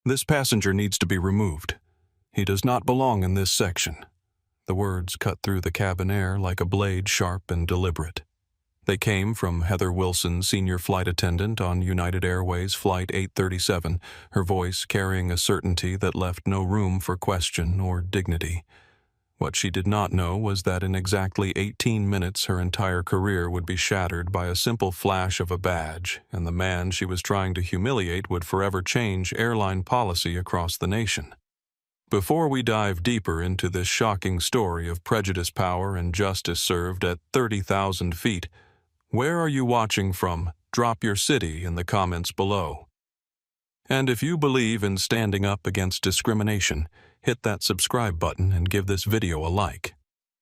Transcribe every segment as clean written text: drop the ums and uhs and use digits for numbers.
This passenger needs to be removed. He does not belong in this section." The words cut through the cabin air like a blade, sharp and deliberate. They came from Heather Wilson, senior flight attendant on United Airways Flight 837, her voice carrying a certainty that left no room for question or dignity. What she did not know was that in exactly 18 minutes her entire career would be shattered by a simple flash of a badge, and the man she was trying to humiliate would forever change airline policy across the nation. Before we dive deeper into this shocking story of prejudice, power, and justice served at 30,000 feet, where are you watching from? Drop your city in the comments below. And if you believe in standing up against discrimination, hit that subscribe button and give this video a like.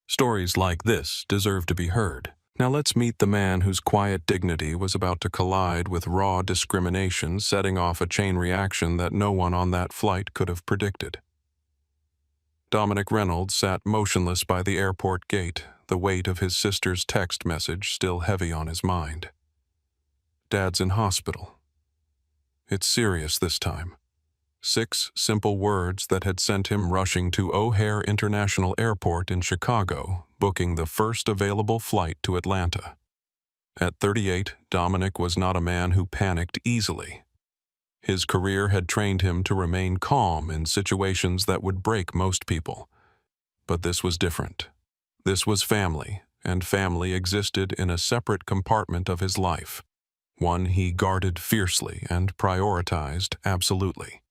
Stories like this deserve to be heard. Now let's meet the man whose quiet dignity was about to collide with raw discrimination, setting off a chain reaction that no one on that flight could have predicted. Dominic Reynolds sat motionless by the airport gate, the weight of his sister's text message still heavy on his mind. "Dad's in hospital. It's serious this time." 6 simple words that had sent him rushing to O'Hare International Airport in Chicago, booking the first available flight to Atlanta. At 38, Dominic was not a man who panicked easily. His career had trained him to remain calm in situations that would break most people. But this was different. This was family, and family existed in a separate compartment of his life, one he guarded fiercely and prioritized absolutely.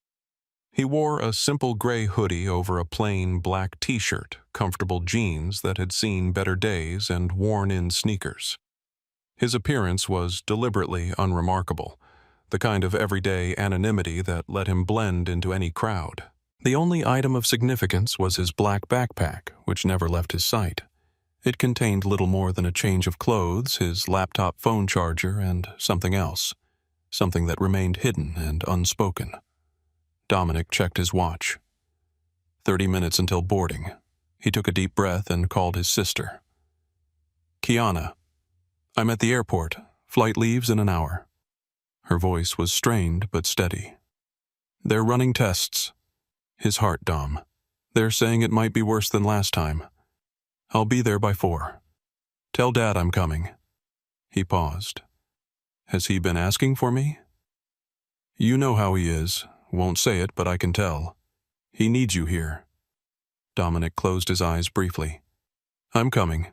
He wore a simple gray hoodie over a plain black t-shirt, comfortable jeans that had seen better days, and worn-in sneakers. His appearance was deliberately unremarkable, the kind of everyday anonymity that let him blend into any crowd. The only item of significance was his black backpack, which never left his sight. It contained little more than a change of clothes, his laptop phone charger, and something else, something that remained hidden and unspoken. Dominic checked his watch. 30 minutes until boarding. He took a deep breath and called his sister. "Kiana, I'm at the airport. Flight leaves in an hour." Her voice was strained but steady. "They're running tests." His heart, Dom. "They're saying it might be worse than last time. I'll be there by 4. Tell Dad I'm coming." He paused. "Has he been asking for me?" "You know how he is. Won't say it, but I can tell. He needs you here." Dominic closed his eyes briefly. "I'm coming.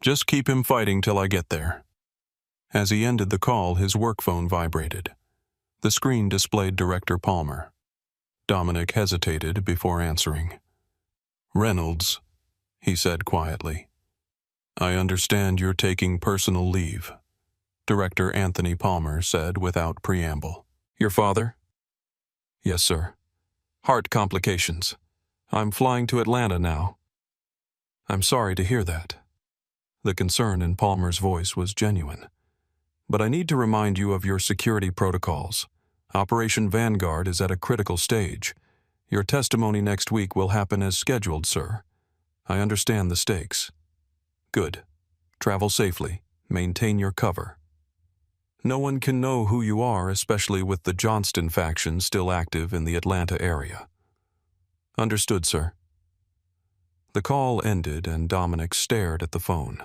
Just keep him fighting till I get there." As he ended the call, his work phone vibrated. The screen displayed Director Palmer. Dominic hesitated before answering. "Reynolds," he said quietly. "I understand you're taking personal leave," Director Anthony Palmer said without preamble. "Your father?" "Yes, sir. Heart complications. I'm flying to Atlanta now." "I'm sorry to hear that." The concern in Palmer's voice was genuine. "But I need to remind you of your security protocols. Operation Vanguard is at a critical stage. Your testimony next week will happen as scheduled, sir. I understand the stakes." "Good. Travel safely. Maintain your cover. No one can know who you are, especially with the Johnston faction still active in the Atlanta area." "Understood, sir." The call ended and Dominic stared at the phone.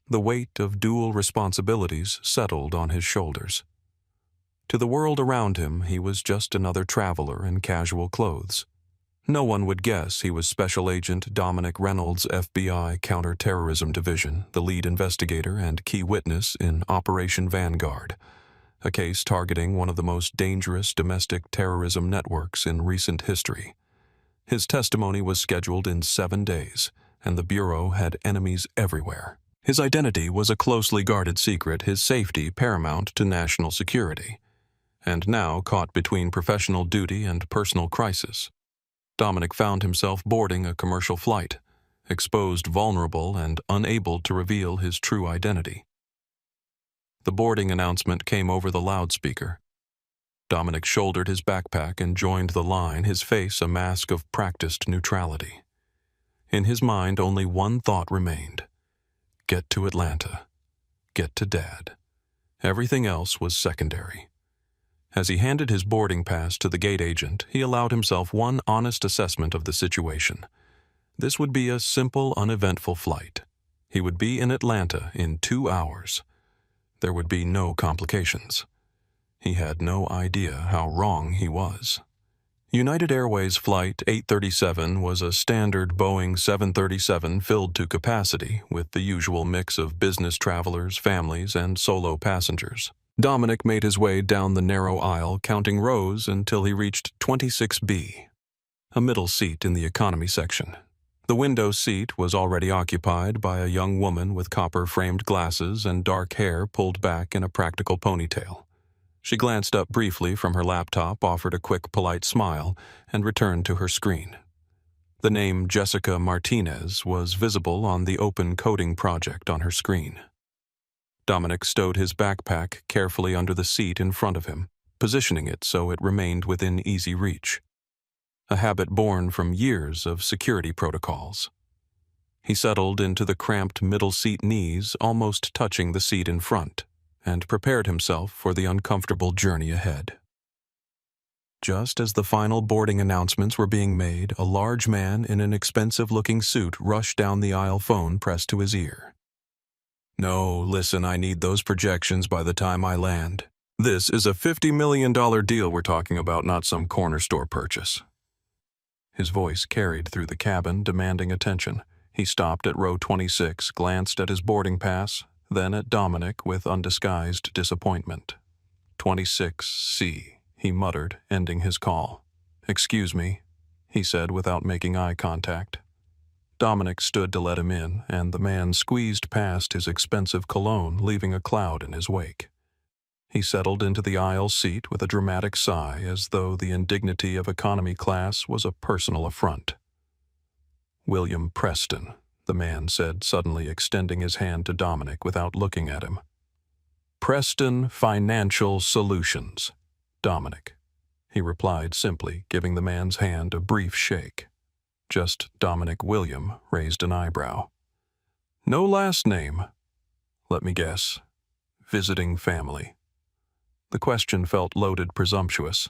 The weight of dual responsibilities settled on his shoulders. To the world around him, he was just another traveler in casual clothes. No one would guess he was Special Agent Dominic Reynolds, FBI Counterterrorism Division, the lead investigator and key witness in Operation Vanguard, a case targeting one of the most dangerous domestic terrorism networks in recent history. His testimony was scheduled in 7 days, and the Bureau had enemies everywhere. His identity was a closely guarded secret, his safety paramount to national security. And now, caught between professional duty and personal crisis, Dominic found himself boarding a commercial flight, exposed, vulnerable, and unable to reveal his true identity. The boarding announcement came over the loudspeaker. Dominic shouldered his backpack and joined the line, his face a mask of practiced neutrality. In his mind, only one thought remained. Get to Atlanta. Get to Dad. Everything else was secondary. As he handed his boarding pass to the gate agent, he allowed himself one honest assessment of the situation. This would be a simple, uneventful flight. He would be in Atlanta in 2 hours. There would be no complications. He had no idea how wrong he was. United Airways Flight 837 was a standard Boeing 737 filled to capacity with the usual mix of business travelers, families, and solo passengers. Dominic made his way down the narrow aisle, counting rows until he reached 26B, a middle seat in the economy section. The window seat was already occupied by a young woman with copper-framed glasses and dark hair pulled back in a practical ponytail. She glanced up briefly from her laptop, offered a quick, polite smile, and returned to her screen. The name Jessica Martinez was visible on the open coding project on her screen. Dominic stowed his backpack carefully under the seat in front of him, positioning it so it remained within easy reach. A habit born from years of security protocols. He settled into the cramped middle seat knees, almost touching the seat in front, and prepared himself for the uncomfortable journey ahead. Just as the final boarding announcements were being made, a large man in an expensive-looking suit rushed down the aisle, phone pressed to his ear. "No, listen, I need those projections by the time I land. This is a $50 million deal we're talking about, not some corner store purchase." His voice carried through the cabin, demanding attention. He stopped at row 26, glanced at his boarding pass, then at Dominic with undisguised disappointment. 26C, he muttered, ending his call. "Excuse me," he said without making eye contact. Dominic stood to let him in, and the man squeezed past his expensive cologne, leaving a cloud in his wake. He settled into the aisle seat with a dramatic sigh, as though the indignity of economy class was a personal affront. "William Preston," the man said, suddenly extending his hand to Dominic without looking at him. "Preston Financial Solutions, Dominic," he replied simply, giving the man's hand a brief shake. Just Dominic William raised an eyebrow. "No last name? Let me guess. Visiting family." The question felt loaded, presumptuous.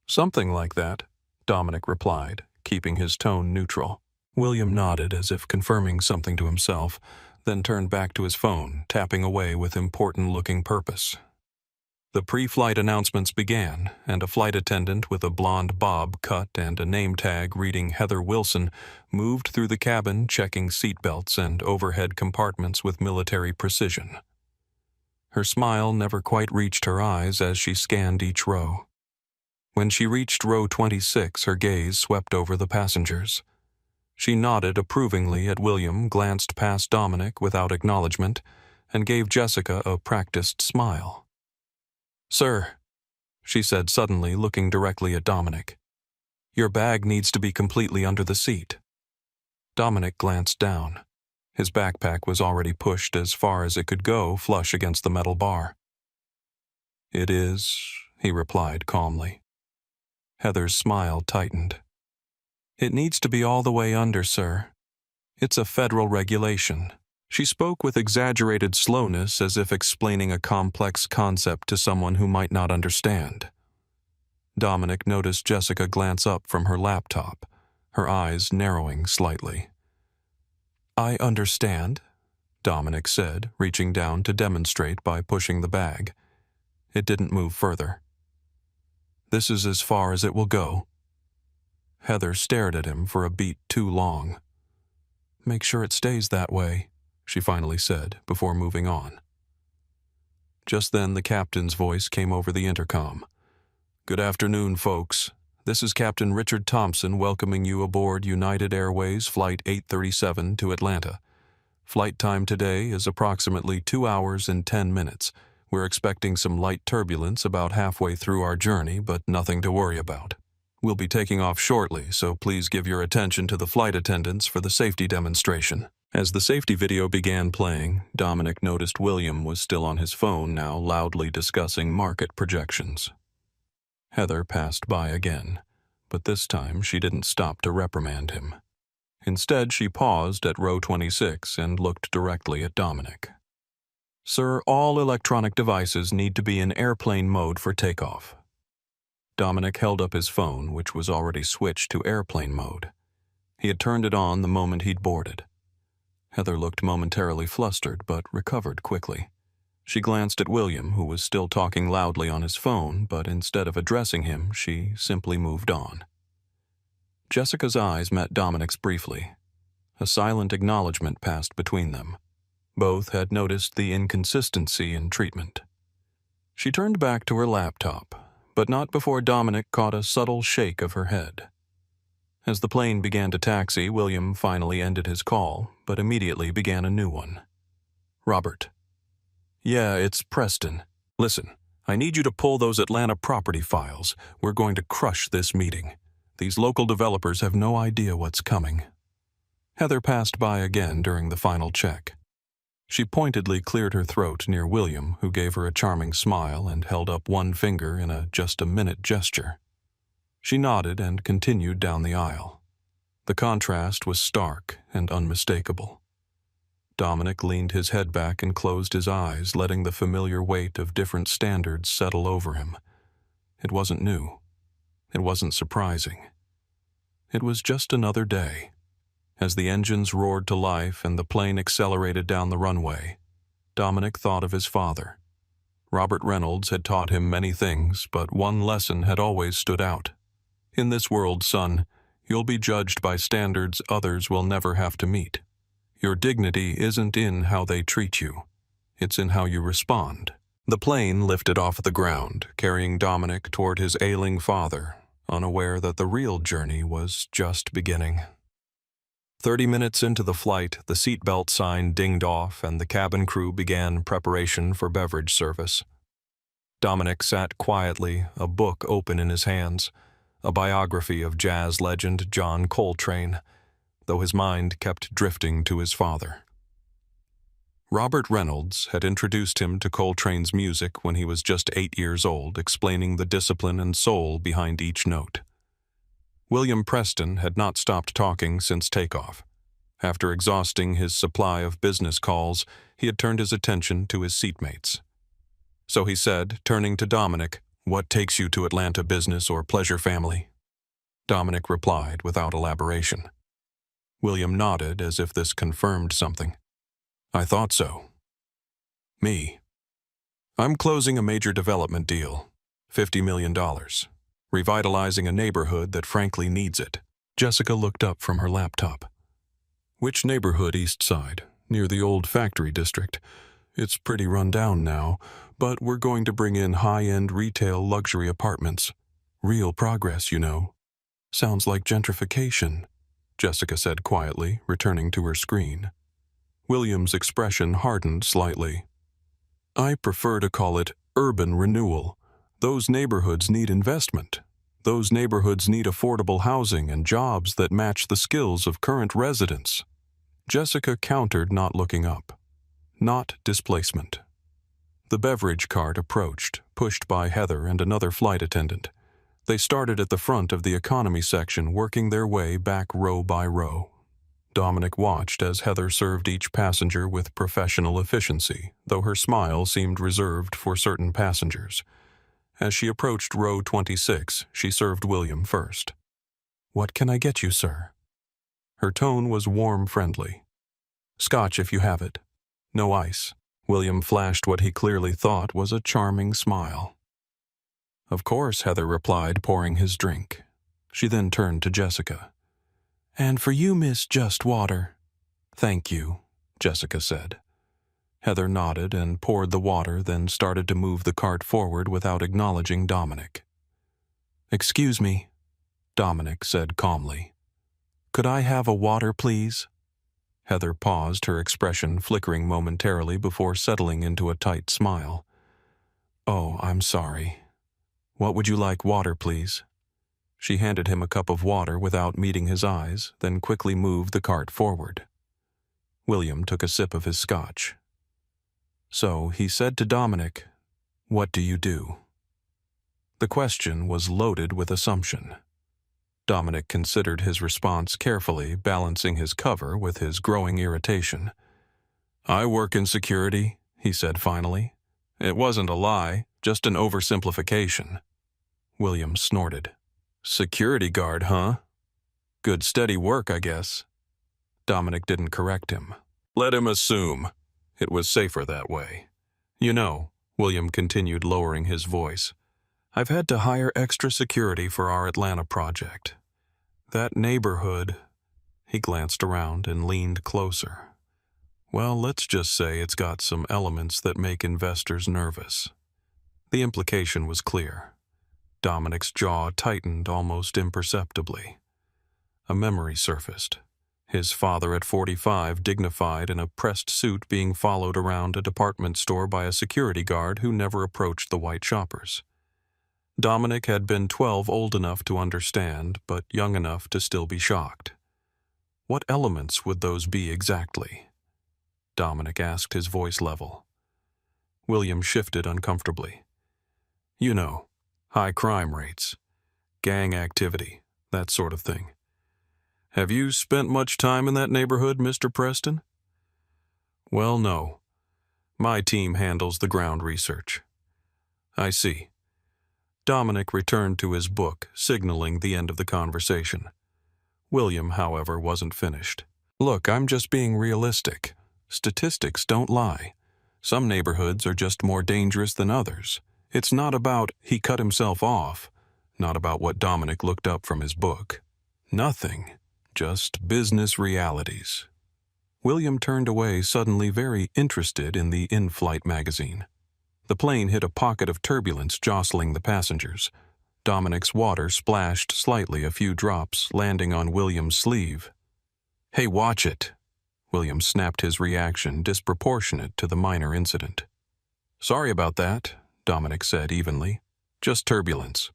"Something like that," Dominic replied, keeping his tone neutral. William nodded as if confirming something to himself, then turned back to his phone, tapping away with important-looking purpose. The pre-flight announcements began, and a flight attendant with a blonde bob cut and a name tag reading Heather Wilson moved through the cabin, checking seatbelts and overhead compartments with military precision. Her smile never quite reached her eyes as she scanned each row. When she reached row 26, her gaze swept over the passengers. She nodded approvingly at William, glanced past Dominic without acknowledgement, and gave Jessica a practiced smile. "Sir," she said suddenly, looking directly at Dominic, "your bag needs to be completely under the seat." Dominic glanced down. His backpack was already pushed as far as it could go, flush against the metal bar. "It is," he replied calmly. Heather's smile tightened. "It needs to be all the way under, sir. It's a federal regulation." She spoke with exaggerated slowness, as if explaining a complex concept to someone who might not understand. Dominic noticed Jessica glance up from her laptop, her eyes narrowing slightly. "I understand," Dominic said, reaching down to demonstrate by pushing the bag. It didn't move further. "This is as far as it will go." Heather stared at him for a beat too long. "Make sure it stays that way," she finally said, before moving on. Just then the captain's voice came over the intercom. "Good afternoon, folks. This is Captain Richard Thompson welcoming you aboard United Airways Flight 837 to Atlanta. Flight time today is approximately 2 hours and 10 minutes. We're expecting some light turbulence about halfway through our journey, but nothing to worry about. We'll be taking off shortly, so please give your attention to the flight attendants for the safety demonstration." As the safety video began playing, Dominic noticed William was still on his phone, now loudly discussing market projections. Heather passed by again, but this time she didn't stop to reprimand him. Instead, she paused at row 26 and looked directly at Dominic. "Sir, all electronic devices need to be in airplane mode for takeoff. Dominic held up his phone, which was already switched to airplane mode. He had turned it on the moment he'd boarded. Heather looked momentarily flustered, but recovered quickly. She glanced at William, who was still talking loudly on his phone, but instead of addressing him, she simply moved on. Jessica's eyes met Dominic's briefly. A silent acknowledgement passed between them. Both had noticed the inconsistency in treatment. She turned back to her laptop, but not before Dominic caught a subtle shake of her head. As the plane began to taxi, William finally ended his call, but immediately began a new one. Robert. Yeah, it's Preston. Listen, I need you to pull those Atlanta property files. We're going to crush this meeting. These local developers have no idea what's coming. Heather passed by again during the final check. She pointedly cleared her throat near William, who gave her a charming smile and held up one finger in a just-a-minute gesture. She nodded and continued down the aisle. The contrast was stark and unmistakable. Dominic leaned his head back and closed his eyes, letting the familiar weight of different standards settle over him. It wasn't new. It wasn't surprising. It was just another day. As the engines roared to life and the plane accelerated down the runway, Dominic thought of his father. Robert Reynolds had taught him many things, but one lesson had always stood out. In this world, son, you'll be judged by standards others will never have to meet. Your dignity isn't in how they treat you. It's in how you respond. The plane lifted off the ground, carrying Dominic toward his ailing father, unaware that the real journey was just beginning. 30 minutes into the flight, the seatbelt sign dinged off and the cabin crew began preparation for beverage service. Dominic sat quietly, a book open in his hands, a biography of jazz legend John Coltrane, though his mind kept drifting to his father. Robert Reynolds had introduced him to Coltrane's music when he was just 8 years old, explaining the discipline and soul behind each note. William Preston had not stopped talking since takeoff. After exhausting his supply of business calls, he had turned his attention to his seatmates. So he said, turning to Dominic, "What takes you to Atlanta, business or pleasure, family?" Dominic replied without elaboration. William nodded as if this confirmed something. "I thought so." "Me. I'm closing a major development deal, $50 million. Revitalizing a neighborhood that frankly needs it." Jessica looked up from her laptop. "Which neighborhood, East Side? Near the old factory district. It's pretty run down now, but we're going to bring in high-end retail luxury apartments. Real progress, you know." "Sounds like gentrification," Jessica said quietly, returning to her screen. William's expression hardened slightly. "I prefer to call it urban renewal. Those neighborhoods need investment. Those neighborhoods need affordable housing and jobs that match the skills of current residents." Jessica countered, not looking up. "Not displacement." The beverage cart approached, pushed by Heather and another flight attendant. They started at the front of the economy section, working their way back row by row. Dominic watched as Heather served each passenger with professional efficiency, though her smile seemed reserved for certain passengers. As she approached row 26, she served William first. "What can I get you, sir?" Her tone was warm, friendly. "Scotch if you have it. No ice." William flashed what he clearly thought was a charming smile. "Of course," Heather replied, pouring his drink. She then turned to Jessica. "And for you, miss, just water." "Thank you," Jessica said. Heather nodded and poured the water, then started to move the cart forward without acknowledging Dominic. "Excuse me," Dominic said calmly. "Could I have a water, please?" Heather paused, her expression flickering momentarily before settling into a tight smile. "Oh, I'm sorry. What would you like, water, please?" She handed him a cup of water without meeting his eyes, then quickly moved the cart forward. William took a sip of his scotch. So he said to Dominic, "What do you do?" The question was loaded with assumption. Dominic considered his response carefully, balancing his cover with his growing irritation. "I work in security," he said finally. It wasn't a lie, just an oversimplification. William snorted. Security guard, huh? Good steady work, I guess. Dominic didn't correct him. Let him assume. It was safer that way. You know, William continued, lowering his voice, I've had to hire extra security for our Atlanta project. That neighborhood... He glanced around and leaned closer. Well, let's just say it's got some elements that make investors nervous. The implication was clear. Dominic's jaw tightened almost imperceptibly. A memory surfaced. His father at 45, dignified in a pressed suit, being followed around a department store by a security guard who never approached the white shoppers. Dominic had been 12, old enough to understand, but young enough to still be shocked. What elements would those be exactly? Dominic asked, his voice level. William shifted uncomfortably. You know, high crime rates, gang activity, that sort of thing. Have you spent much time in that neighborhood, Mr. Preston? Well, no. My team handles the ground research. I see. Dominic returned to his book, signaling the end of the conversation. William, however, wasn't finished. Look, I'm just being realistic. Statistics don't lie. Some neighborhoods are just more dangerous than others. It's not about he cut himself off, not about what Dominic looked up from his book. Nothing. Just business realities. William turned away, suddenly very interested in the in-flight magazine. The plane hit a pocket of turbulence, jostling the passengers. Dominic's water splashed slightly, a few drops landing on William's sleeve. Hey, watch it. William snapped, his reaction disproportionate to the minor incident. Sorry about that, Dominic said evenly. Just turbulence.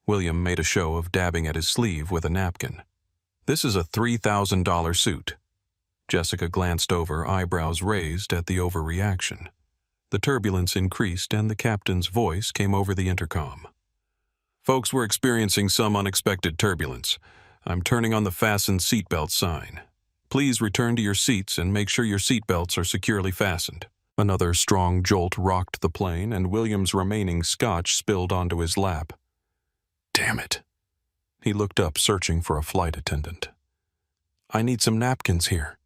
William made a show of dabbing at his sleeve with a napkin. This is a $3,000 suit. Jessica glanced over, eyebrows raised at the overreaction. The turbulence increased and the captain's voice came over the intercom. Folks, we're experiencing some unexpected turbulence. I'm turning on the fasten seatbelt sign. Please return to your seats and make sure your seatbelts are securely fastened. Another strong jolt rocked the plane, and William's remaining scotch spilled onto his lap. Damn it. He looked up, searching for a flight attendant. I need some napkins here.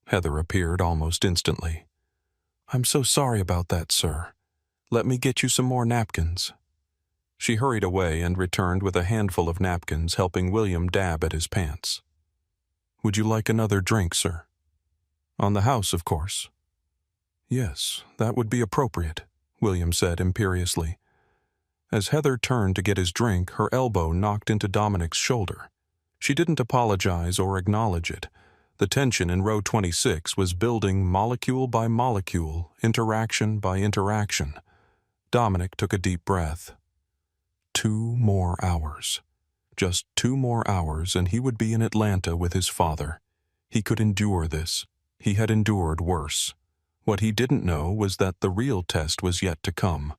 Heather appeared almost instantly. I'm so sorry about that, sir. Let me get you some more napkins. She hurried away and returned with a handful of napkins, helping William dab at his pants. Would you like another drink, sir? On the house, of course. Yes, that would be appropriate, William said imperiously. As Heather turned to get his drink, her elbow knocked into Dominic's shoulder. She didn't apologize or acknowledge it. The tension in row 26 was building molecule by molecule, interaction by interaction. Dominic took a deep breath. 2 more hours. Just 2 more hours, and he would be in Atlanta with his father. He could endure this. He had endured worse. What he didn't know was that the real test was yet to come.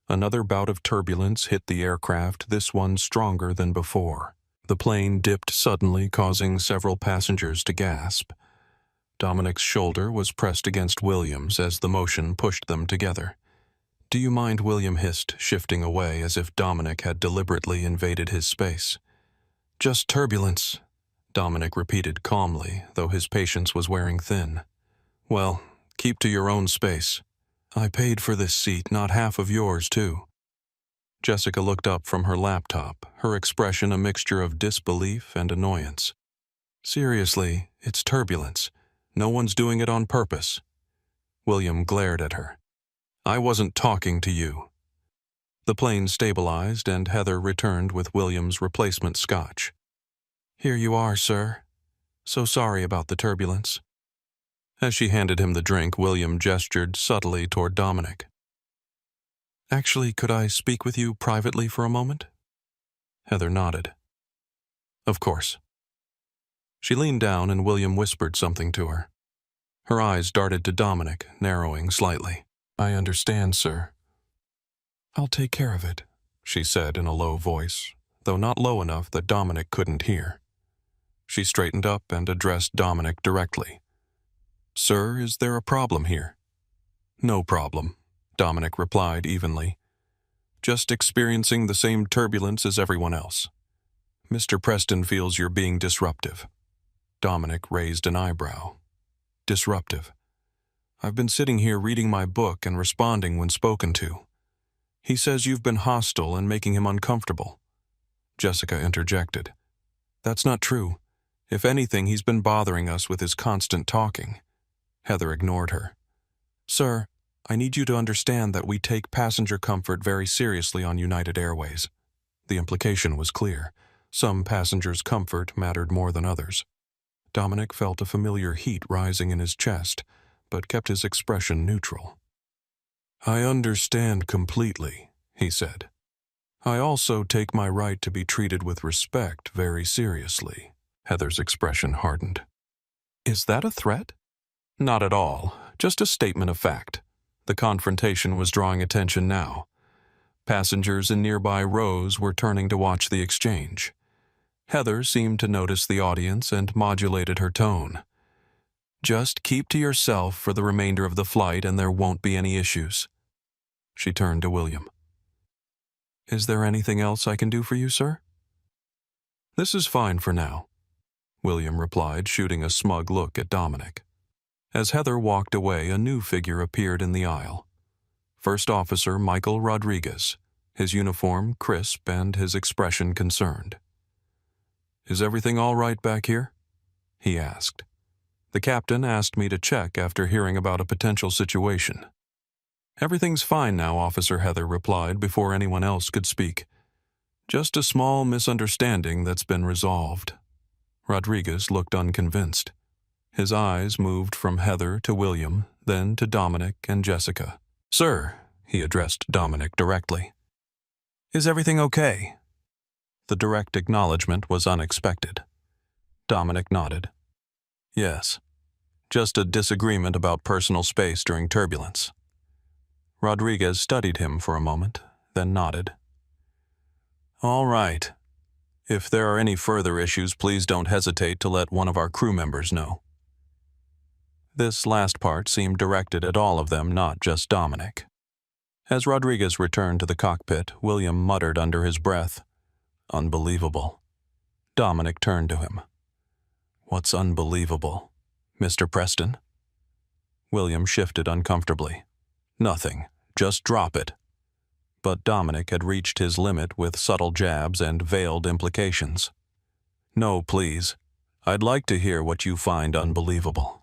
Another bout of turbulence hit the aircraft, this one stronger than before. The plane dipped suddenly, causing several passengers to gasp. Dominic's shoulder was pressed against William's as the motion pushed them together. Do you mind, William hissed, shifting away as if Dominic had deliberately invaded his space. Just turbulence, Dominic repeated calmly, though his patience was wearing thin. Well, keep to your own space. I paid for this seat, not half of yours, too. Jessica looked up from her laptop, her expression a mixture of disbelief and annoyance. Seriously, it's turbulence. No one's doing it on purpose. William glared at her. I wasn't talking to you. The plane stabilized and Heather returned with William's replacement scotch. Here you are, sir. So sorry about the turbulence. As she handed him the drink, William gestured subtly toward Dominic. Actually, could I speak with you privately for a moment? Heather nodded. Of course. She leaned down and William whispered something to her. Her eyes darted to Dominic, narrowing slightly. I understand, sir. I'll take care of it, she said in a low voice, though not low enough that Dominic couldn't hear. She straightened up and addressed Dominic directly. Sir, is there a problem here? No problem, Dominic replied evenly. just experiencing the same turbulence as everyone else. Mr. Preston feels you're being disruptive. Dominic raised an eyebrow. Disruptive. I've been sitting here reading my book and responding when spoken to. He says you've been hostile and making him uncomfortable. Jessica interjected. That's not true. If anything, he's been bothering us with his constant talking. Heather ignored her. Sir, I need you to understand that we take passenger comfort very seriously on United Airways. The implication was clear. Some passengers' comfort mattered more than others. Dominic felt a familiar heat rising in his chest, but kept his expression neutral. I understand completely, he said. I also take my right to be treated with respect very seriously. Heather's expression hardened. Is that a threat? Not at all, just a statement of fact. The confrontation was drawing attention now. Passengers in nearby rows were turning to watch the exchange. Heather seemed to notice the audience and modulated her tone. Just keep to yourself for the remainder of the flight and there won't be any issues. She turned to William. Is there anything else I can do for you, sir? This is fine for now, William replied, shooting a smug look at Dominic. As Heather walked away, a new figure appeared in the aisle. First Officer Michael Rodriguez, his uniform crisp and his expression concerned. Is everything all right back here? He asked. The captain asked me to check after hearing about a potential situation. Everything's fine now, Officer Heather replied before anyone else could speak. Just a small misunderstanding that's been resolved. Rodriguez looked unconvinced. His eyes moved from Heather to William, then to Dominic and Jessica. Sir, he addressed Dominic directly. Is everything okay? The direct acknowledgement was unexpected. Dominic nodded. Yes, just a disagreement about personal space during turbulence. Rodriguez studied him for a moment, then nodded. All right. If there are any further issues, please don't hesitate to let one of our crew members know. This last part seemed directed at all of them, not just Dominic. As Rodriguez returned to the cockpit, William muttered under his breath, Unbelievable. Dominic turned to him. What's unbelievable, Mr. Preston? William shifted uncomfortably. Nothing, just drop it. But Dominic had reached his limit with subtle jabs and veiled implications. No, please. I'd like to hear what you find unbelievable.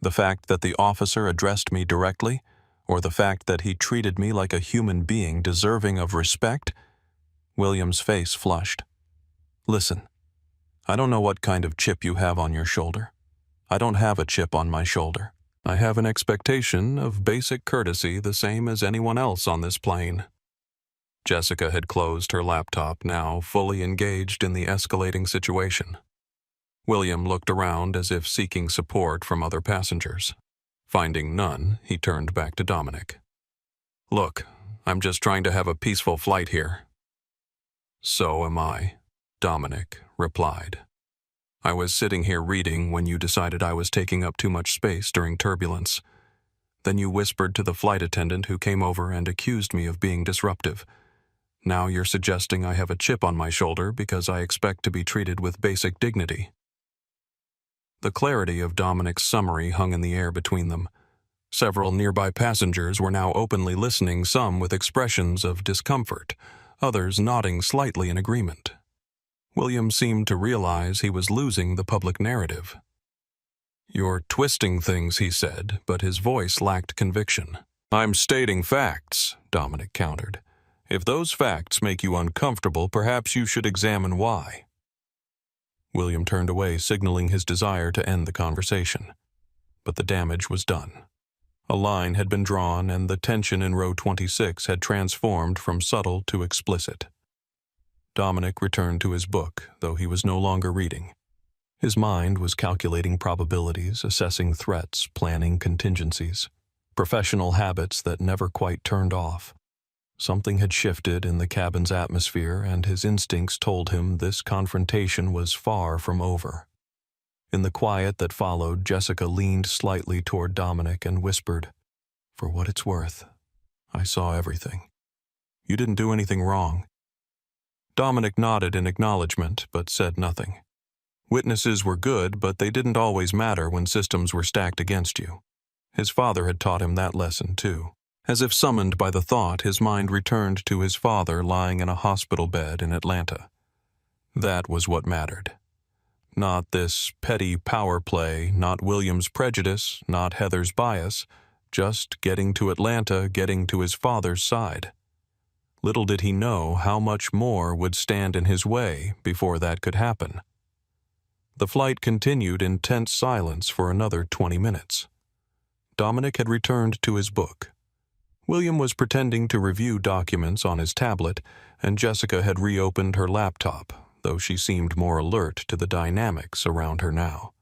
The fact that the officer addressed me directly, or the fact that he treated me like a human being deserving of respect? William's face flushed. Listen, I don't know what kind of chip you have on your shoulder. I don't have a chip on my shoulder. I have an expectation of basic courtesy the same as anyone else on this plane. Jessica had closed her laptop, now fully engaged in the escalating situation. William looked around as if seeking support from other passengers. Finding none, he turned back to Dominic. Look, I'm just trying to have a peaceful flight here. So am I, Dominic replied. I was sitting here reading when you decided I was taking up too much space during turbulence. Then you whispered to the flight attendant who came over and accused me of being disruptive. Now you're suggesting I have a chip on my shoulder because I expect to be treated with basic dignity. The clarity of Dominic's summary hung in the air between them. Several nearby passengers were now openly listening, some with expressions of discomfort, others nodding slightly in agreement. William seemed to realize he was losing the public narrative. You're twisting things, he said, but his voice lacked conviction. I'm stating facts, Dominic countered. If those facts make you uncomfortable, perhaps you should examine why. William turned away, signaling his desire to end the conversation. But the damage was done. A line had been drawn, and the tension in row 26 had transformed from subtle to explicit. Dominic returned to his book, though he was no longer reading. His mind was calculating probabilities, assessing threats, planning contingencies, professional habits that never quite turned off. Something had shifted in the cabin's atmosphere, and his instincts told him this confrontation was far from over. In the quiet that followed, Jessica leaned slightly toward Dominic and whispered, For what it's worth, I saw everything. You didn't do anything wrong." Dominic nodded in acknowledgement, but said nothing. Witnesses were good, but they didn't always matter when systems were stacked against you. His father had taught him that lesson, too. As if summoned by the thought, his mind returned to his father lying in a hospital bed in Atlanta. That was what mattered. Not this petty power play, not William's prejudice, not Heather's bias, just getting to Atlanta, getting to his father's side. Little did he know how much more would stand in his way before that could happen. The flight continued in tense silence for another 20 minutes. Dominic had returned to his book. William was pretending to review documents on his tablet, and Jessica had reopened her laptop, though she seemed more alert to the dynamics around her now.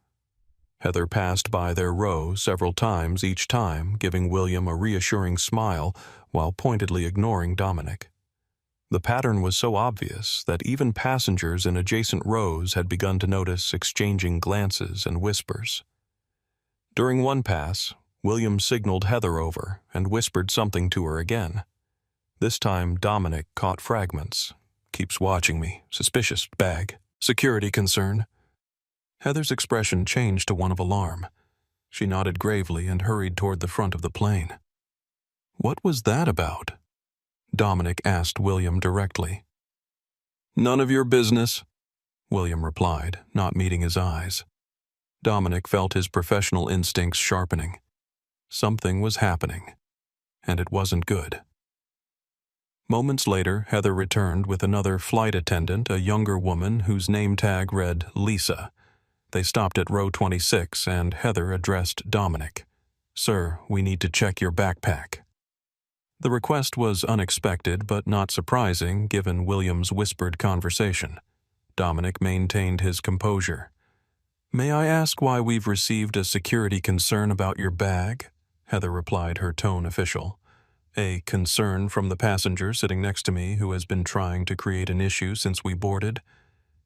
Heather passed by their row several times each time, giving William a reassuring smile while pointedly ignoring Dominic. The pattern was so obvious that even passengers in adjacent rows had begun to notice exchanging glances and whispers. During one pass, William signaled Heather over and whispered something to her again. This time, Dominic caught fragments. "Keeps watching me. Suspicious. Bag. Security concern." Heather's expression changed to one of alarm. She nodded gravely and hurried toward the front of the plane. "What was that about?" Dominic asked William directly. "None of your business," William replied, not meeting his eyes. Dominic felt his professional instincts sharpening. Something was happening, and it wasn't good. Moments later, Heather returned with another flight attendant, a younger woman whose name tag read Lisa. They stopped at row 26, and Heather addressed Dominic. "Sir, we need to check your backpack." The request was unexpected but not surprising given William's whispered conversation. Dominic maintained his composure. "May I ask why we've received a security concern about your bag?" Heather replied, her tone official. "A concern from the passenger sitting next to me who has been trying to create an issue since we boarded."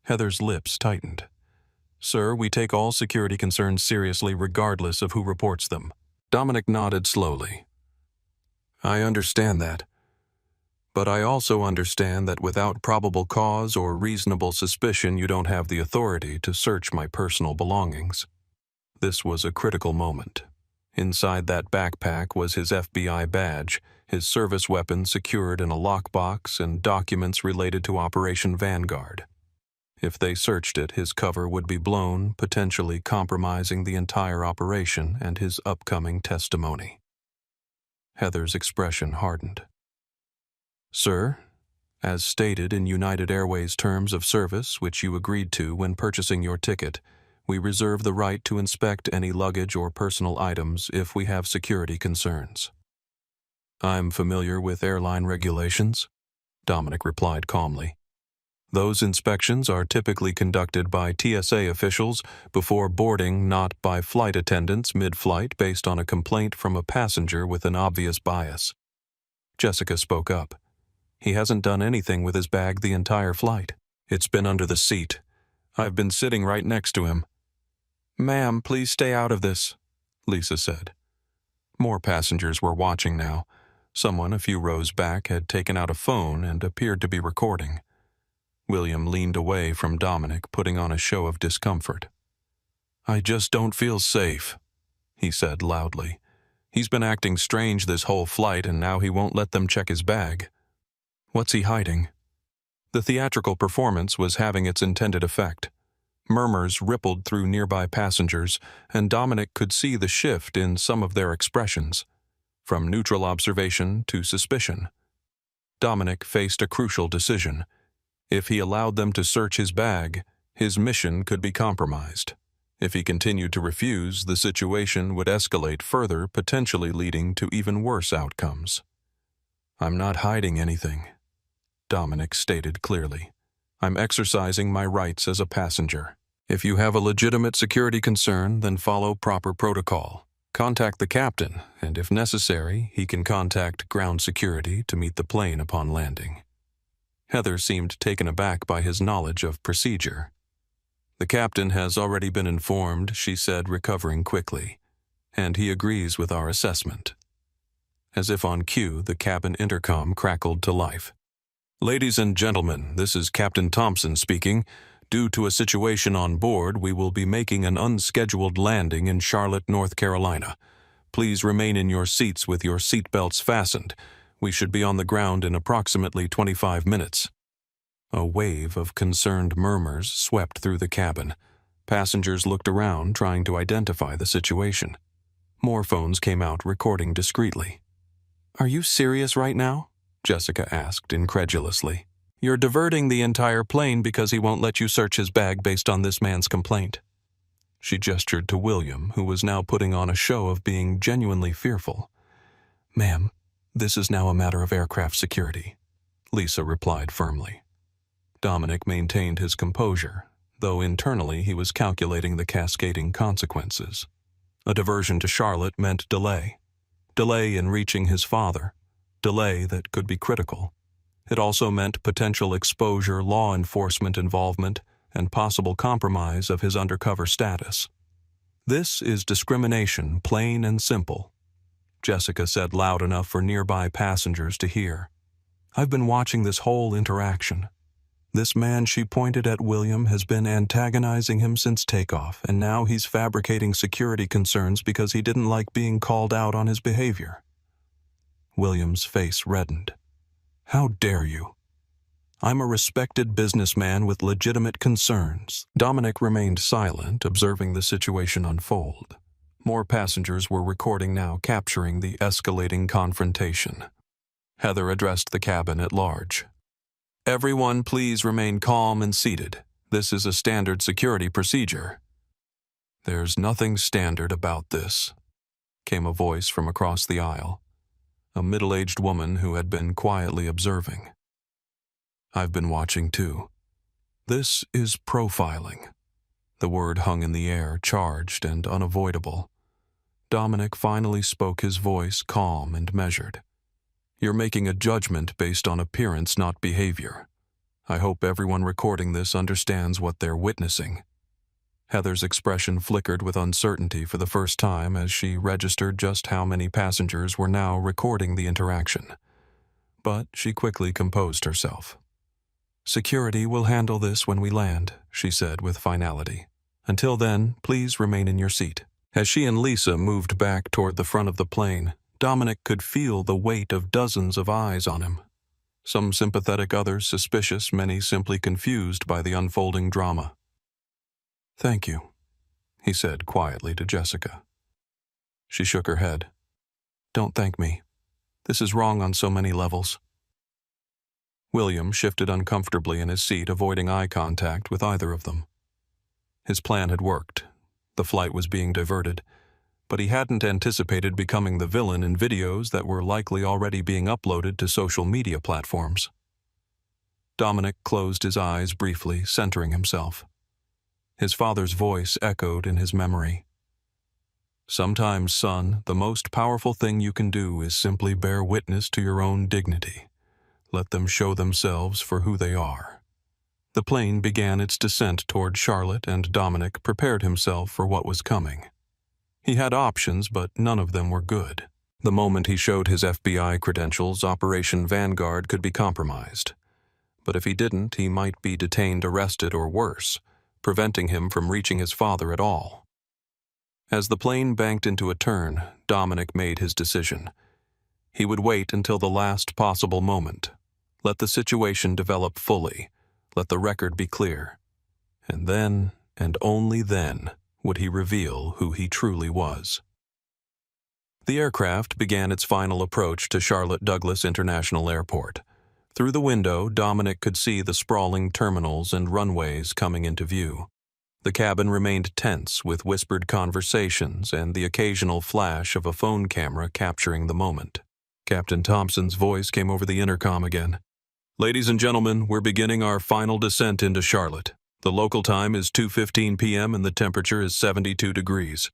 Heather's lips tightened. "Sir, we take all security concerns seriously regardless of who reports them." Dominic nodded slowly. "I understand that. But I also understand that without probable cause or reasonable suspicion, you don't have the authority to search my personal belongings." This was a critical moment. Inside that backpack was his FBI badge, his service weapon secured in a lockbox, and documents related to Operation Vanguard. If they searched it, his cover would be blown, potentially compromising the entire operation and his upcoming testimony. Heather's expression hardened. "Sir, as stated in United Airways terms of service, which you agreed to when purchasing your ticket, we reserve the right to inspect any luggage or personal items if we have security concerns." "I'm familiar with airline regulations," Dominic replied calmly. "Those inspections are typically conducted by TSA officials before boarding, not by flight attendants mid-flight based on a complaint from a passenger with an obvious bias." Jessica spoke up. "He hasn't done anything with his bag the entire flight. It's been under the seat. I've been sitting right next to him." "Ma'am, please stay out of this," Lisa said. More passengers were watching now. Someone a few rows back had taken out a phone and appeared to be recording. William leaned away from Dominic, putting on a show of discomfort. "I just don't feel safe," he said loudly. "He's been acting strange this whole flight, and now he won't let them check his bag. What's he hiding?" The theatrical performance was having its intended effect. Murmurs rippled through nearby passengers, and Dominic could see the shift in some of their expressions, from neutral observation to suspicion. Dominic faced a crucial decision. If he allowed them to search his bag, his mission could be compromised. If he continued to refuse, the situation would escalate further, potentially leading to even worse outcomes. "I'm not hiding anything," Dominic stated clearly. "I'm exercising my rights as a passenger. If you have a legitimate security concern, then follow proper protocol. Contact the captain, and if necessary, he can contact ground security to meet the plane upon landing." Heather seemed taken aback by his knowledge of procedure. "The captain has already been informed," she said, recovering quickly, "and he agrees with our assessment." As if on cue, the cabin intercom crackled to life. "Ladies and gentlemen, this is Captain Thompson speaking. Due to a situation on board, we will be making an unscheduled landing in Charlotte, North Carolina. Please remain in your seats with your seatbelts fastened. We should be on the ground in approximately 25 minutes. A wave of concerned murmurs swept through the cabin. Passengers looked around, trying to identify the situation. More phones came out, recording discreetly. "Are you serious right now?" Jessica asked incredulously. "You're diverting the entire plane because he won't let you search his bag based on this man's complaint." She gestured to William, who was now putting on a show of being genuinely fearful. "Ma'am, this is now a matter of aircraft security," Lisa replied firmly. Dominic maintained his composure, though internally he was calculating the cascading consequences. A diversion to Charlotte meant delay. Delay in reaching his father. Delay that could be critical. It also meant potential exposure, law enforcement involvement, and possible compromise of his undercover status. "This is discrimination, plain and simple," Jessica said loud enough for nearby passengers to hear. "I've been watching this whole interaction. This man," she pointed at William, "has been antagonizing him since takeoff, and now he's fabricating security concerns because he didn't like being called out on his behavior." William's face reddened. "How dare you? I'm a respected businessman with legitimate concerns." Dominic remained silent, observing the situation unfold. More passengers were recording now, capturing the escalating confrontation. Heather addressed the cabin at large. "Everyone, please remain calm and seated. This is a standard security procedure." "There's nothing standard about this," came a voice from across the aisle. A middle-aged woman who had been quietly observing. "I've been watching too. This is profiling." The word hung in the air, charged and unavoidable. Dominic finally spoke, his voice calm and measured. "You're making a judgment based on appearance, not behavior. I hope everyone recording this understands what they're witnessing." Heather's expression flickered with uncertainty for the first time as she registered just how many passengers were now recording the interaction. But she quickly composed herself. "Security will handle this when we land," she said with finality. "Until then, please remain in your seat." As she and Lisa moved back toward the front of the plane, Dominic could feel the weight of dozens of eyes on him. Some sympathetic, others suspicious, many simply confused by the unfolding drama. "Thank you," he said quietly to Jessica. She shook her head. "Don't thank me. This is wrong on so many levels." William shifted uncomfortably in his seat, avoiding eye contact with either of them. His plan had worked. The flight was being diverted, but he hadn't anticipated becoming the villain in videos that were likely already being uploaded to social media platforms. Dominic closed his eyes briefly, centering himself. His father's voice echoed in his memory. "Sometimes, son, the most powerful thing you can do is simply bear witness to your own dignity. Let them show themselves for who they are." The plane began its descent toward Charlotte, and Dominic prepared himself for what was coming. He had options, but none of them were good. The moment he showed his FBI credentials, Operation Vanguard could be compromised. But if he didn't, he might be detained, arrested, or worse, preventing him from reaching his father at all. As the plane banked into a turn, Dominic made his decision. He would wait until the last possible moment. Let the situation develop fully. Let the record be clear. And then, and only then, would he reveal who he truly was. The aircraft began its final approach to Charlotte Douglas International Airport. Through the window, Dominic could see the sprawling terminals and runways coming into view. The cabin remained tense, with whispered conversations and the occasional flash of a phone camera capturing the moment. Captain Thompson's voice came over the intercom again. "Ladies and gentlemen, we're beginning our final descent into Charlotte. The local time is 2:15 p.m. and the temperature is 72 degrees.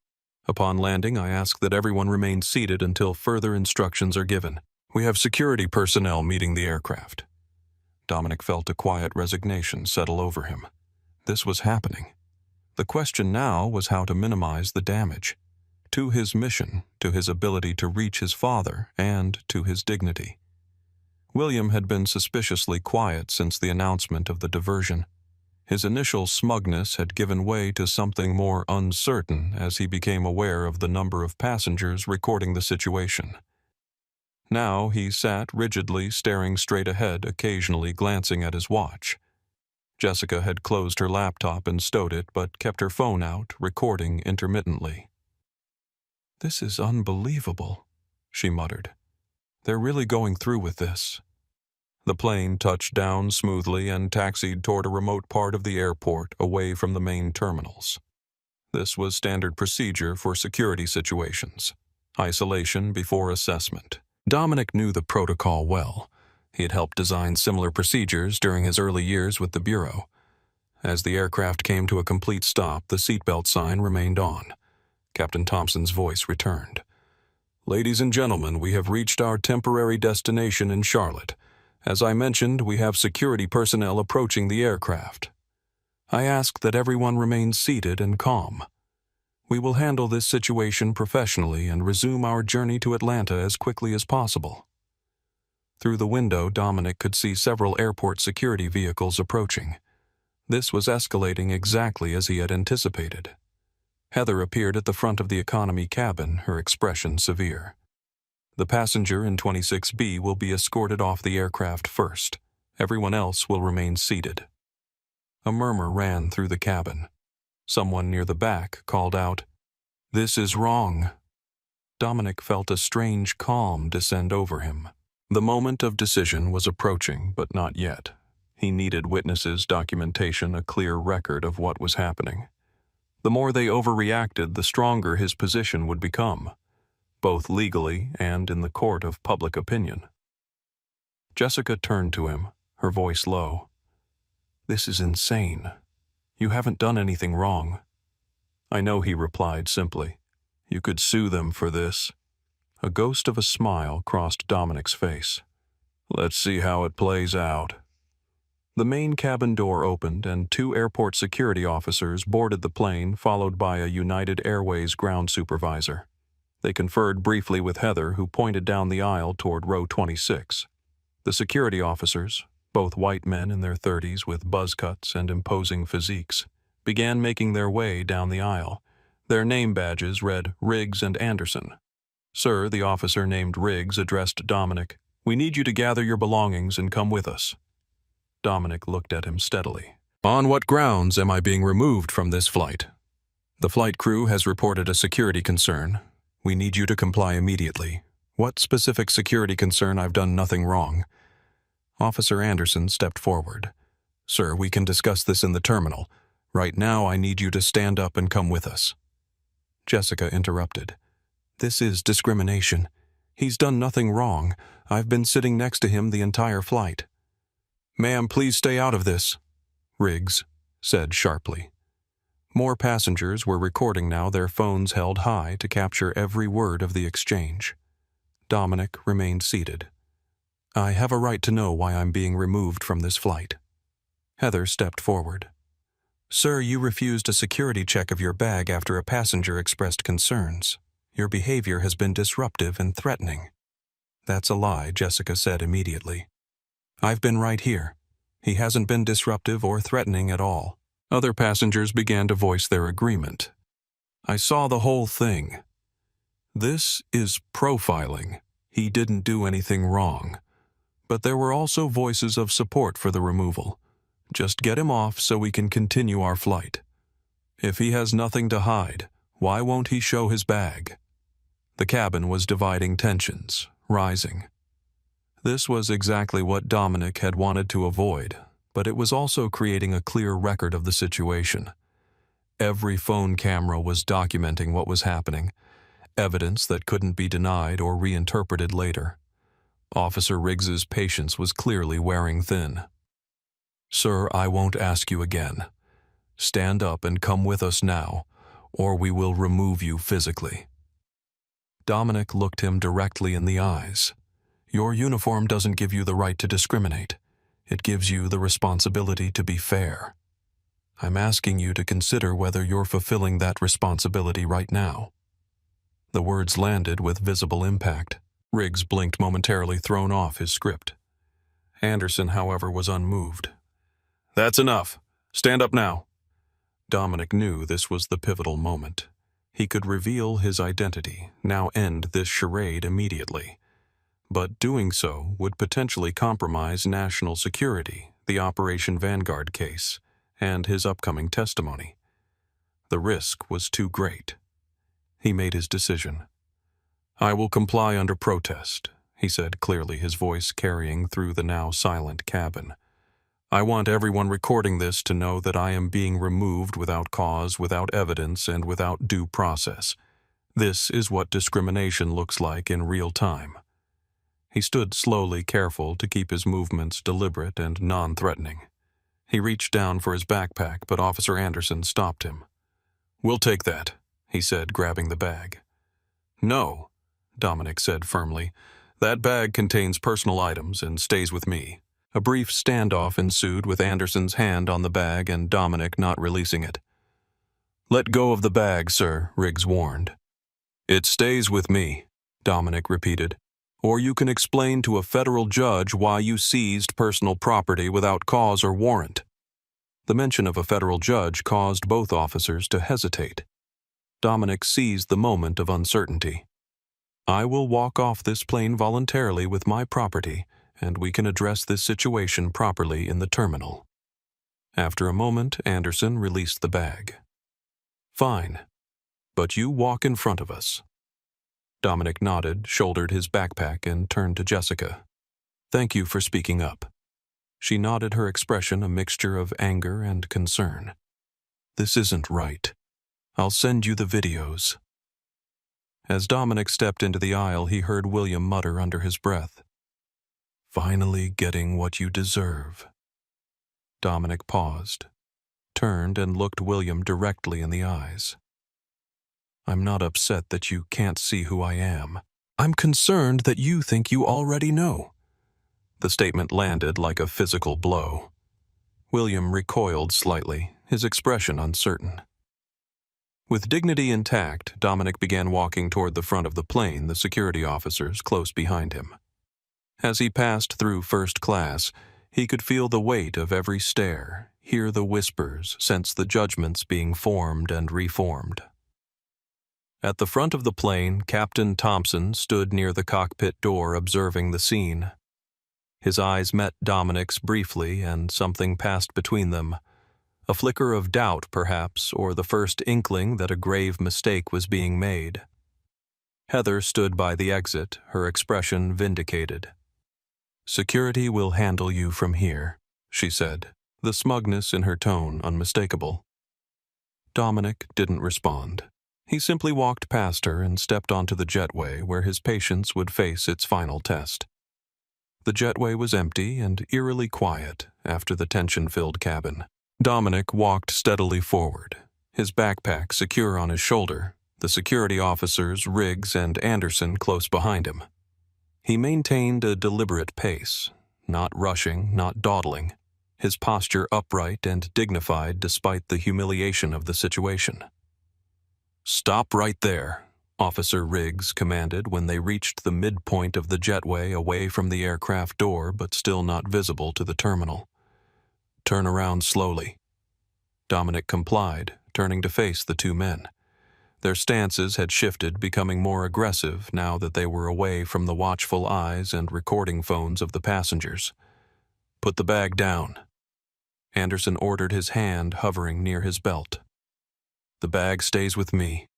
Upon landing, I ask that everyone remain seated until further instructions are given. We have security personnel meeting the aircraft." Dominic felt a quiet resignation settle over him. This was happening. The question now was how to minimize the damage. to his mission, to his ability to reach his father, and to his dignity. William had been suspiciously quiet since the announcement of the diversion. His initial smugness had given way to something more uncertain as he became aware of the number of passengers recording the situation. Now he sat rigidly staring straight ahead, occasionally glancing at his watch. Jessica had closed her laptop and stowed it, but kept her phone out, recording intermittently. "This is unbelievable," she muttered. "They're really going through with this." The plane touched down smoothly and taxied toward a remote part of the airport away from the main terminals. This was standard procedure for security situations. Isolation before assessment. Dominic knew the protocol well. He had helped design similar procedures during his early years with the Bureau. As the aircraft came to a complete stop, the seatbelt sign remained on. Captain Thompson's voice returned. "Ladies and gentlemen, we have reached our temporary destination in Charlotte. As I mentioned, we have security personnel approaching the aircraft. I ask that everyone remain seated and calm. We will handle this situation professionally and resume our journey to Atlanta as quickly as possible." Through the window, Dominic could see several airport security vehicles approaching. This was escalating exactly as he had anticipated. Heather appeared at the front of the economy cabin, her expression severe. "The passenger in 26B will be escorted off the aircraft first. Everyone else will remain seated." A murmur ran through the cabin. Someone near the back called out, "This is wrong." Dominic felt a strange calm descend over him. The moment of decision was approaching, but not yet. He needed witnesses, documentation, a clear record of what was happening. The more they overreacted, the stronger his position would become, both legally and in the court of public opinion. Jessica turned to him, her voice low. "This is insane. You haven't done anything wrong." "I know," he replied simply. "You could sue them for this." A ghost of a smile crossed Dominic's face. "Let's see how it plays out." The main cabin door opened and 2 airport security officers boarded the plane, followed by a United Airways ground supervisor. They conferred briefly with Heather, who pointed down the aisle toward row 26. The security officers, both white men in their 30s with buzz cuts and imposing physiques, began making their way down the aisle. Their name badges read Riggs and Anderson. "Sir," the officer named Riggs addressed Dominic, "we need you to gather your belongings and come with us." Dominic looked at him steadily. "On what grounds am I being removed from this flight?" "The flight crew has reported a security concern. We need you to comply immediately." "What specific security concern? I've done nothing wrong." Officer Anderson stepped forward. "Sir, we can discuss this in the terminal. Right now, I need you to stand up and come with us." Jessica interrupted. "This is discrimination. He's done nothing wrong. I've been sitting next to him the entire flight." "Ma'am, please stay out of this," Riggs said sharply. More passengers were recording now, their phones held high to capture every word of the exchange. Dominic remained seated. "I have a right to know why I'm being removed from this flight." Heather stepped forward. "Sir, you refused a security check of your bag after a passenger expressed concerns. Your behavior has been disruptive and threatening." "That's a lie," Jessica said immediately. "I've been right here. He hasn't been disruptive or threatening at all." Other passengers began to voice their agreement. "I saw the whole thing. This is profiling. He didn't do anything wrong." But there were also voices of support for the removal. "Just get him off so we can continue our flight. If he has nothing to hide, why won't he show his bag?" The cabin was dividing tensions, rising. This was exactly what Dominic had wanted to avoid, but it was also creating a clear record of the situation. Every phone camera was documenting what was happening, evidence that couldn't be denied or reinterpreted later. Officer Riggs's patience was clearly wearing thin. "Sir, I won't ask you again. Stand up and come with us now, or we will remove you physically." Dominic looked him directly in the eyes. "Your uniform doesn't give you the right to discriminate. It gives you the responsibility to be fair. I'm asking you to consider whether you're fulfilling that responsibility right now." The words landed with visible impact. Riggs blinked momentarily, thrown off his script. Anderson, however, was unmoved. "That's enough. Stand up now." Dominic knew this was the pivotal moment. He could reveal his identity, now end this charade immediately. But doing so would potentially compromise national security, the Operation Vanguard case, and his upcoming testimony. The risk was too great. He made his decision. "I will comply under protest," he said clearly, his voice carrying through the now silent cabin. "I want everyone recording this to know that I am being removed without cause, without evidence, and without due process. This is what discrimination looks like in real time." He stood slowly, careful to keep his movements deliberate and non-threatening. He reached down for his backpack, but Officer Anderson stopped him. "We'll take that," he said, grabbing the bag. "No," Dominic said firmly. "That bag contains personal items and stays with me." A brief standoff ensued with Anderson's hand on the bag and Dominic not releasing it. "Let go of the bag, sir," Riggs warned. "It stays with me," Dominic repeated. "Or you can explain to a federal judge why you seized personal property without cause or warrant." The mention of a federal judge caused both officers to hesitate. Dominic seized the moment of uncertainty. "I will walk off this plane voluntarily with my property, and we can address this situation properly in the terminal." After a moment, Anderson released the bag. "Fine, but you walk in front of us." Dominic nodded, shouldered his backpack, and turned to Jessica. "Thank you for speaking up." She nodded, her expression a mixture of anger and concern. "This isn't right. I'll send you the videos." As Dominic stepped into the aisle, he heard William mutter under his breath, "Finally getting what you deserve." Dominic paused, turned, and looked William directly in the eyes. "I'm not upset that you can't see who I am. I'm concerned that you think you already know." The statement landed like a physical blow. William recoiled slightly, his expression uncertain. With dignity intact, Dominic began walking toward the front of the plane, the security officers close behind him. As he passed through first class, he could feel the weight of every stare, hear the whispers, sense the judgments being formed and reformed. At the front of the plane, Captain Thompson stood near the cockpit door observing the scene. His eyes met Dominic's briefly, and something passed between them. A flicker of doubt, perhaps, or the first inkling that a grave mistake was being made. Heather stood by the exit, her expression vindicated. "Security will handle you from here," she said, the smugness in her tone unmistakable. Dominic didn't respond. He simply walked past her and stepped onto the jetway where his patience would face its final test. The jetway was empty and eerily quiet after the tension-filled cabin. Dominic walked steadily forward, his backpack secure on his shoulder, the security officers, Riggs and Anderson, close behind him. He maintained a deliberate pace, not rushing, not dawdling, his posture upright and dignified despite the humiliation of the situation. "Stop right there," Officer Riggs commanded when they reached the midpoint of the jetway, away from the aircraft door but still not visible to the terminal. "Turn around slowly." Dominic complied, turning to face the two men. Their stances had shifted, becoming more aggressive now that they were away from the watchful eyes and recording phones of the passengers. "Put the bag down." Anderson ordered, his hand hovering near his belt. "The bag stays with me,"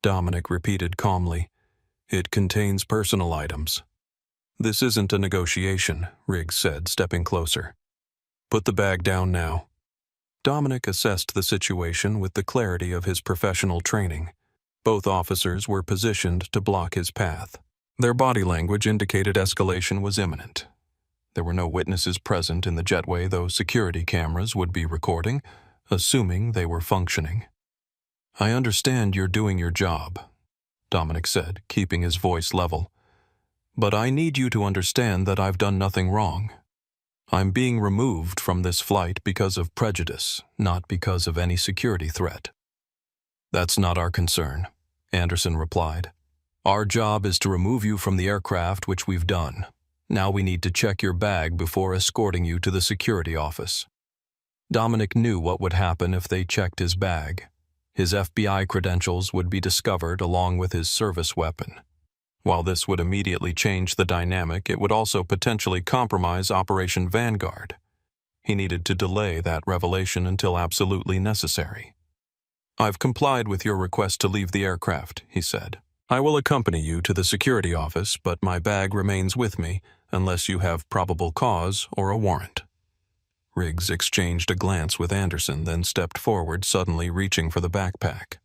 Dominic repeated calmly. "It contains personal items." "This isn't a negotiation," Riggs said, stepping closer. "Put the bag down now." Dominic assessed the situation with the clarity of his professional training. Both officers were positioned to block his path. Their body language indicated escalation was imminent. There were no witnesses present in the jetway, though security cameras would be recording, assuming they were functioning. "I understand you're doing your job," Dominic said, keeping his voice level. "But I need you to understand that I've done nothing wrong. I'm being removed from this flight because of prejudice, not because of any security threat." "That's not our concern," Anderson replied. Our job is to remove you from the aircraft, which we've done. Now we need to check your bag before escorting you to the security office. Dominic knew what would happen if they checked his bag. His FBI credentials would be discovered along with his service weapon. While this would immediately change the dynamic, it would also potentially compromise Operation Vanguard. He needed to delay that revelation until absolutely necessary. "I've complied with your request to leave the aircraft," he said. "I will accompany you to the security office, but my bag remains with me unless you have probable cause or a warrant." Riggs exchanged a glance with Anderson, then stepped forward, suddenly reaching for the backpack.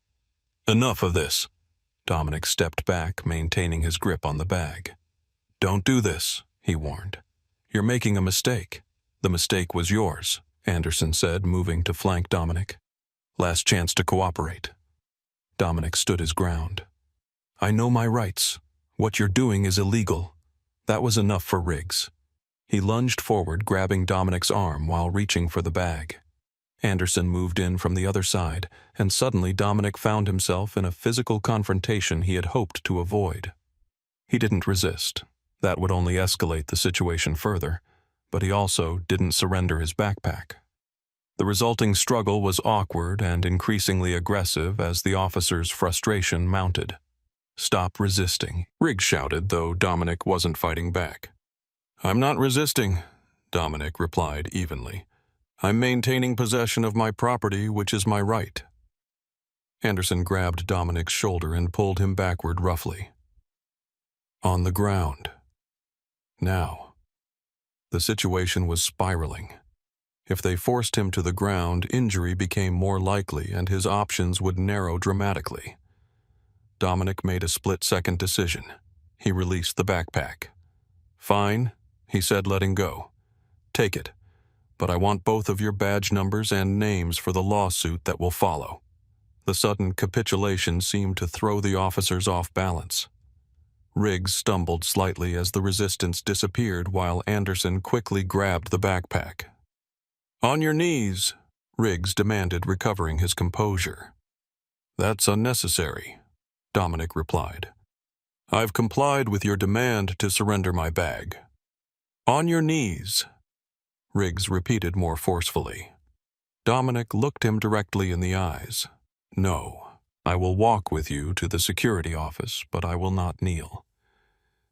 "Enough of this." Dominic stepped back, maintaining his grip on the bag. "Don't do this," he warned. "You're making a mistake." "The mistake was yours," Anderson said, moving to flank Dominic. "Last chance to cooperate." Dominic stood his ground. "I know my rights. What you're doing is illegal." That was enough for Riggs. He lunged forward, grabbing Dominic's arm while reaching for the bag. Anderson moved in from the other side, and suddenly Dominic found himself in a physical confrontation he had hoped to avoid. He didn't resist. That would only escalate the situation further, but he also didn't surrender his backpack. The resulting struggle was awkward and increasingly aggressive as the officer's frustration mounted. "Stop resisting," Riggs shouted, though Dominic wasn't fighting back. "I'm not resisting," Dominic replied evenly. "I'm maintaining possession of my property, which is my right." Anderson grabbed Dominic's shoulder and pulled him backward roughly. On the ground. Now. The situation was spiraling. If they forced him to the ground, injury became more likely and his options would narrow dramatically. Dominic made a split-second decision. He released the backpack. "Fine," he said, letting go. "Take it, but I want both of your badge numbers and names for the lawsuit that will follow." The sudden capitulation seemed to throw the officers off balance. Riggs stumbled slightly as the resistance disappeared while Anderson quickly grabbed the backpack. "On your knees," Riggs demanded, recovering his composure. "That's unnecessary," Dominic replied. "I've complied with your demand to surrender my bag." "On your knees," Riggs repeated more forcefully. Dominic looked him directly in the eyes. "No, I will walk with you to the security office, but I will not kneel.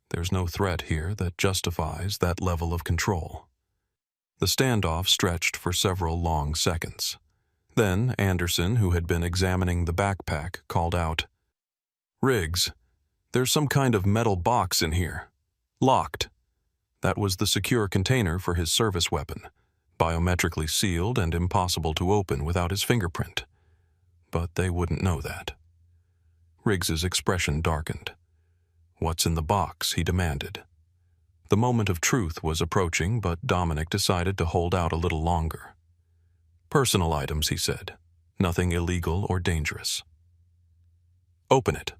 There's no threat here that justifies that level of control." The standoff stretched for several long seconds. Then Anderson, who had been examining the backpack, called out, "Riggs, there's some kind of metal box in here. Locked." That was the secure container for his service weapon, biometrically sealed and impossible to open without his fingerprint. But they wouldn't know that. Riggs's expression darkened. "What's in the box?" he demanded. The moment of truth was approaching, but Dominic decided to hold out a little longer. "Personal items," he said. "Nothing illegal or dangerous." "Open it,"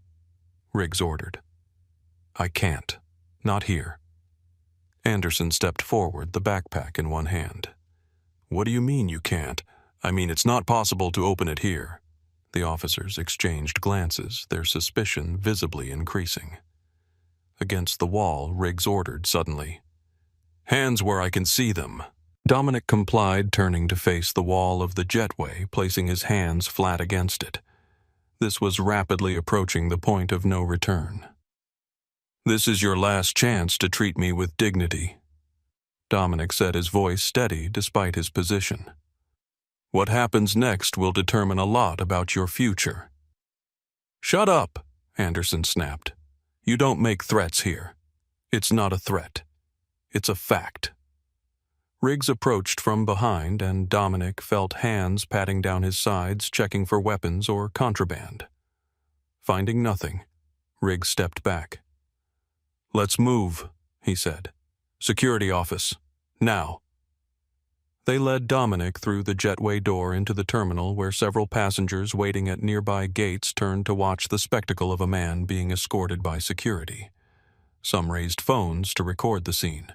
Riggs ordered. "I can't. Not here." Anderson stepped forward, the backpack in one hand. "What do you mean you can't? I mean, it's not possible to open it here." The officers exchanged glances, their suspicion visibly increasing. Against the wall, Riggs ordered suddenly, "Hands where I can see them." Dominic complied, turning to face the wall of the jetway, placing his hands flat against it. This was rapidly approaching the point of no return. "This is your last chance to treat me with dignity." Dominic said, his voice steady despite his position. "What happens next will determine a lot about your future." "Shut up," Anderson snapped. "You don't make threats here. It's not a threat. It's a fact." Riggs approached from behind, and Dominic felt hands patting down his sides, checking for weapons or contraband. Finding nothing, Riggs stepped back. "Let's move," he said. "Security office. Now." They led Dominic through the jetway door into the terminal where several passengers waiting at nearby gates turned to watch the spectacle of a man being escorted by security. Some raised phones to record the scene.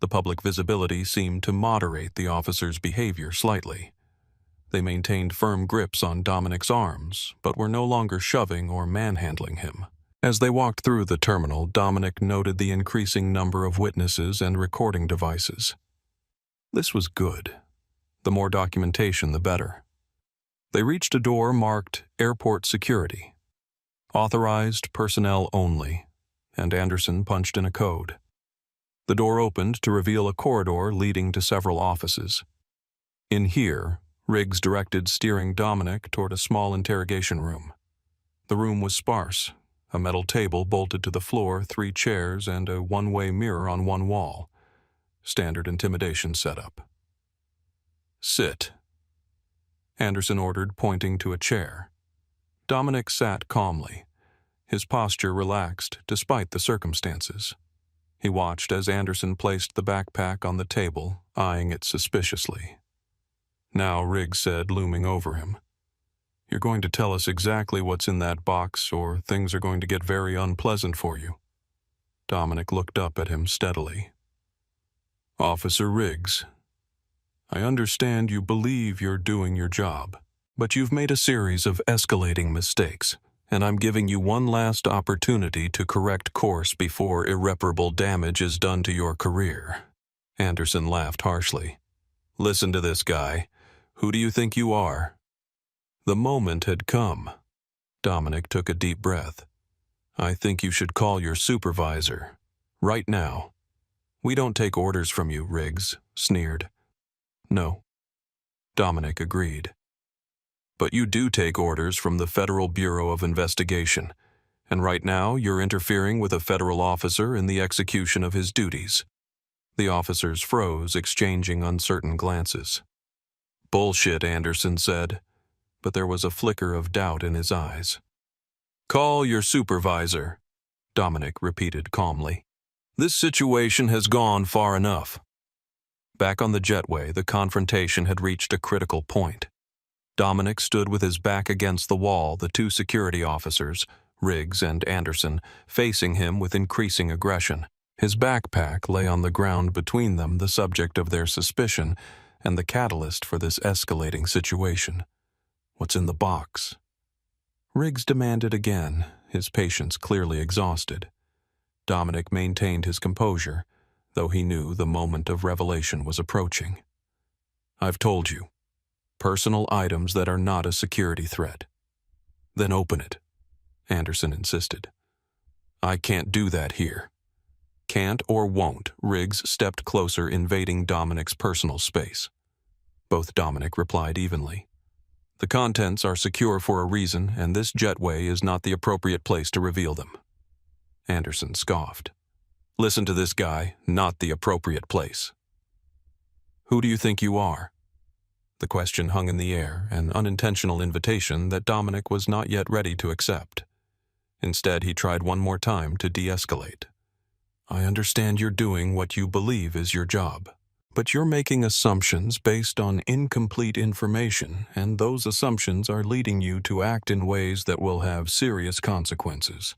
The public visibility seemed to moderate the officers' behavior slightly. They maintained firm grips on Dominic's arms, but were no longer shoving or manhandling him. As they walked through the terminal, Dominic noted the increasing number of witnesses and recording devices. This was good. The more documentation, the better. They reached a door marked Airport Security. Authorized personnel only, and Anderson punched in a code. The door opened to reveal a corridor leading to several offices. In here, Riggs directed, steering Dominic toward a small interrogation room. The room was sparse. A metal table bolted to the floor, 3 chairs, and a one-way mirror on one wall. Standard intimidation setup. "Sit," Anderson ordered, pointing to a chair. Dominic sat calmly, his posture relaxed despite the circumstances. He watched as Anderson placed the backpack on the table, eyeing it suspiciously. Now Riggs said, looming over him, "You're going to tell us exactly what's in that box, or things are going to get very unpleasant for you." Dominic looked up at him steadily. "Officer Riggs, I understand you believe you're doing your job, but you've made a series of escalating mistakes, and I'm giving you one last opportunity to correct course before irreparable damage is done to your career." Anderson laughed harshly. "Listen to this guy. Who do you think you are?" The moment had come. Dominic took a deep breath. "I think you should call your supervisor. Right now." "We don't take orders from you," Riggs sneered. "No," Dominic agreed. "But you do take orders from the Federal Bureau of Investigation, and right now you're interfering with a federal officer in the execution of his duties." The officers froze, exchanging uncertain glances. "Bullshit," Anderson said, but there was a flicker of doubt in his eyes. "Call your supervisor," Dominic repeated calmly. "This situation has gone far enough." Back on the jetway, the confrontation had reached a critical point. Dominic stood with his back against the wall, the 2 security officers, Riggs and Anderson, facing him with increasing aggression. His backpack lay on the ground between them, the subject of their suspicion and the catalyst for this escalating situation. "What's in the box?" Riggs demanded again, his patience clearly exhausted. Dominic maintained his composure, though he knew the moment of revelation was approaching. "I've told you. Personal items that are not a security threat." "Then open it," Anderson insisted. "I can't do that here." "Can't or won't," Riggs stepped closer, invading Dominic's personal space. Both Dominic replied evenly. "The contents are secure for a reason, and this jetway is not the appropriate place to reveal them." Anderson scoffed. "Listen to this guy, not the appropriate place." "Who do you think you are?" The question hung in the air, an unintentional invitation that Dominic was not yet ready to accept. Instead, he tried one more time to de-escalate. "I understand you're doing what you believe is your job, but you're making assumptions based on incomplete information, and those assumptions are leading you to act in ways that will have serious consequences.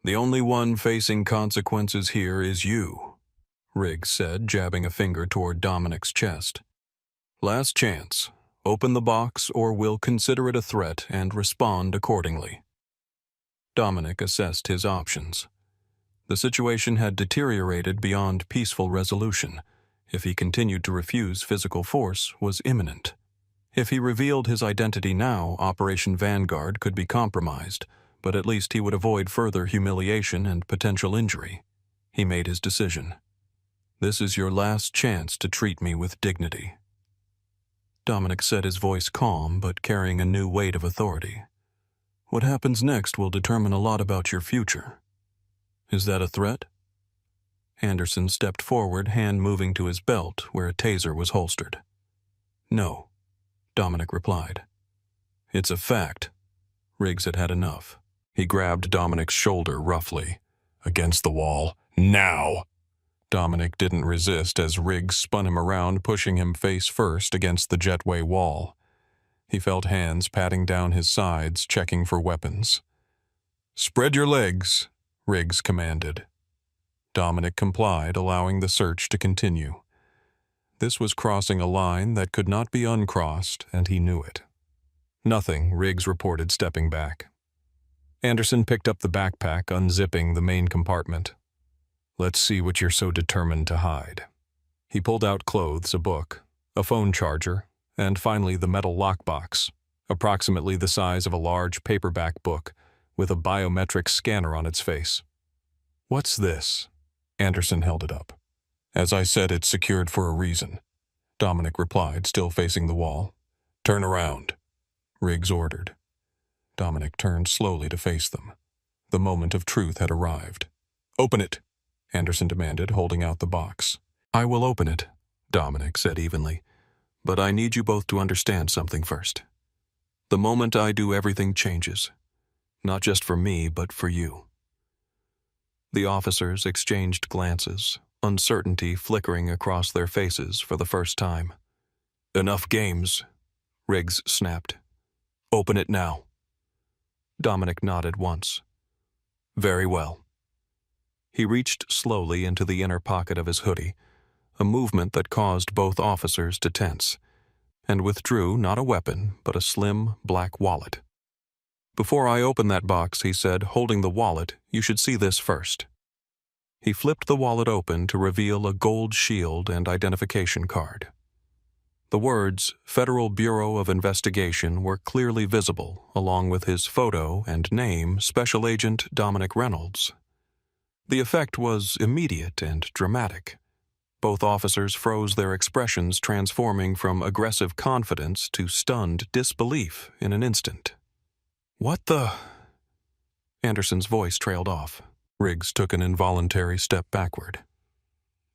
The only one facing consequences here is you," Riggs said, jabbing a finger toward Dominic's chest. "Last chance. Open the box, or we'll consider it a threat and respond accordingly." Dominic assessed his options. The situation had deteriorated beyond peaceful resolution. If he continued to refuse, physical force was imminent. If he revealed his identity now, Operation Vanguard could be compromised, but at least he would avoid further humiliation and potential injury. He made his decision. "This is your last chance to treat me with dignity." Dominic said, his voice calm but carrying a new weight of authority. "What happens next will determine a lot about your future." "Is that a threat?" Anderson stepped forward, hand moving to his belt where a taser was holstered. "No," Dominic replied. "It's a fact." Riggs had had enough. He grabbed Dominic's shoulder roughly. "Against the wall. Now!" Dominic didn't resist as Riggs spun him around, pushing him face first against the jetway wall. He felt hands patting down his sides, checking for weapons. "Spread your legs," Riggs commanded. Dominic complied, allowing the search to continue. This was crossing a line that could not be uncrossed, and he knew it. "Nothing," Riggs reported, stepping back. Anderson picked up the backpack, unzipping the main compartment. Let's see what you're so determined to hide. He pulled out clothes, a book, a phone charger, and finally the metal lockbox, approximately the size of a large paperback book, with a biometric scanner on its face. What's this? Anderson held it up. As I said, it's secured for a reason, Dominic replied, still facing the wall. Turn around, Riggs ordered. Dominic turned slowly to face them. The moment of truth had arrived. Open it, Anderson demanded, holding out the box. I will open it, Dominic said evenly, but I need you both to understand something first. The moment I do, everything changes. Not just for me, but for you. The officers exchanged glances, uncertainty flickering across their faces for the first time. Enough games, Riggs snapped. Open it now. Dominic nodded once. Very well. He reached slowly into the inner pocket of his hoodie, a movement that caused both officers to tense, and withdrew not a weapon, but a slim, black wallet. Before I open that box, he said, holding the wallet, you should see this first. He flipped the wallet open to reveal a gold shield and identification card. The words, Federal Bureau of Investigation, were clearly visible, along with his photo and name, Special Agent Dominic Reynolds. The effect was immediate and dramatic. Both officers froze their expressions, transforming from aggressive confidence to stunned disbelief in an instant. What the? Anderson's voice trailed off. Riggs took an involuntary step backward.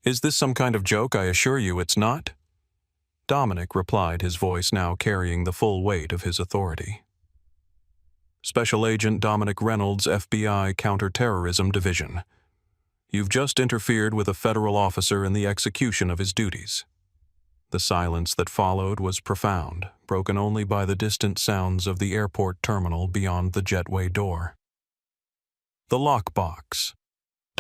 Is this some kind of joke? I assure you it's not. Dominic replied, his voice now carrying the full weight of his authority. Special Agent Dominic Reynolds, FBI Counterterrorism Division. You've just interfered with a federal officer in the execution of his duties. The silence that followed was profound, broken only by the distant sounds of the airport terminal beyond the jetway door. The lockbox,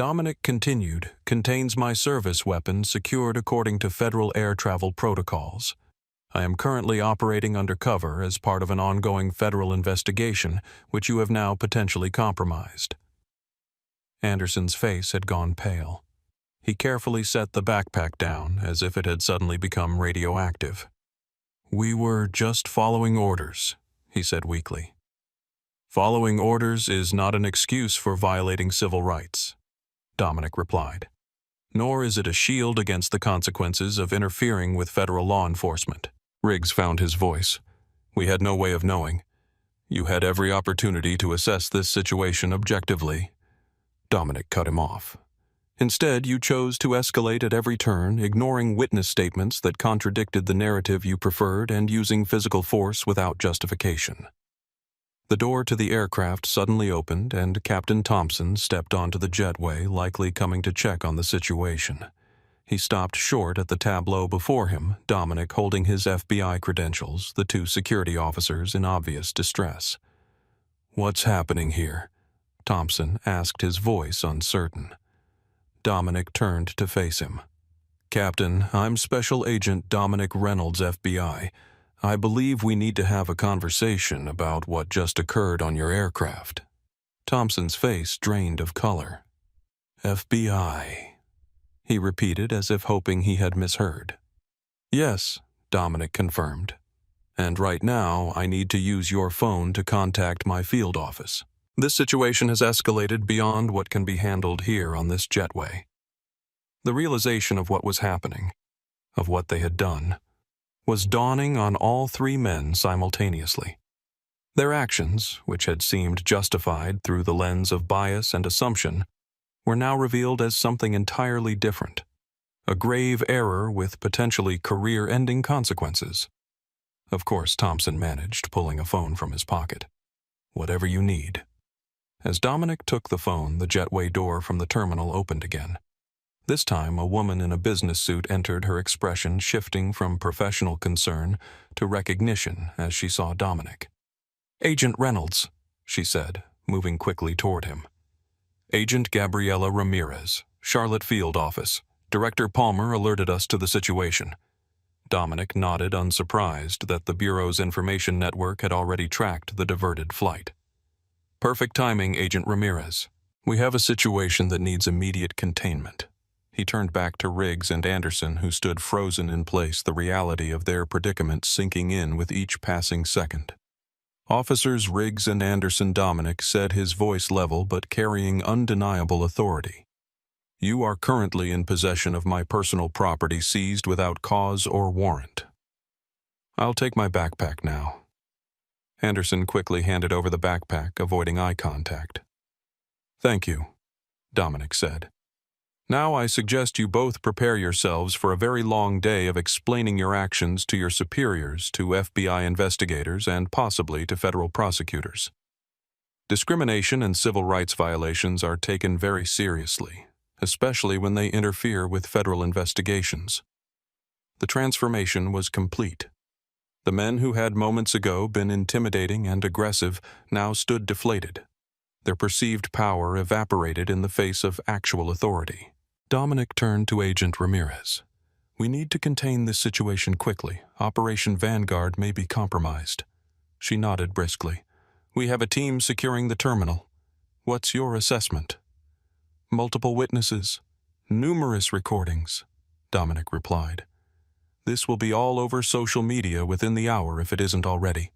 Dominic continued, contains my service weapon secured according to federal air travel protocols. I am currently operating undercover as part of an ongoing federal investigation, which you have now potentially compromised. Anderson's face had gone pale. He carefully set the backpack down, as if it had suddenly become radioactive. We were just following orders, he said weakly. Following orders is not an excuse for violating civil rights, Dominic replied. Nor is it a shield against the consequences of interfering with federal law enforcement. Riggs found his voice. We had no way of knowing. You had every opportunity to assess this situation objectively. Dominic cut him off. Instead, you chose to escalate at every turn, ignoring witness statements that contradicted the narrative you preferred and using physical force without justification. The door to the aircraft suddenly opened, and Captain Thompson stepped onto the jetway, likely coming to check on the situation. He stopped short at the tableau before him, Dominic holding his FBI credentials, the two security officers in obvious distress. What's happening here? Thompson asked, his voice uncertain. Dominic turned to face him. Captain, I'm Special Agent Dominic Reynolds, FBI. I believe we need to have a conversation about what just occurred on your aircraft. Thompson's face drained of color. FBI, he repeated as if hoping he had misheard. Yes, Dominic confirmed. And right now, I need to use your phone to contact my field office. This situation has escalated beyond what can be handled here on this jetway. The realization of what was happening, of what they had done, was dawning on all three men simultaneously. Their actions, which had seemed justified through the lens of bias and assumption, were now revealed as something entirely different, a grave error with potentially career-ending consequences. Of course, Thompson managed, pulling a phone from his pocket. Whatever you need. As Dominic took the phone, the jetway door from the terminal opened again. This time, a woman in a business suit entered, her expression shifting from professional concern to recognition as she saw Dominic. Agent Reynolds, she said, moving quickly toward him. Agent Gabriela Ramirez, Charlotte Field Office. Director Palmer alerted us to the situation. Dominic nodded, unsurprised that the Bureau's information network had already tracked the diverted flight. Perfect timing, Agent Ramirez. We have a situation that needs immediate containment. He turned back to Riggs and Anderson, who stood frozen in place, the reality of their predicament sinking in with each passing second. Officers Riggs and Anderson. Dominic said, his voice level but carrying undeniable authority. You are currently in possession of my personal property seized without cause or warrant. I'll take my backpack now. Anderson quickly handed over the backpack, avoiding eye contact. Thank you, Dominic said. Now I suggest you both prepare yourselves for a very long day of explaining your actions to your superiors, to FBI investigators, and possibly to federal prosecutors. Discrimination and civil rights violations are taken very seriously, especially when they interfere with federal investigations. The transformation was complete. The men who had moments ago been intimidating and aggressive now stood deflated. Their perceived power evaporated in the face of actual authority. Dominic turned to Agent Ramirez. We need to contain this situation quickly. Operation Vanguard may be compromised. She nodded briskly. We have a team securing the terminal. What's your assessment? Multiple witnesses. Numerous recordings, Dominic replied. This will be all over social media within the hour if it isn't already.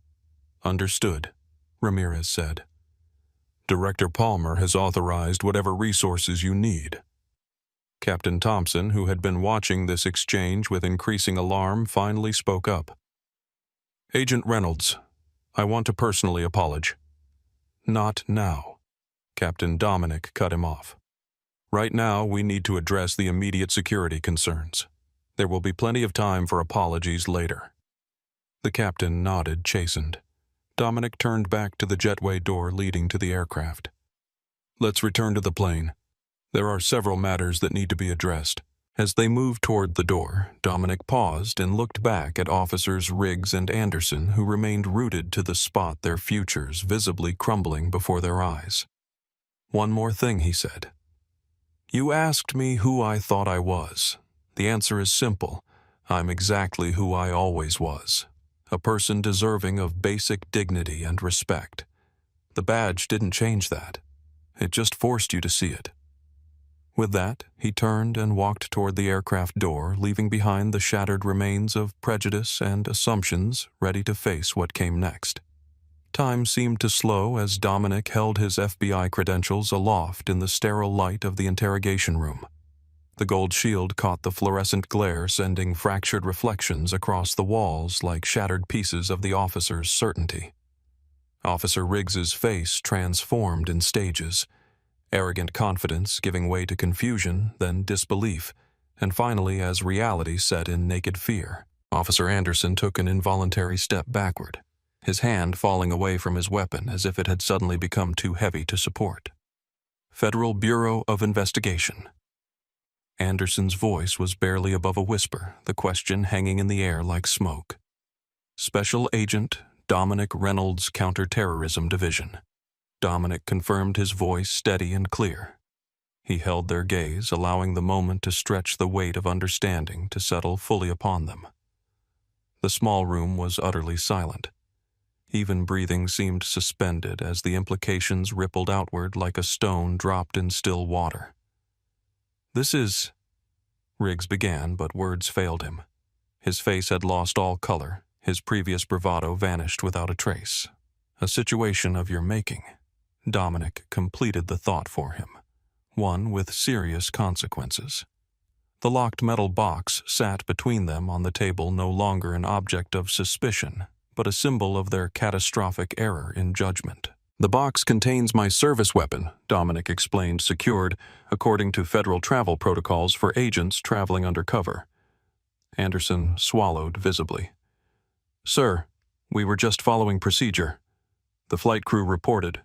Understood, Ramirez said. Director Palmer has authorized whatever resources you need. Captain Thompson, who had been watching this exchange with increasing alarm, finally spoke up. Agent Reynolds, I want to personally apologize. Not now. Captain Dominic cut him off. Right now, we need to address the immediate security concerns. There will be plenty of time for apologies later. The captain nodded, chastened. Dominic turned back to the jetway door leading to the aircraft. Let's return to the plane. There are several matters that need to be addressed. As they moved toward the door, Dominic paused and looked back at Officers Riggs and Anderson, who remained rooted to the spot, their futures visibly crumbling before their eyes. One more thing, he said. You asked me who I thought I was. The answer is simple. I'm exactly who I always was. A person deserving of basic dignity and respect. The badge didn't change that. It just forced you to see it. With that, he turned and walked toward the aircraft door, leaving behind the shattered remains of prejudice and assumptions, ready to face what came next. Time seemed to slow as Dominic held his FBI credentials aloft in the sterile light of the interrogation room. The gold shield caught the fluorescent glare, sending fractured reflections across the walls like shattered pieces of the officer's certainty. Officer Riggs's face transformed in stages. Arrogant confidence giving way to confusion, then disbelief, and finally as reality set in naked fear. Officer Anderson took an involuntary step backward, his hand falling away from his weapon as if it had suddenly become too heavy to support. Federal Bureau of Investigation. Anderson's voice was barely above a whisper, the question hanging in the air like smoke. Special Agent Dominic Reynolds, Counterterrorism Division. Dominic confirmed, his voice steady and clear. He held their gaze, allowing the moment to stretch, the weight of understanding to settle fully upon them. The small room was utterly silent. Even breathing seemed suspended as the implications rippled outward like a stone dropped in still water. This is... Riggs began, but words failed him. His face had lost all color, his previous bravado vanished without a trace. A situation of your making. Dominic completed the thought for him, one with serious consequences. The locked metal box sat between them on the table, no longer an object of suspicion, but a symbol of their catastrophic error in judgment. The box contains my service weapon, Dominic explained, secured according to federal travel protocols for agents traveling undercover. Anderson swallowed visibly. Sir, we were just following procedure. The flight crew reported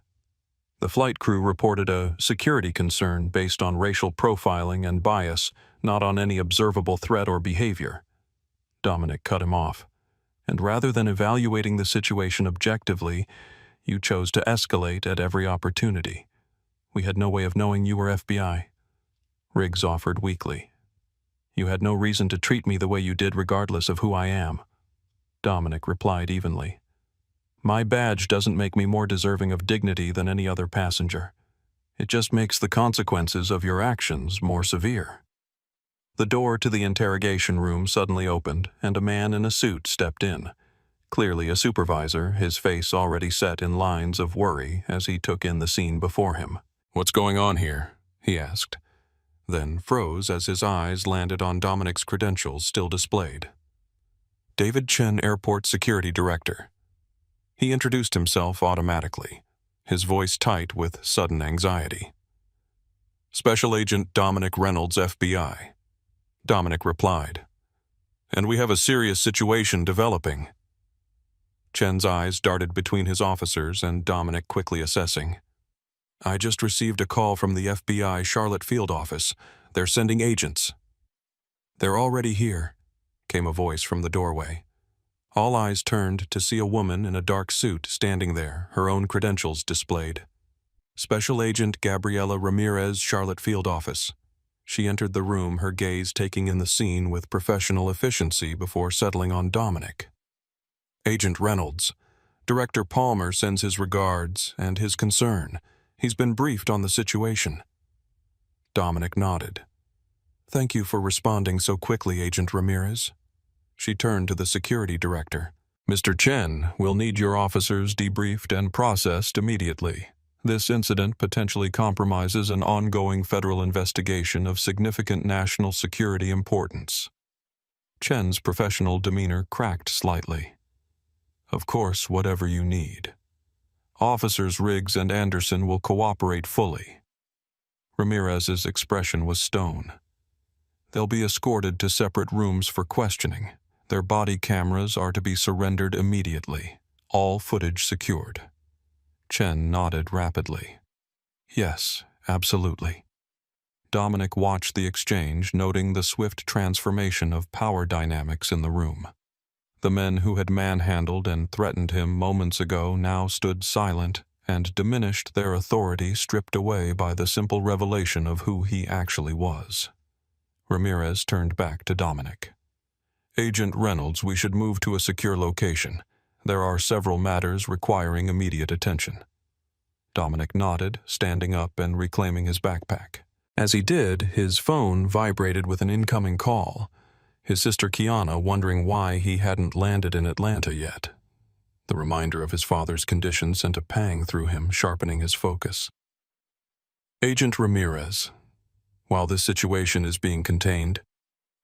a security concern based on racial profiling and bias, not on any observable threat or behavior. Dominic cut him off. And rather than evaluating the situation objectively, you chose to escalate at every opportunity. We had no way of knowing you were FBI. Riggs offered weakly. You had no reason to treat me the way you did regardless of who I am. Dominic replied evenly. My badge doesn't make me more deserving of dignity than any other passenger. It just makes the consequences of your actions more severe." The door to the interrogation room suddenly opened, and a man in a suit stepped in. Clearly a supervisor, his face already set in lines of worry as he took in the scene before him. "What's going on here?" he asked, then froze as his eyes landed on Dominic's credentials still displayed. "David Chen, Airport Security Director." He introduced himself automatically, his voice tight with sudden anxiety. "Special Agent Dominic Reynolds, FBI." Dominic replied. "And we have a serious situation developing." Chen's eyes darted between his officers and Dominic quickly assessing. "I just received a call from the FBI Charlotte field office. They're sending agents." "They're already here," came a voice from the doorway. All eyes turned to see a woman in a dark suit standing there, her own credentials displayed. "Special Agent Gabriela Ramirez, Charlotte field office." She entered the room, her gaze taking in the scene with professional efficiency before settling on Dominic. "Agent Reynolds, Director Palmer sends his regards and his concern. He's been briefed on the situation." Dominic nodded. "Thank you for responding so quickly, Agent Ramirez." She turned to the security director. "Mr. Chen, we'll need your officers debriefed and processed immediately. This incident potentially compromises an ongoing federal investigation of significant national security importance." Chen's professional demeanor cracked slightly. "Of course, whatever you need. Officers Riggs and Anderson will cooperate fully." Ramirez's expression was stone. "They'll be escorted to separate rooms for questioning. Their body cameras are to be surrendered immediately. All footage secured." Chen nodded rapidly. "Yes, absolutely." Dominic watched the exchange, noting the swift transformation of power dynamics in the room. The men who had manhandled and threatened him moments ago now stood silent and diminished, their authority stripped away by the simple revelation of who he actually was. Ramirez turned back to Dominic. "Agent Reynolds, we should move to a secure location. There are several matters requiring immediate attention." Dominic nodded, standing up and reclaiming his backpack. As he did, his phone vibrated with an incoming call. His sister Kiana wondering why he hadn't landed in Atlanta yet. The reminder of his father's condition sent a pang through him, sharpening his focus. "Agent Ramirez, while this situation is being contained,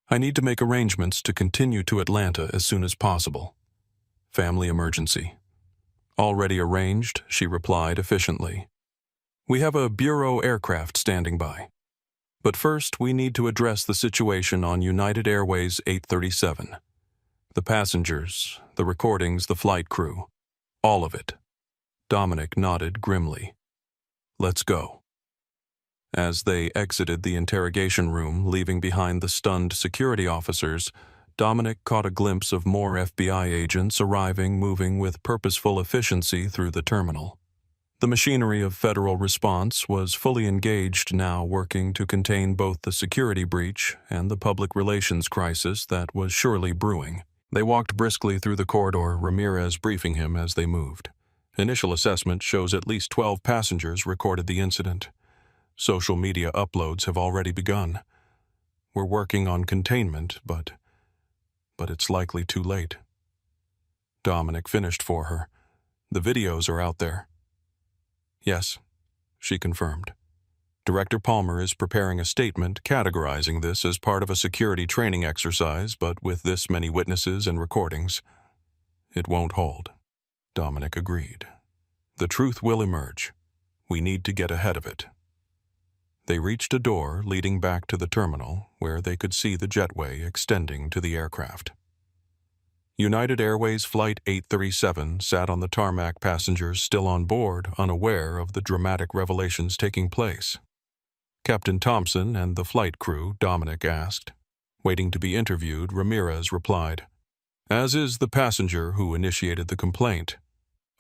I need to make arrangements to continue to Atlanta as soon as possible. Family emergency." "Already arranged," she replied efficiently. "We have a Bureau aircraft standing by. But first, we need to address the situation on United Airways 837. The passengers, the recordings, the flight crew. All of it." Dominic nodded grimly. "Let's go." As they exited the interrogation room, leaving behind the stunned security officers, Dominic caught a glimpse of more FBI agents arriving, moving with purposeful efficiency through the terminal. The machinery of federal response was fully engaged now, working to contain both the security breach and the public relations crisis that was surely brewing. They walked briskly through the corridor, Ramirez briefing him as they moved. "Initial assessment shows at least 12 passengers recorded the incident. Social media uploads have already begun. We're working on containment, but it's likely too late." Dominic finished for her. "The videos are out there." "Yes," she confirmed. "Director Palmer is preparing a statement categorizing this as part of a security training exercise, but with this many witnesses and recordings, it won't hold." Dominic agreed. "The truth will emerge. We need to get ahead of it." They reached a door leading back to the terminal, where they could see the jetway extending to the aircraft. United Airways Flight 837 sat on the tarmac, passengers still on board, unaware of the dramatic revelations taking place. "Captain Thompson and the flight crew?" Dominic asked. Waiting to be interviewed, Ramirez replied, "As is the passenger who initiated the complaint.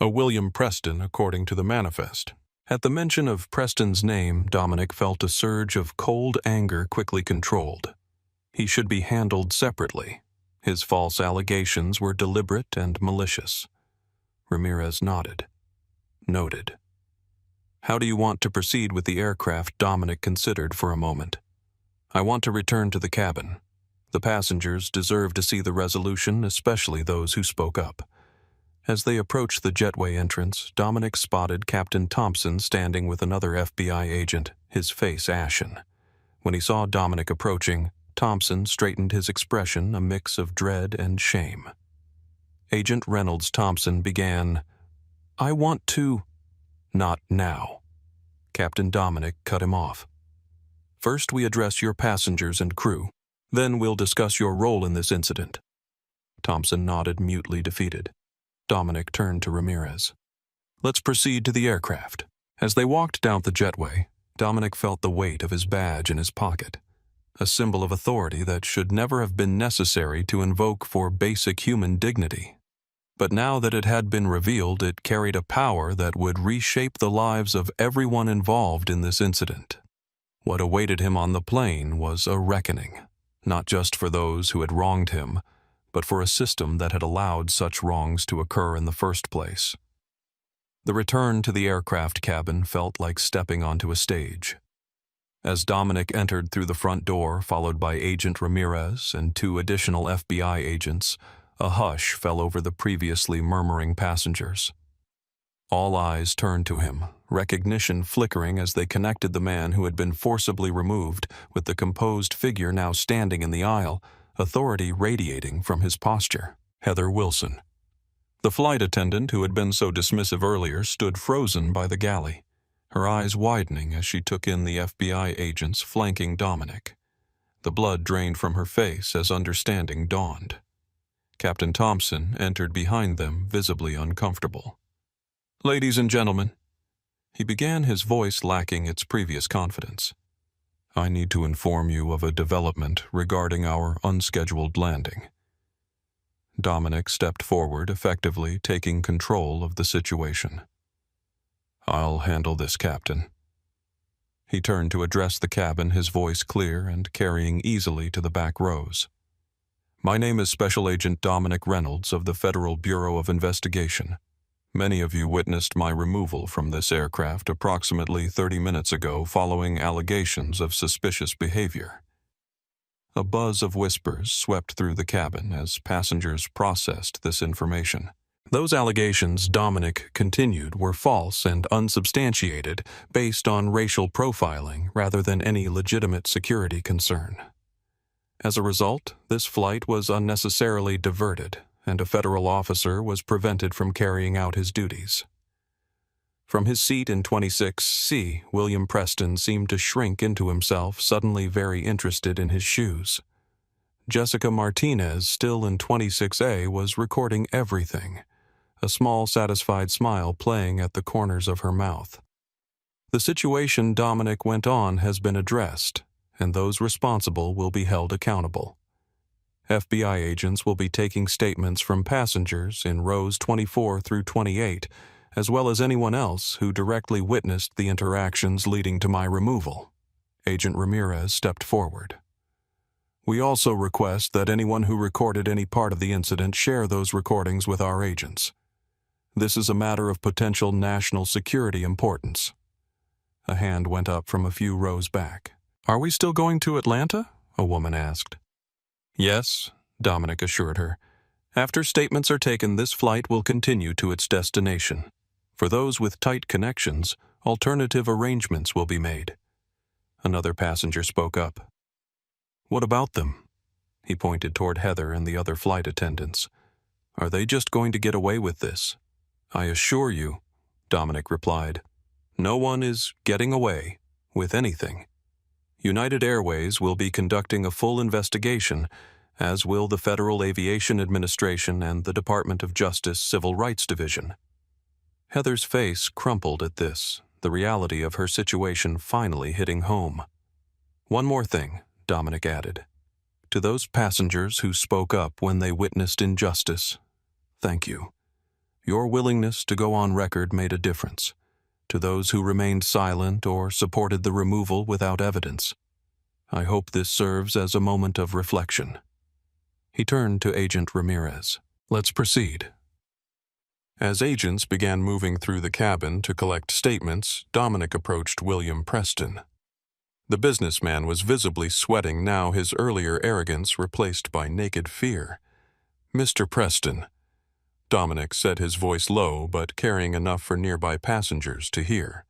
A William Preston, according to the manifest." At the mention of Preston's name, Dominic felt a surge of cold anger quickly controlled. He should be handled separately. His false allegations were deliberate and malicious. Ramirez nodded. Noted. How do you want to proceed with the aircraft? Dominic considered for a moment. I want to return to the cabin. The passengers deserve to see the resolution, especially those who spoke up. As they approached the jetway entrance, Dominic spotted Captain Thompson standing with another FBI agent, his face ashen. When he saw Dominic approaching, Thompson straightened his expression, a mix of dread and shame. Agent Reynolds Thompson began, I want to... Not now. Captain Dominic cut him off. First, we address your passengers and crew. Then we'll discuss your role in this incident. Thompson nodded, mutely defeated. Dominic turned to Ramirez. Let's proceed to the aircraft. As they walked down the jetway, Dominic felt the weight of his badge in his pocket, a symbol of authority that should never have been necessary to invoke for basic human dignity. But now that it had been revealed, it carried a power that would reshape the lives of everyone involved in this incident. What awaited him on the plane was a reckoning, not just for those who had wronged him, but for a system that had allowed such wrongs to occur in the first place. The return to the aircraft cabin felt like stepping onto a stage. As Dominic entered through the front door, followed by Agent Ramirez and 2 additional FBI agents, a hush fell over the previously murmuring passengers. All eyes turned to him, recognition flickering as they connected the man who had been forcibly removed with the composed figure now standing in the aisle, authority radiating from his posture. Heather Wilson. The flight attendant who had been so dismissive earlier stood frozen by the galley, her eyes widening as she took in the FBI agents flanking Dominic. The blood drained from her face as understanding dawned. Captain Thompson entered behind them, visibly uncomfortable. Ladies and gentlemen, he began, his voice lacking its previous confidence. I need to inform you of a development regarding our unscheduled landing. Dominic stepped forward, effectively taking control of the situation. I'll handle this, Captain. He turned to address the cabin, his voice clear and carrying easily to the back rows. My name is Special Agent Dominic Reynolds of the Federal Bureau of Investigation. Many of you witnessed my removal from this aircraft approximately 30 minutes ago following allegations of suspicious behavior. A buzz of whispers swept through the cabin as passengers processed this information. Those allegations, Dominic continued, were false and unsubstantiated, based on racial profiling rather than any legitimate security concern. As a result, this flight was unnecessarily diverted, and a federal officer was prevented from carrying out his duties. From his seat in 26C, William Preston seemed to shrink into himself, suddenly very interested in his shoes. Jessica Martinez, still in 26A, was recording everything, a small satisfied smile playing at the corners of her mouth. The situation, Dominic went on, has been addressed, and those responsible will be held accountable. FBI agents will be taking statements from passengers in rows 24 through 28, as well as anyone else who directly witnessed the interactions leading to my removal. Agent Ramirez stepped forward. We also request that anyone who recorded any part of the incident share those recordings with our agents. This is a matter of potential national security importance. A hand went up from a few rows back. Are we still going to Atlanta? A woman asked. Yes, Dominic assured her. After statements are taken, this flight will continue to its destination. For those with tight connections, alternative arrangements will be made. Another passenger spoke up. What about them? He pointed toward Heather and the other flight attendants. Are they just going to get away with this? I assure you, Dominic replied, no one is getting away with anything. United Airways will be conducting a full investigation, as will the Federal Aviation Administration and the Department of Justice Civil Rights Division. Heather's face crumpled at this, the reality of her situation finally hitting home. One more thing, Dominic added. To those passengers who spoke up when they witnessed injustice, thank you. Your willingness to go on record made a difference. To those who remained silent or supported the removal without evidence, I hope this serves as a moment of reflection. He turned to Agent Ramirez. Let's proceed. As agents began moving through the cabin to collect statements, Dominic approached William Preston. The businessman was visibly sweating, now his earlier arrogance replaced by naked fear. "Mr. Preston," Dominic said, his voice low but carrying enough for nearby passengers to hear.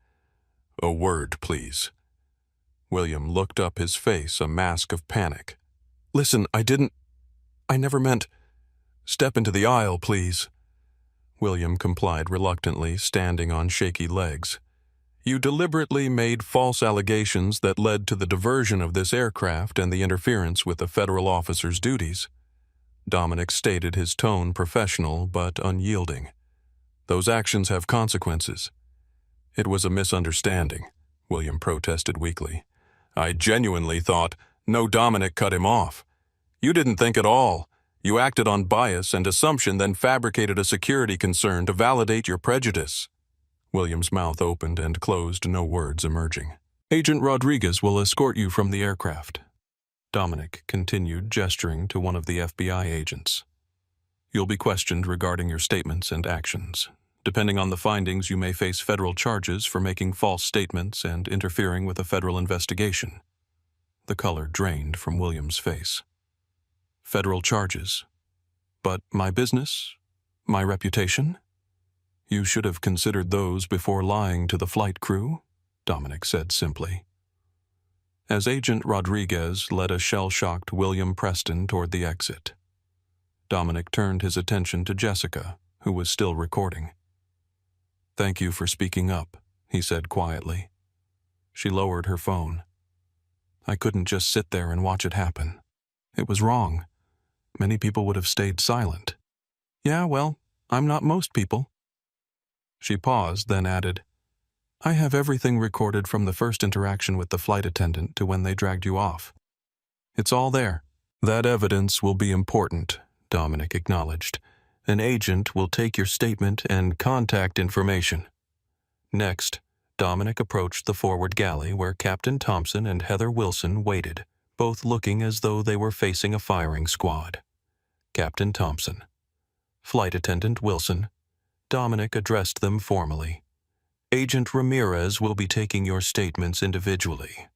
"A word, please." William looked up, his face a mask of panic. "Listen, I never meant. Step into the aisle, please." William complied reluctantly, standing on shaky legs. "You deliberately made false allegations that led to the diversion of this aircraft and the interference with a federal officer's duties." Dominic stated, his tone professional but unyielding. "Those actions have consequences." "It was a misunderstanding," William protested weakly. "I genuinely thought—" "No, Dominic cut him off. You didn't think at all. You acted on bias and assumption, then fabricated a security concern to validate your prejudice." William's mouth opened and closed, no words emerging. "Agent Rodriguez will escort you from the aircraft," Dominic continued, gesturing to one of the FBI agents. "You'll be questioned regarding your statements and actions. Depending on the findings, you may face federal charges for making false statements and interfering with a federal investigation." The color drained from William's face. "Federal charges? But my business? My reputation?" "You should have considered those before lying to the flight crew," Dominic said simply. As Agent Rodriguez led a shell-shocked William Preston toward the exit, Dominic turned his attention to Jessica, who was still recording. "Thank you for speaking up," he said quietly. She lowered her phone. "I couldn't just sit there and watch it happen. It was wrong. Many people would have stayed silent." "Yeah, well, I'm not most people." She paused, then added, "I have everything recorded from the first interaction with the flight attendant to when they dragged you off. It's all there." "That evidence will be important," Dominic acknowledged. "An agent will take your statement and contact information." Next, Dominic approached the forward galley where Captain Thompson and Heather Wilson waited, both looking as though they were facing a firing squad. Captain Thompson. Flight Attendant Wilson. Dominic addressed them formally. "Agent Ramirez will be taking your statements individually.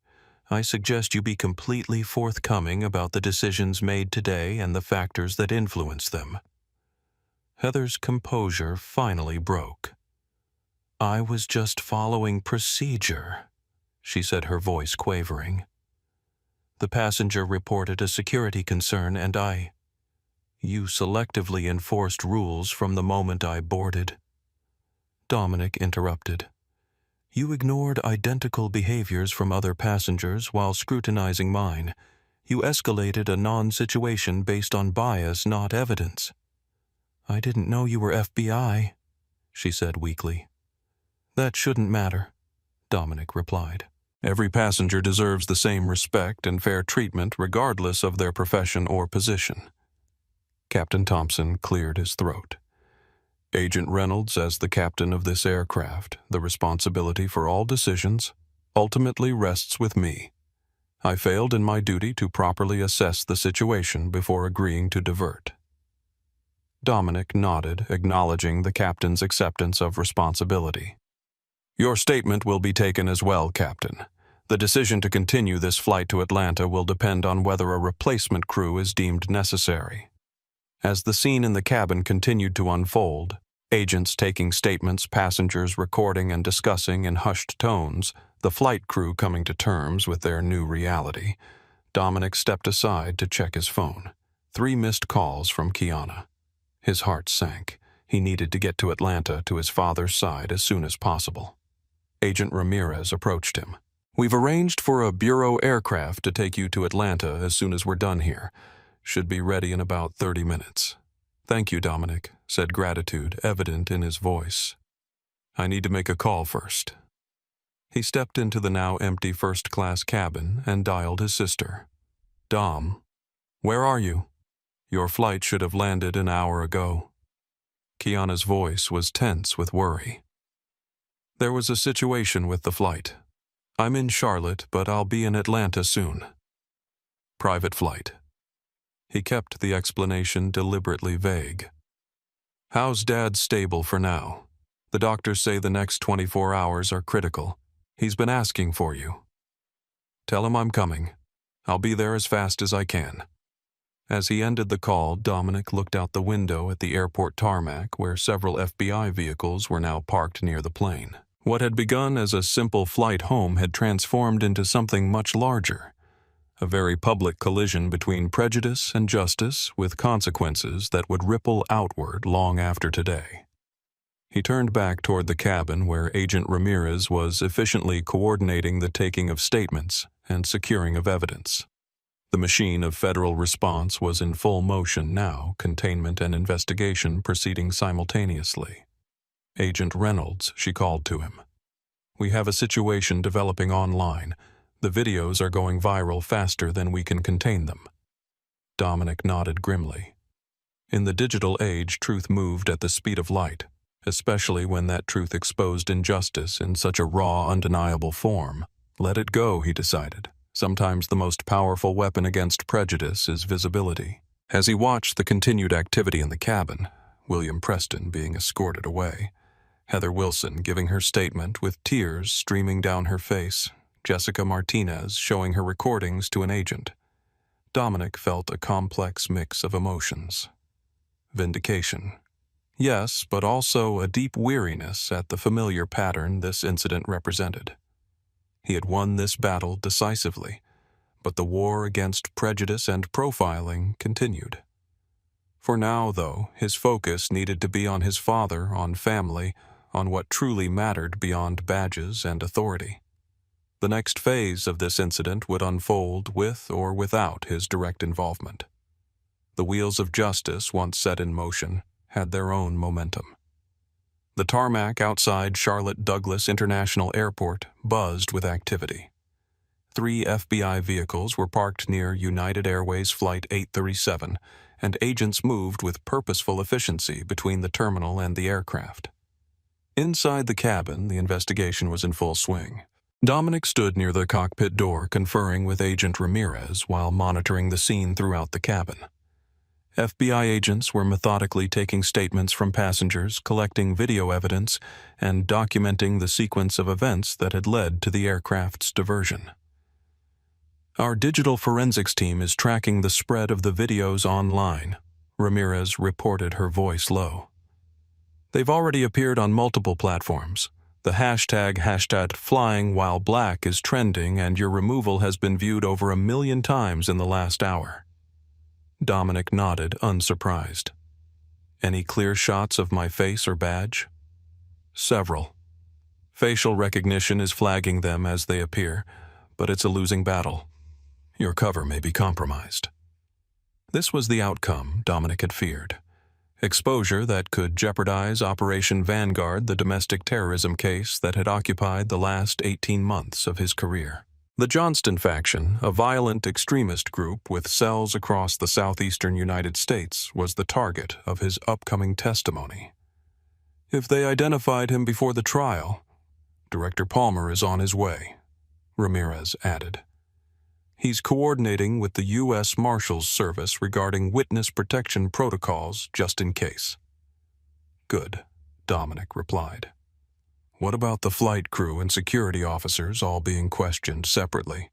I suggest you be completely forthcoming about the decisions made today and the factors that influence them." Heather's composure finally broke. "I was just following procedure," she said, her voice quavering. "The passenger reported a security concern and You selectively enforced rules from the moment I boarded." Dominic interrupted. "You ignored identical behaviors from other passengers while scrutinizing mine. You escalated a non-situation based on bias, not evidence." "I didn't know you were FBI," she said weakly. "That shouldn't matter," Dominic replied. "Every passenger deserves the same respect and fair treatment regardless of their profession or position." Captain Thompson cleared his throat. "Agent Reynolds, as the captain of this aircraft, the responsibility for all decisions ultimately rests with me. I failed in my duty to properly assess the situation before agreeing to divert." Dominic nodded, acknowledging the captain's acceptance of responsibility. "Your statement will be taken as well, Captain. The decision to continue this flight to Atlanta will depend on whether a replacement crew is deemed necessary." As the scene in the cabin continued to unfold, agents taking statements, passengers recording and discussing in hushed tones, the flight crew coming to terms with their new reality, Dominic stepped aside to check his phone. 3 missed calls from Kiana. His heart sank. He needed to get to Atlanta to his father's side as soon as possible. Agent Ramirez approached him. "We've arranged for a Bureau aircraft to take you to Atlanta as soon as we're done here. Should be ready in about 30 minutes. "Thank you, Dominic," said gratitude evident in his voice. "I need to make a call first." He stepped into the now empty first-class cabin and dialed his sister. "Dom, where are you? Your flight should have landed an hour ago." Kiana's voice was tense with worry. "There was a situation with the flight. I'm in Charlotte, but I'll be in Atlanta soon. Private flight." He kept the explanation deliberately vague. How's Dad stable for now? The doctors say the next 24 hours are critical. He's been asking for you. Tell him I'm coming. I'll be there as fast as I can. As he ended the call, Dominic looked out the window at the airport tarmac where several FBI vehicles were now parked near the plane. What had begun as a simple flight home had transformed into something much larger. A very public collision between prejudice and justice with consequences that would ripple outward long after today. He turned back toward the cabin where Agent Ramirez was efficiently coordinating the taking of statements and securing of evidence. The machine of federal response was in full motion now, containment and investigation proceeding simultaneously. Agent Reynolds, she called to him. We have a situation developing online. The videos are going viral faster than we can contain them. Dominic nodded grimly. In the digital age, truth moved at the speed of light, especially when that truth exposed injustice in such a raw, undeniable form. Let it go, he decided. Sometimes the most powerful weapon against prejudice is visibility. As he watched the continued activity in the cabin, William Preston being escorted away, Heather Wilson giving her statement with tears streaming down her face, Jessica Martinez showing her recordings to an agent, Dominic felt a complex mix of emotions. Vindication. Yes, but also a deep weariness at the familiar pattern this incident represented. He had won this battle decisively, but the war against prejudice and profiling continued. For now, though, his focus needed to be on his father, on family, on what truly mattered beyond badges and authority. The next phase of this incident would unfold with or without his direct involvement. The wheels of justice, once set in motion, had their own momentum. The tarmac outside Charlotte Douglas International Airport buzzed with activity. 3 FBI vehicles were parked near United Airways Flight 837, and agents moved with purposeful efficiency between the terminal and the aircraft. Inside the cabin, the investigation was in full swing. Dominic stood near the cockpit door conferring with Agent Ramirez while monitoring the scene throughout the cabin. FBI agents were methodically taking statements from passengers, collecting video evidence, and documenting the sequence of events that had led to the aircraft's diversion. Our digital forensics team is tracking the spread of the videos online, Ramirez reported, her voice low. They've already appeared on multiple platforms. The hashtag #FlyingWhileBlack is trending, and your removal has been viewed over 1 million times in the last hour. Dominic nodded, unsurprised. Any clear shots of my face or badge? Several. Facial recognition is flagging them as they appear, but it's a losing battle. Your cover may be compromised. This was the outcome Dominic had feared. Exposure that could jeopardize Operation Vanguard, the domestic terrorism case that had occupied the last 18 months of his career. The Johnston faction, a violent extremist group with cells across the southeastern United States, was the target of his upcoming testimony. If they identified him before the trial, Director Palmer is on his way, Ramirez added. He's coordinating with the U.S. Marshals Service regarding witness protection protocols just in case. Good, Dominic replied. What about the flight crew and security officers all being questioned separately?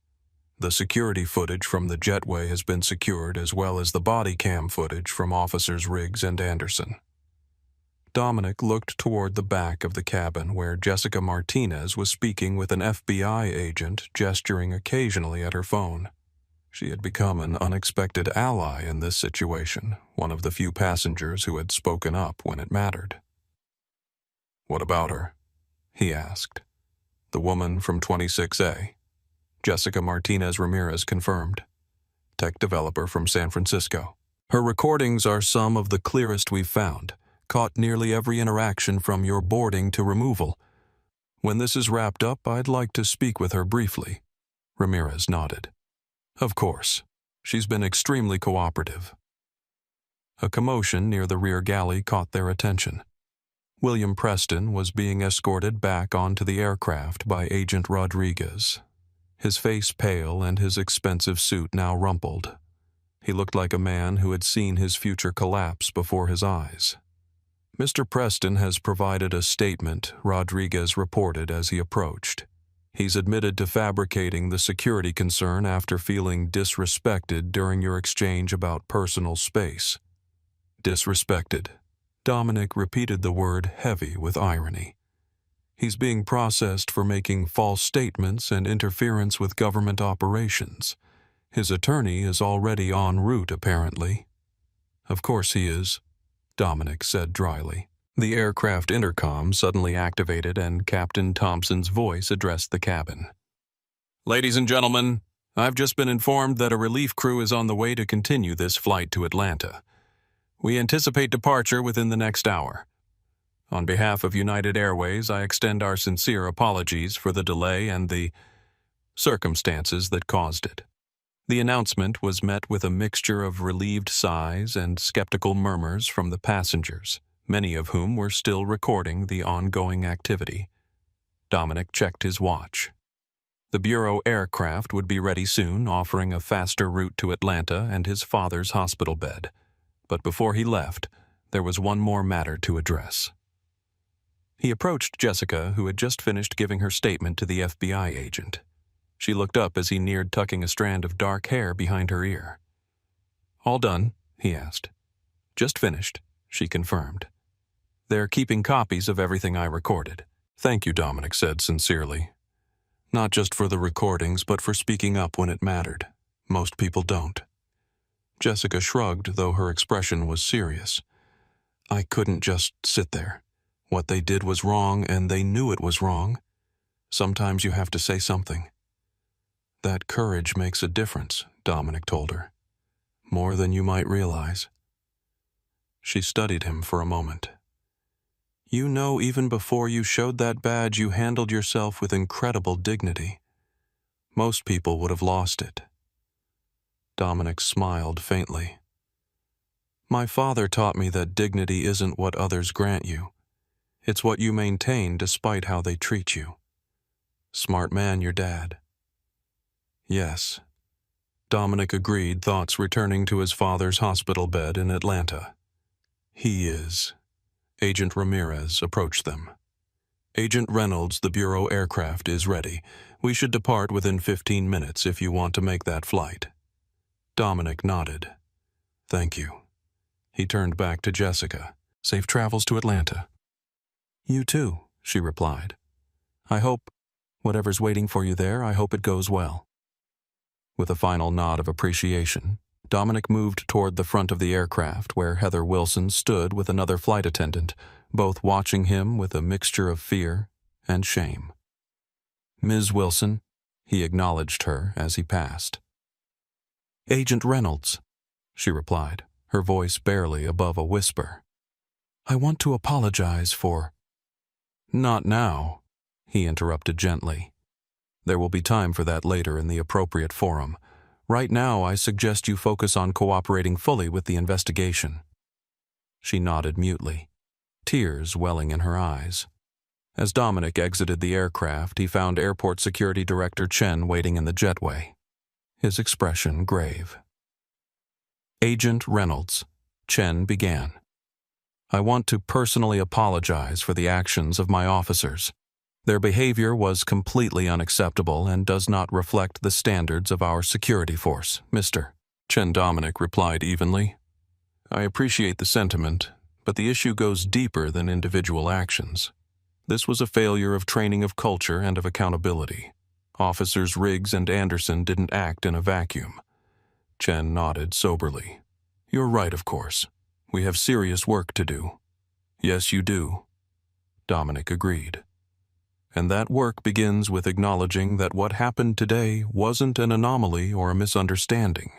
The security footage from the jetway has been secured, as well as the body cam footage from Officers Riggs and Anderson. Dominic looked toward the back of the cabin where Jessica Martinez was speaking with an FBI agent, gesturing occasionally at her phone. She had become an unexpected ally in this situation, one of the few passengers who had spoken up when it mattered. What about her? He asked. The woman from 26A. Jessica Martinez Ramirez confirmed. Tech developer from San Francisco. Her recordings are some of the clearest we've found, caught nearly every interaction from your boarding to removal. When this is wrapped up, I'd like to speak with her briefly. Ramirez nodded. Of course. She's been extremely cooperative. A commotion near the rear galley caught their attention. William Preston was being escorted back onto the aircraft by Agent Rodriguez, his face pale and his expensive suit now rumpled. He looked like a man who had seen his future collapse before his eyes. Mr. Preston has provided a statement, Rodriguez reported as he approached. He's admitted to fabricating the security concern after feeling disrespected during your exchange about personal space. Disrespected. Dominic repeated the word heavy with irony. He's being processed for making false statements and interference with government operations. His attorney is already en route, apparently. Of course he is, Dominic said dryly. The aircraft intercom suddenly activated and Captain Thompson's voice addressed the cabin. Ladies and gentlemen, I've just been informed that a relief crew is on the way to continue this flight to Atlanta. We anticipate departure within the next hour. On behalf of United Airways, I extend our sincere apologies for the delay and the circumstances that caused it. The announcement was met with a mixture of relieved sighs and skeptical murmurs from the passengers, many of whom were still recording the ongoing activity. Dominic checked his watch. The Bureau aircraft would be ready soon, offering a faster route to Atlanta and his father's hospital bed. But before he left, there was one more matter to address. He approached Jessica, who had just finished giving her statement to the FBI agent. She looked up as he neared tucking a strand of dark hair behind her ear. "All done?" he asked. "Just finished," she confirmed. "They're keeping copies of everything I recorded." "Thank you," Dominic said sincerely. "Not just for the recordings, but for speaking up when it mattered. Most people don't." Jessica shrugged, though her expression was serious. "I couldn't just sit there. What they did was wrong, and they knew it was wrong. Sometimes you have to say something." "That courage makes a difference," Dominic told her. "More than you might realize." She studied him for a moment. "You know, even before you showed that badge, you handled yourself with incredible dignity. Most people would have lost it." Dominic smiled faintly. "My father taught me that dignity isn't what others grant you. It's what you maintain despite how they treat you. Smart man, your dad." "Yes," Dominic agreed, thoughts returning to his father's hospital bed in Atlanta. "He is." Agent Ramirez approached them. "Agent Reynolds, the Bureau aircraft is ready. We should depart within 15 minutes if you want to make that flight." Dominic nodded. "Thank you." He turned back to Jessica. "Safe travels to Atlanta." "You too," she replied. "I hope, whatever's waiting for you there, I hope it goes well." With a final nod of appreciation, Dominic moved toward the front of the aircraft where Heather Wilson stood with another flight attendant, both watching him with a mixture of fear and shame. "Ms. Wilson," he acknowledged her as he passed. "Agent Reynolds," she replied, her voice barely above a whisper. "I want to apologize for—" "Not now," he interrupted gently. "There will be time for that later in the appropriate forum. Right now, I suggest you focus on cooperating fully with the investigation." She nodded mutely, tears welling in her eyes. As Dominic exited the aircraft, he found Airport Security Director Chen waiting in the jetway, his expression grave. "Agent Reynolds," Chen began. "I want to personally apologize for the actions of my officers. Their behavior was completely unacceptable and does not reflect the standards of our security force, Mr. Chen." Dominic replied evenly. "I appreciate the sentiment, but the issue goes deeper than individual actions. This was a failure of training of culture and of accountability. Officers Riggs and Anderson didn't act in a vacuum." Chen nodded soberly. "You're right, of course. We have serious work to do." "Yes, you do," Dominic agreed. "And that work begins with acknowledging that what happened today wasn't an anomaly or a misunderstanding.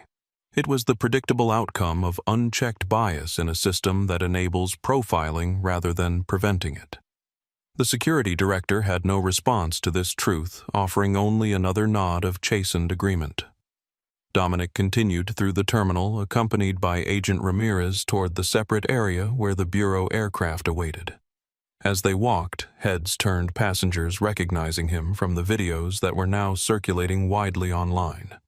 It was the predictable outcome of unchecked bias in a system that enables profiling rather than preventing it." The security director had no response to this truth, offering only another nod of chastened agreement. Dominic continued through the terminal, accompanied by Agent Ramirez toward the separate area where the Bureau aircraft awaited. As they walked, heads turned, passengers recognizing him from the videos that were now circulating widely online.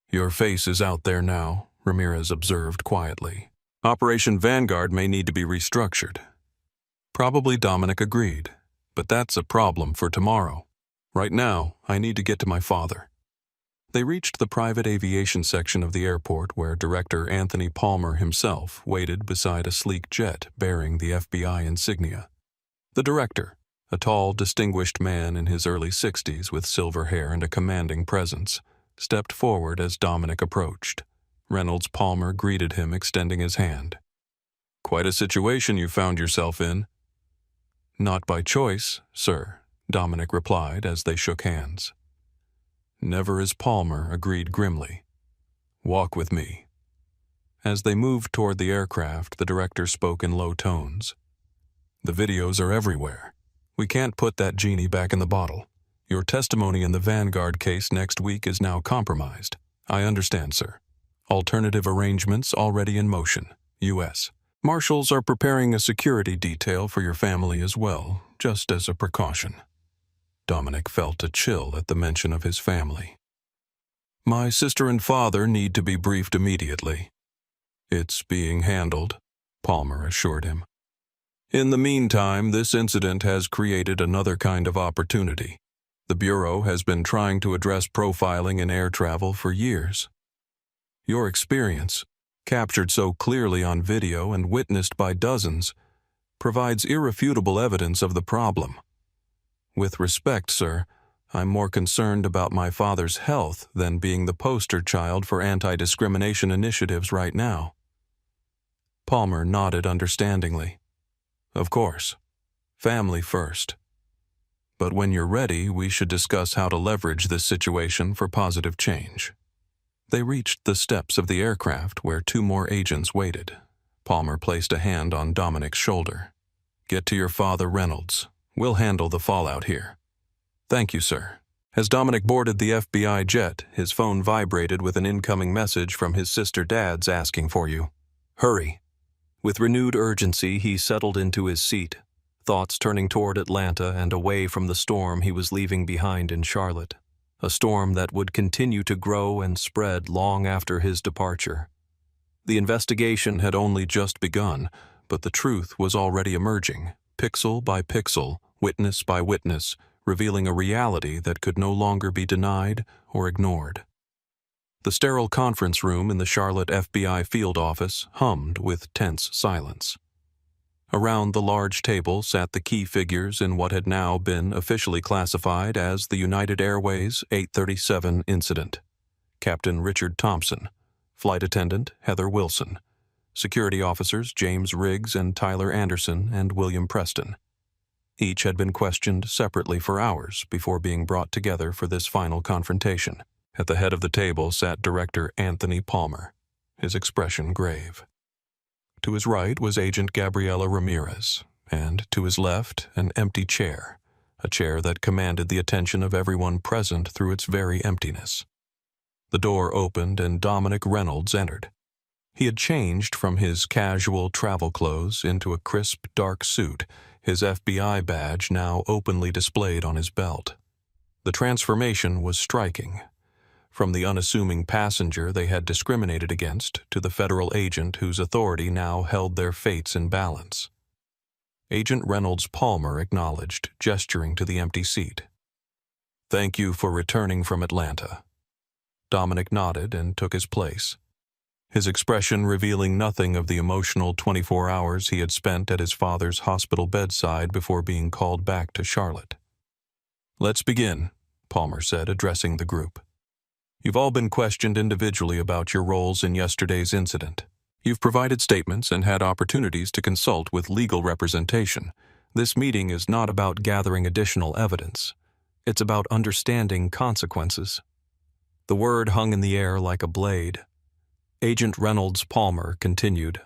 "Your face is out there now," Ramirez observed quietly. Operation Vanguard may need to be restructured. Probably Dominic agreed, but that's a problem for tomorrow. Right now, I need to get to my father. They reached the private aviation section of the airport where Director Anthony Palmer himself waited beside a sleek jet bearing the FBI insignia. The director, a tall, distinguished man in his early 60s with silver hair and a commanding presence, stepped forward as Dominic approached. Reynolds Palmer greeted him, extending his hand. "Quite a situation you found yourself in." "Not by choice, sir," Dominic replied as they shook hands. "Never as Palmer," agreed grimly. "Walk with me." As they moved toward the aircraft, the director spoke in low tones. "The videos are everywhere. We can't put that genie back in the bottle. Your testimony in the Vanguard case next week is now compromised." "I understand, sir. Alternative arrangements already in motion. U.S. Marshals are preparing a security detail for your family as well, just as a precaution." Dominic felt a chill at the mention of his family. "My sister and father need to be briefed immediately." "It's being handled," Palmer assured him. "In the meantime, this incident has created another kind of opportunity. The Bureau has been trying to address profiling in air travel for years. Your experience, captured so clearly on video and witnessed by dozens, provides irrefutable evidence of the problem. With respect, sir, I'm more concerned about my father's health than being the poster child for anti-discrimination initiatives right now." Palmer nodded understandingly. "Of course. Family first. But when you're ready, we should discuss how to leverage this situation for positive change." They reached the steps of the aircraft where 2 more agents waited. Palmer placed a hand on Dominic's shoulder. "Get to your father, Reynolds. We'll handle the fallout here." "Thank you, sir." As Dominic boarded the FBI jet, his phone vibrated with an incoming message from his sister Dad's asking for you. "Hurry." With renewed urgency, he settled into his seat, thoughts turning toward Atlanta and away from the storm he was leaving behind in Charlotte. A storm that would continue to grow and spread long after his departure. The investigation had only just begun, but the truth was already emerging, pixel by pixel, witness by witness, revealing a reality that could no longer be denied or ignored. The sterile conference room in the Charlotte FBI field office hummed with tense silence. Around the large table sat the key figures in what had now been officially classified as the United Airways 837 incident. Captain Richard Thompson, Flight Attendant Heather Wilson, Security Officers James Riggs and Tyler Anderson and William Preston. Each had been questioned separately for hours before being brought together for this final confrontation. At the head of the table sat Director Anthony Palmer, his expression grave. To his right was Agent Gabriela Ramirez, and to his left an empty chair, a chair that commanded the attention of everyone present through its very emptiness. The door opened and Dominic Reynolds entered. He had changed from his casual travel clothes into a crisp, dark suit, his FBI badge now openly displayed on his belt. The transformation was striking. From the unassuming passenger they had discriminated against to the federal agent whose authority now held their fates in balance. Agent Reynolds Palmer acknowledged, gesturing to the empty seat. "Thank you for returning from Atlanta." Dominic nodded and took his place, his expression revealing nothing of the emotional 24 hours he had spent at his father's hospital bedside before being called back to Charlotte. "Let's begin," Palmer said, addressing the group. "You've all been questioned individually about your roles in yesterday's incident. You've provided statements and had opportunities to consult with legal representation. This meeting is not about gathering additional evidence. It's about understanding consequences." The word hung in the air like a blade. Agent Reynolds Palmer continued,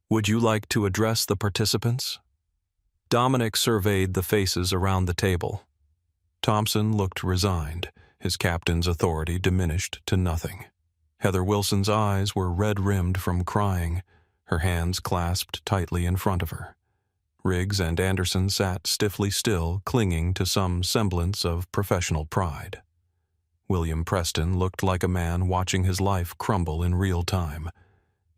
"Would you like to address the participants?" Dominic surveyed the faces around the table. Thompson looked resigned, his captain's authority diminished to nothing. Heather Wilson's eyes were red-rimmed from crying, her hands clasped tightly in front of her. Riggs and Anderson sat stiffly still, clinging to some semblance of professional pride. William Preston looked like a man watching his life crumble in real time,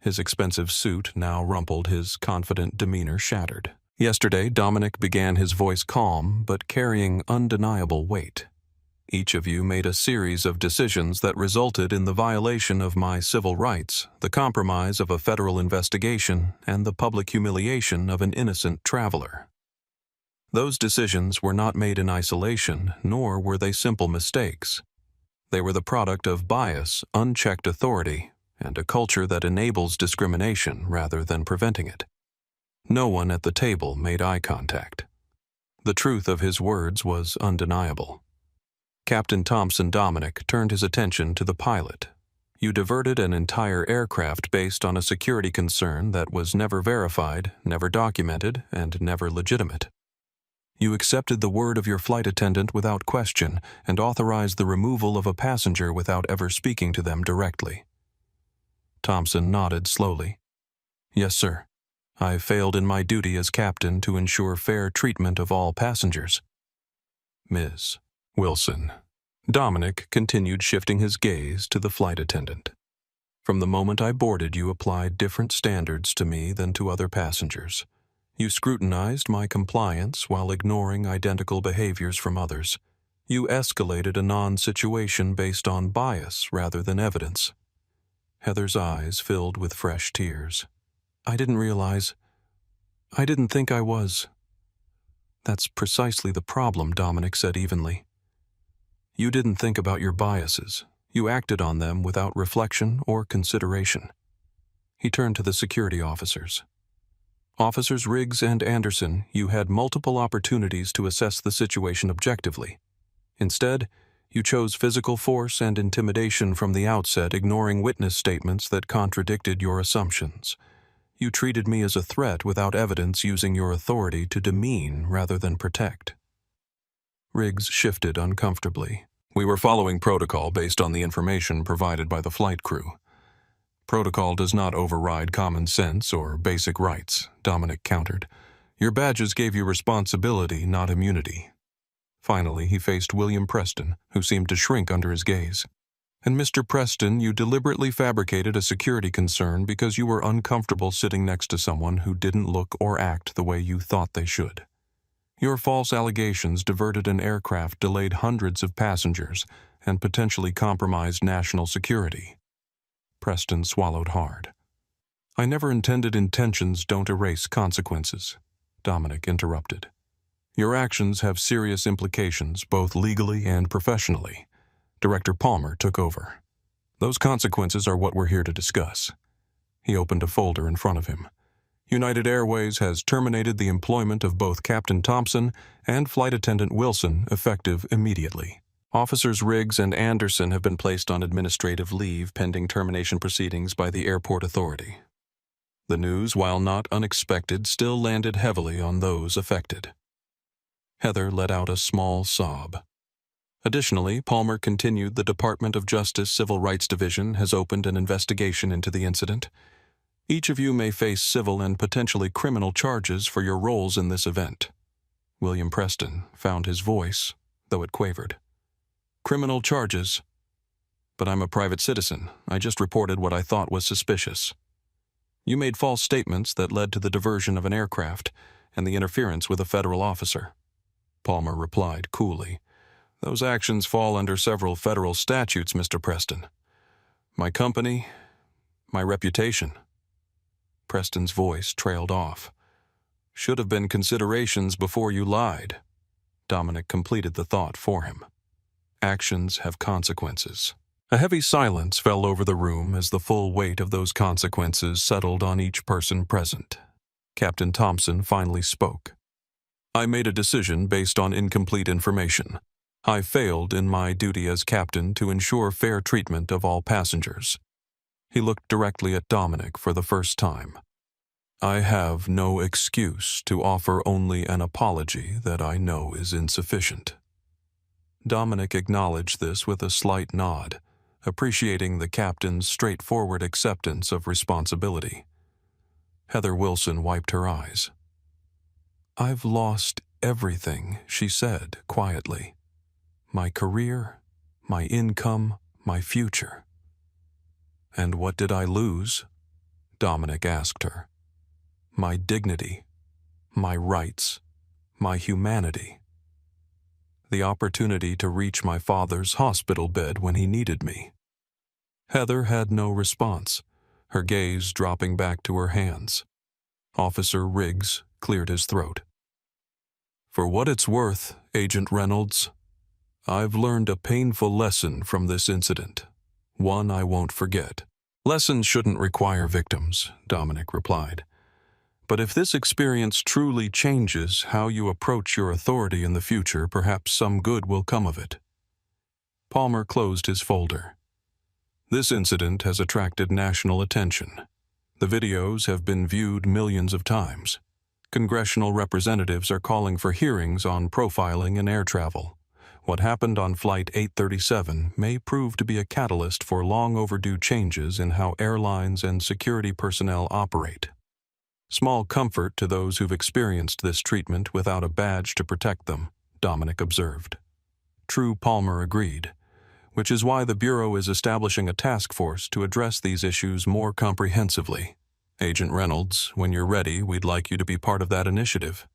His expensive suit now rumpled, his confident demeanor shattered. Yesterday, Dominic began his voice calm, but carrying undeniable weight. Each of you made a series of decisions that resulted in the violation of my civil rights, the compromise of a federal investigation, and the public humiliation of an innocent traveler. Those decisions were not made in isolation, nor were they simple mistakes. They were the product of bias, unchecked authority, and a culture that enables discrimination rather than preventing it. No one at the table made eye contact. The truth of his words was undeniable. Captain Thompson Dominic turned his attention to the pilot. You diverted an entire aircraft based on a security concern that was never verified, never documented, and never legitimate. You accepted the word of your flight attendant without question and authorized the removal of a passenger without ever speaking to them directly. Thompson nodded slowly. Yes, sir. I failed in my duty as captain to ensure fair treatment of all passengers. Ms. Wilson. Dominic continued, shifting his gaze to the flight attendant. From the moment I boarded, you applied different standards to me than to other passengers. You scrutinized my compliance while ignoring identical behaviors from others. You escalated a non-situation based on bias rather than evidence. Heather's eyes filled with fresh tears. I didn't think I was. That's precisely the problem, Dominic said evenly. You didn't think about your biases. You acted on them without reflection or consideration. He turned to the security officers. Officers Riggs and Anderson, you had multiple opportunities to assess the situation objectively. Instead, you chose physical force and intimidation from the outset, ignoring witness statements that contradicted your assumptions. You treated me as a threat without evidence, using your authority to demean rather than protect. Riggs shifted uncomfortably. We were following protocol based on the information provided by the flight crew. Protocol does not override common sense or basic rights, Dominic countered. Your badges gave you responsibility, not immunity. Finally, he faced William Preston, who seemed to shrink under his gaze. And Mr. Preston, you deliberately fabricated a security concern because you were uncomfortable sitting next to someone who didn't look or act the way you thought they should. Your false allegations diverted an aircraft, delayed hundreds of passengers, and potentially compromised national security. Preston swallowed hard. I never intended. Intentions don't erase consequences, Dominic interrupted. Your actions have serious implications, both legally and professionally. Director Palmer took over. Those consequences are what we're here to discuss. He opened a folder in front of him. United Airways has terminated the employment of both Captain Thompson and Flight Attendant Wilson, effective immediately. Officers Riggs and Anderson have been placed on administrative leave pending termination proceedings by the airport authority. The news, while not unexpected, still landed heavily on those affected. Heather let out a small sob. Additionally, Palmer continued, the Department of Justice Civil Rights Division has opened an investigation into the incident. Each of you may face civil and potentially criminal charges for your roles in this event. William Preston found his voice, though it quavered. Criminal charges? But I'm a private citizen. I just reported what I thought was suspicious. You made false statements that led to the diversion of an aircraft and the interference with a federal officer. Palmer replied coolly. Those actions fall under several federal statutes, Mr. Preston. My company, my reputation. Preston's voice trailed off. Should have been considerations before you lied. Dominic completed the thought for him. Actions have consequences. A heavy silence fell over the room as the full weight of those consequences settled on each person present. Captain Thompson finally spoke. I made a decision based on incomplete information. I failed in my duty as captain to ensure fair treatment of all passengers. He looked directly at Dominic for the first time. I have no excuse to offer, only an apology that I know is insufficient. Dominic acknowledged this with a slight nod, appreciating the captain's straightforward acceptance of responsibility. Heather Wilson wiped her eyes. I've lost everything, she said quietly. My career, my income, my future. And what did I lose? Dominic asked her. My dignity, my rights, my humanity. The opportunity to reach my father's hospital bed when he needed me. Heather had no response, her gaze dropping back to her hands. Officer Riggs cleared his throat. For what it's worth, Agent Reynolds, I've learned a painful lesson from this incident, one I won't forget. Lessons shouldn't require victims, Dominic replied. But if this experience truly changes how you approach your authority in the future, perhaps some good will come of it. Palmer closed his folder. This incident has attracted national attention. The videos have been viewed millions of times. Congressional representatives are calling for hearings on profiling in air travel. What happened on Flight 837 may prove to be a catalyst for long overdue changes in how airlines and security personnel operate. Small comfort to those who've experienced this treatment without a badge to protect them, Dominic observed. True, Palmer agreed, which is why the Bureau is establishing a task force to address these issues more comprehensively. Agent Reynolds, when you're ready, we'd like you to be part of that initiative.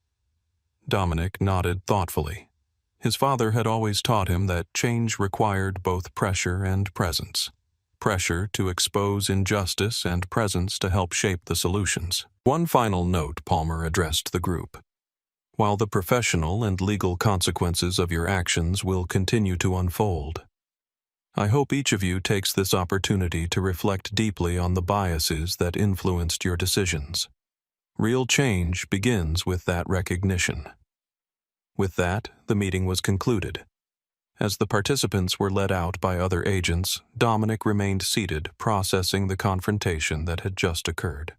Dominic nodded thoughtfully. His father had always taught him that change required both pressure and presence. Pressure to expose injustice and presence to help shape the solutions. One final note, Palmer addressed the group. While the professional and legal consequences of your actions will continue to unfold, I hope each of you takes this opportunity to reflect deeply on the biases that influenced your decisions. Real change begins with that recognition. With that, the meeting was concluded. As the participants were led out by other agents, Dominic remained seated, processing the confrontation that had just occurred.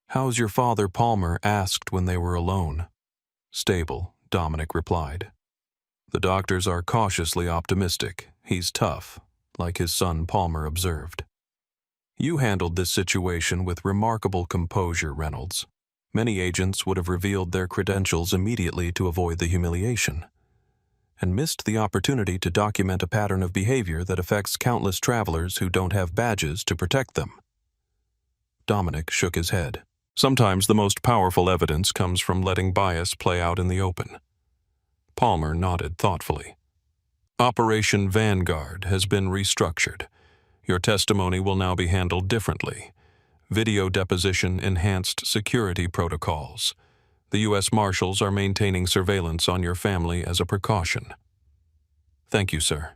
"How's your father?" Palmer asked when they were alone. "Stable," Dominic replied. "The doctors are cautiously optimistic. He's tough," like his son Palmer observed. "You handled this situation with remarkable composure, Reynolds. Many agents would have revealed their credentials immediately to avoid the humiliation, and missed the opportunity to document a pattern of behavior that affects countless travelers who don't have badges to protect them." Dominic shook his head. "Sometimes the most powerful evidence comes from letting bias play out in the open." Palmer nodded thoughtfully. "Operation Vanguard has been restructured. Your testimony will now be handled differently. Video deposition enhanced security protocols. The U.S. Marshals are maintaining surveillance on your family as a precaution." "Thank you, sir."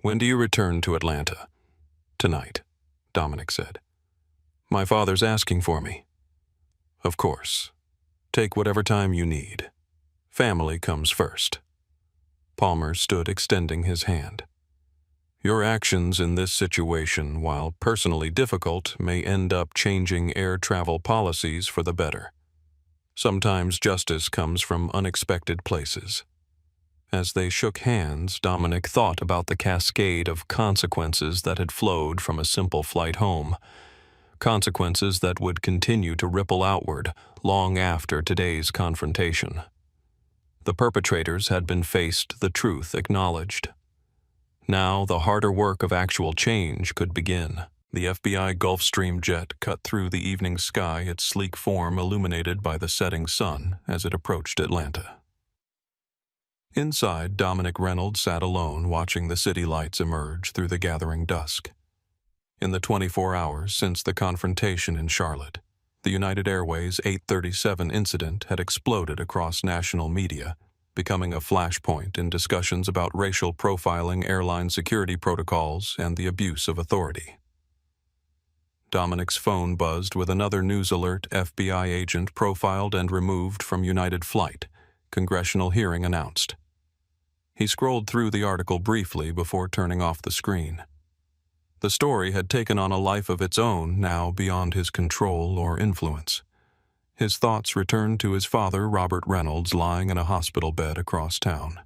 "When do you return to Atlanta?" "Tonight," Dominic said. "My father's asking for me." "Of course. Take whatever time you need. Family comes first." Palmer stood extending his hand. "Your actions in this situation, while personally difficult, may end up changing air travel policies for the better. Sometimes justice comes from unexpected places." As they shook hands, Dominic thought about the cascade of consequences that had flowed from a simple flight home. Consequences that would continue to ripple outward long after today's confrontation. The perpetrators had been faced, the truth acknowledged. Now the harder work of actual change could begin. The FBI Gulfstream jet cut through the evening sky, its sleek form illuminated by the setting sun as it approached Atlanta. Inside, Dominic Reynolds sat alone, watching the city lights emerge through the gathering dusk. In the 24 hours since the confrontation in Charlotte, the United Airways 837 incident had exploded across national media, becoming a flashpoint in discussions about racial profiling, airline security protocols, and the abuse of authority. Dominic's phone buzzed with another news alert: FBI agent profiled and removed from United flight, congressional hearing announced. He scrolled through the article briefly before turning off the screen. The story had taken on a life of its own, now beyond his control or influence. His thoughts returned to his father, Robert Reynolds, lying in a hospital bed across town.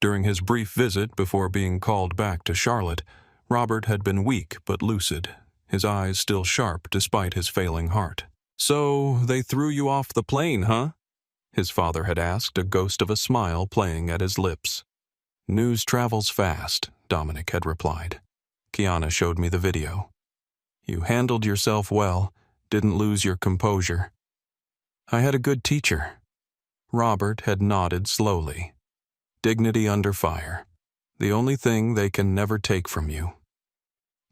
During his brief visit before being called back to Charlotte, Robert had been weak but lucid, his eyes still sharp despite his failing heart. "So, they threw you off the plane, huh?" his father had asked, a ghost of a smile playing at his lips. "News travels fast," Dominic had replied. "Kiana showed me the video." You handled yourself well, didn't lose your composure. I had a good teacher. Robert had nodded slowly. Dignity under fire. The only thing they can never take from you.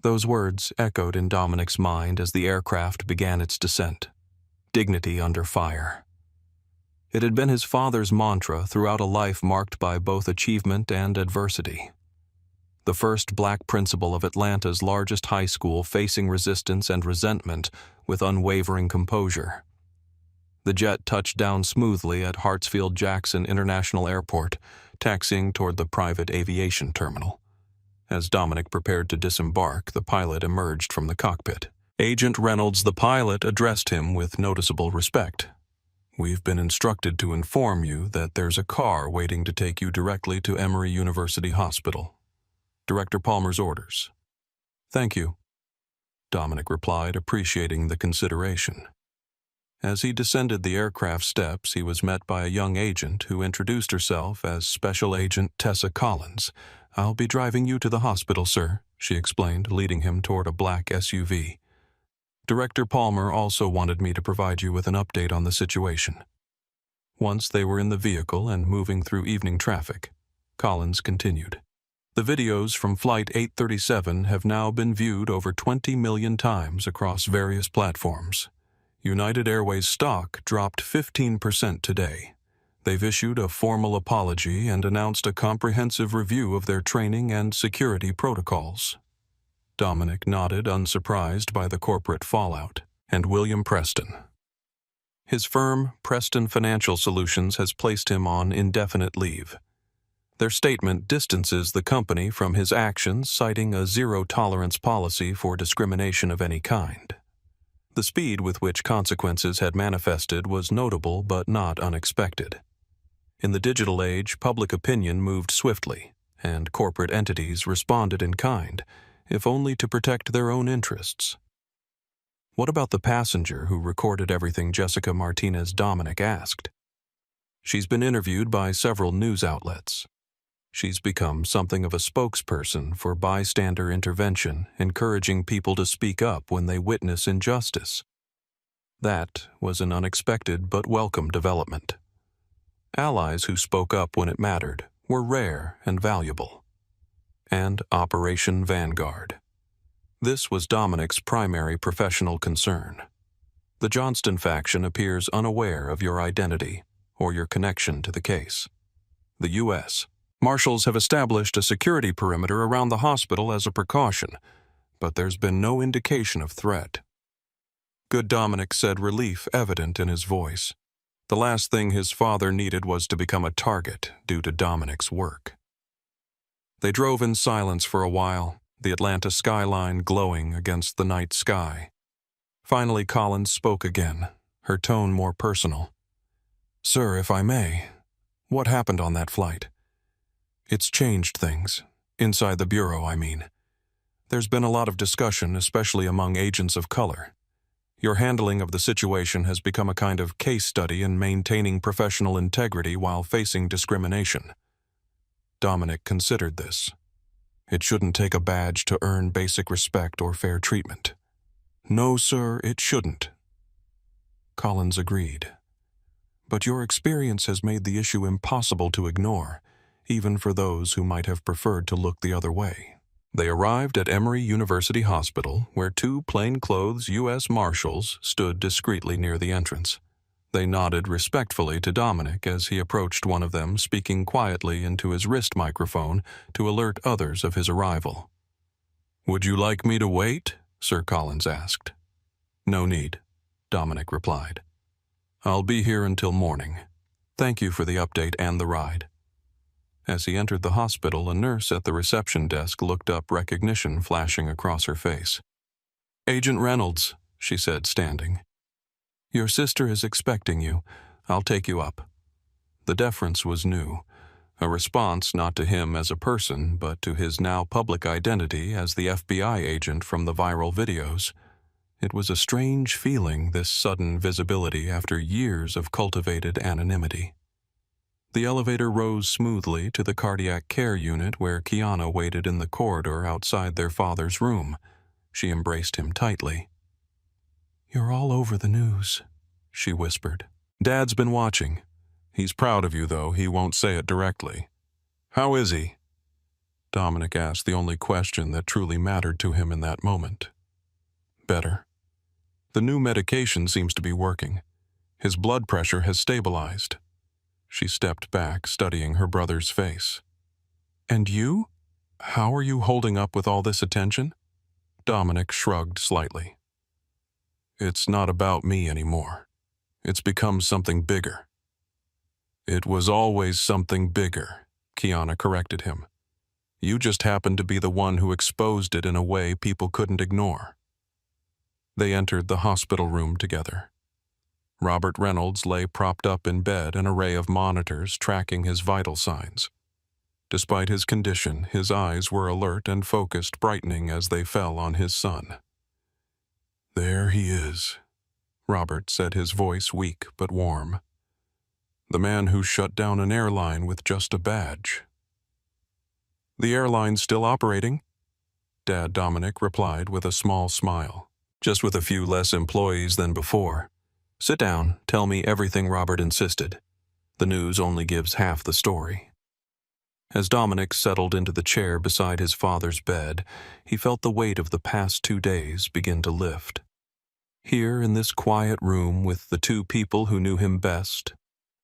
Those words echoed in Dominic's mind as the aircraft began its descent. Dignity under fire. It had been his father's mantra throughout a life marked by both achievement and adversity. The first black principal of Atlanta's largest high school facing resistance and resentment with unwavering composure. The jet touched down smoothly at Hartsfield-Jackson International Airport, taxiing toward the private aviation terminal. As Dominic prepared to disembark, the pilot emerged from the cockpit. Agent Reynolds, the pilot, addressed him with noticeable respect. We've been instructed to inform you that there's a car waiting to take you directly to Emory University Hospital. Director Palmer's orders. Thank you, Dominic replied, appreciating the consideration. As he descended the aircraft steps, he was met by a young agent who introduced herself as Special Agent Tessa Collins. I'll be driving you to the hospital, sir, she explained, leading him toward a black SUV. Director Palmer also wanted me to provide you with an update on the situation. Once they were in the vehicle and moving through evening traffic, Collins continued. The videos from Flight 837 have now been viewed over 20 million times across various platforms. United Airways stock dropped 15% today. They've issued a formal apology and announced a comprehensive review of their training and security protocols. Dominic nodded, unsurprised by the corporate fallout, and William Preston. His firm, Preston Financial Solutions, has placed him on indefinite leave. Their statement distances the company from his actions, citing a zero-tolerance policy for discrimination of any kind. The speed with which consequences had manifested was notable but not unexpected. In the digital age, public opinion moved swiftly, and corporate entities responded in kind, if only to protect their own interests. What about the passenger who recorded everything Jessica Martinez Dominic asked? She's been interviewed by several news outlets. She's become something of a spokesperson for bystander intervention, encouraging people to speak up when they witness injustice. That was an unexpected but welcome development. Allies who spoke up when it mattered were rare and valuable. And Operation Vanguard. This was Dominic's primary professional concern. The Johnston faction appears unaware of your identity or your connection to the case. The U.S. Marshals have established a security perimeter around the hospital as a precaution, but there's been no indication of threat. Good Dominic said, relief evident in his voice. The last thing his father needed was to become a target due to Dominic's work. They drove in silence for a while, the Atlanta skyline glowing against the night sky. Finally, Collins spoke again, her tone more personal. Sir, if I may, what happened on that flight? It's changed things. Inside the Bureau, I mean. There's been a lot of discussion, especially among agents of color. Your handling of the situation has become a kind of case study in maintaining professional integrity while facing discrimination. Dominic considered this. It shouldn't take a badge to earn basic respect or fair treatment. No, sir, it shouldn't. Collins agreed. But your experience has made the issue impossible to ignore, even for those who might have preferred to look the other way. They arrived at Emory University Hospital, where two plainclothes U.S. Marshals stood discreetly near the entrance. They nodded respectfully to Dominic as he approached one of them, speaking quietly into his wrist microphone to alert others of his arrival. "Would you like me to wait?" Sir Collins asked. "No need," Dominic replied. "I'll be here until morning. Thank you for the update and the ride." As he entered the hospital, a nurse at the reception desk looked up, recognition flashing across her face. "Agent Reynolds," she said, standing. "Your sister is expecting you. I'll take you up." The deference was new, a response not to him as a person, but to his now public identity as the FBI agent from the viral videos. It was a strange feeling, this sudden visibility after years of cultivated anonymity. The elevator rose smoothly to the cardiac care unit where Kiana waited in the corridor outside their father's room. She embraced him tightly. "You're all over the news," she whispered. "Dad's been watching. He's proud of you, though he won't say it directly." "How is he?" Dominic asked the only question that truly mattered to him in that moment. "Better. The new medication seems to be working. His blood pressure has stabilized." She stepped back, studying her brother's face. "And you? How are you holding up with all this attention?" Dominic shrugged slightly. "It's not about me anymore. It's become something bigger." "It was always something bigger," Kiana corrected him. "You just happened to be the one who exposed it in a way people couldn't ignore." They entered the hospital room together. Robert Reynolds lay propped up in bed, an array of monitors tracking his vital signs. Despite his condition, his eyes were alert and focused, brightening as they fell on his son. "There he is," Robert said, his voice weak but warm. "The man who shut down an airline with just a badge." "The airline's still operating?" Dad Dominic replied with a small smile. "Just with a few less employees than before. Sit down, tell me everything," Robert insisted. "The news only gives half the story." As Dominic settled into the chair beside his father's bed, he felt the weight of the past 2 days begin to lift. Here in this quiet room with the two people who knew him best,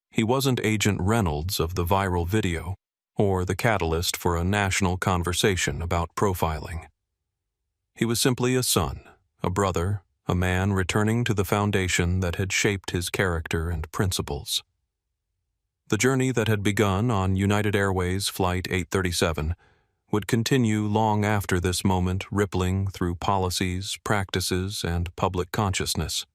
he wasn't Agent Reynolds of the viral video, or the catalyst for a national conversation about profiling. He was simply a son, a brother, a man returning to the foundation that had shaped his character and principles. The journey that had begun on United Airways Flight 837 would continue long after this moment, rippling through policies, practices, and public consciousness.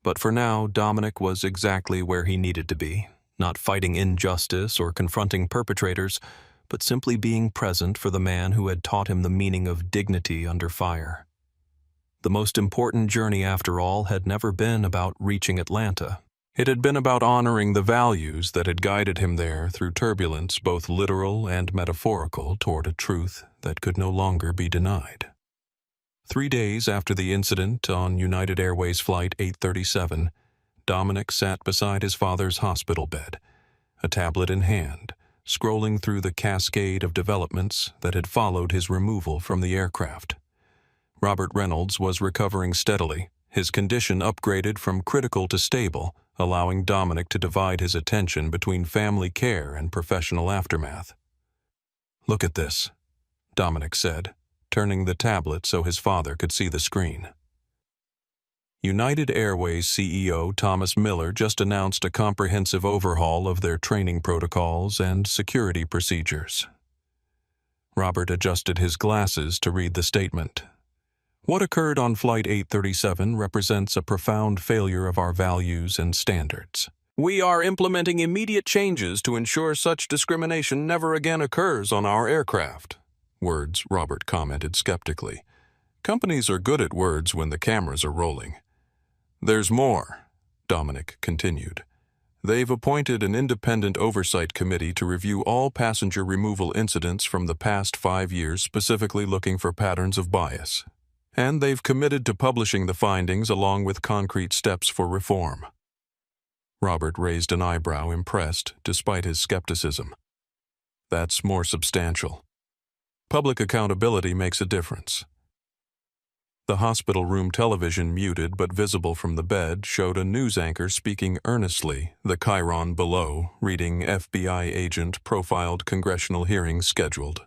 But for now, Dominic was exactly where he needed to be, not fighting injustice or confronting perpetrators, but simply being present for the man who had taught him the meaning of dignity under fire. The most important journey, after all, had never been about reaching Atlanta. It had been about honoring the values that had guided him there through turbulence, both literal and metaphorical, toward a truth that could no longer be denied. 3 days after the incident on United Airways Flight 837, Dominic sat beside his father's hospital bed, a tablet in hand, scrolling through the cascade of developments that had followed his removal from the aircraft. Robert Reynolds was recovering steadily, his condition upgraded from critical to stable, allowing Dominic to divide his attention between family care and professional aftermath. "Look at this," Dominic said, turning the tablet so his father could see the screen. United Airways CEO Thomas Miller just announced a comprehensive overhaul of their training protocols and security procedures. Robert adjusted his glasses to read the statement. "What occurred on Flight 837 represents a profound failure of our values and standards. We are implementing immediate changes to ensure such discrimination never again occurs on our aircraft." Words, Robert commented skeptically. "Companies are good at words when the cameras are rolling." "There's more," Dominic continued. "They've appointed an independent oversight committee to review all passenger removal incidents from the past 5 years, specifically looking for patterns of bias. And they've committed to publishing the findings along with concrete steps for reform." Robert raised an eyebrow, impressed, despite his skepticism. "That's more substantial. Public accountability makes a difference." The hospital room television, muted but visible from the bed, showed a news anchor speaking earnestly, the chyron below, reading FBI agent profiled congressional hearings scheduled.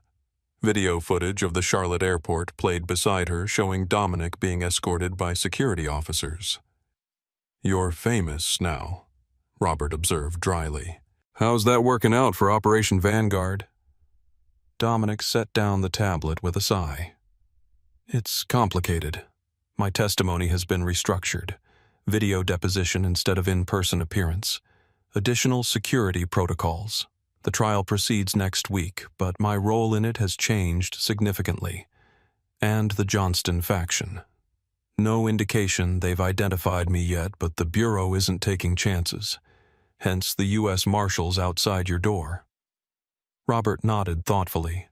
Video footage of the Charlotte airport played beside her, showing Dominic being escorted by security officers. "You're famous now," Robert observed dryly. "How's that working out for Operation Vanguard?" Dominic set down the tablet with a sigh. "It's complicated. My testimony has been restructured. Video deposition instead of in-person appearance. Additional security protocols. The trial proceeds next week, but my role in it has changed significantly. And the Johnston faction. No indication they've identified me yet, but the Bureau isn't taking chances. Hence the U.S. Marshals outside your door." Robert nodded thoughtfully.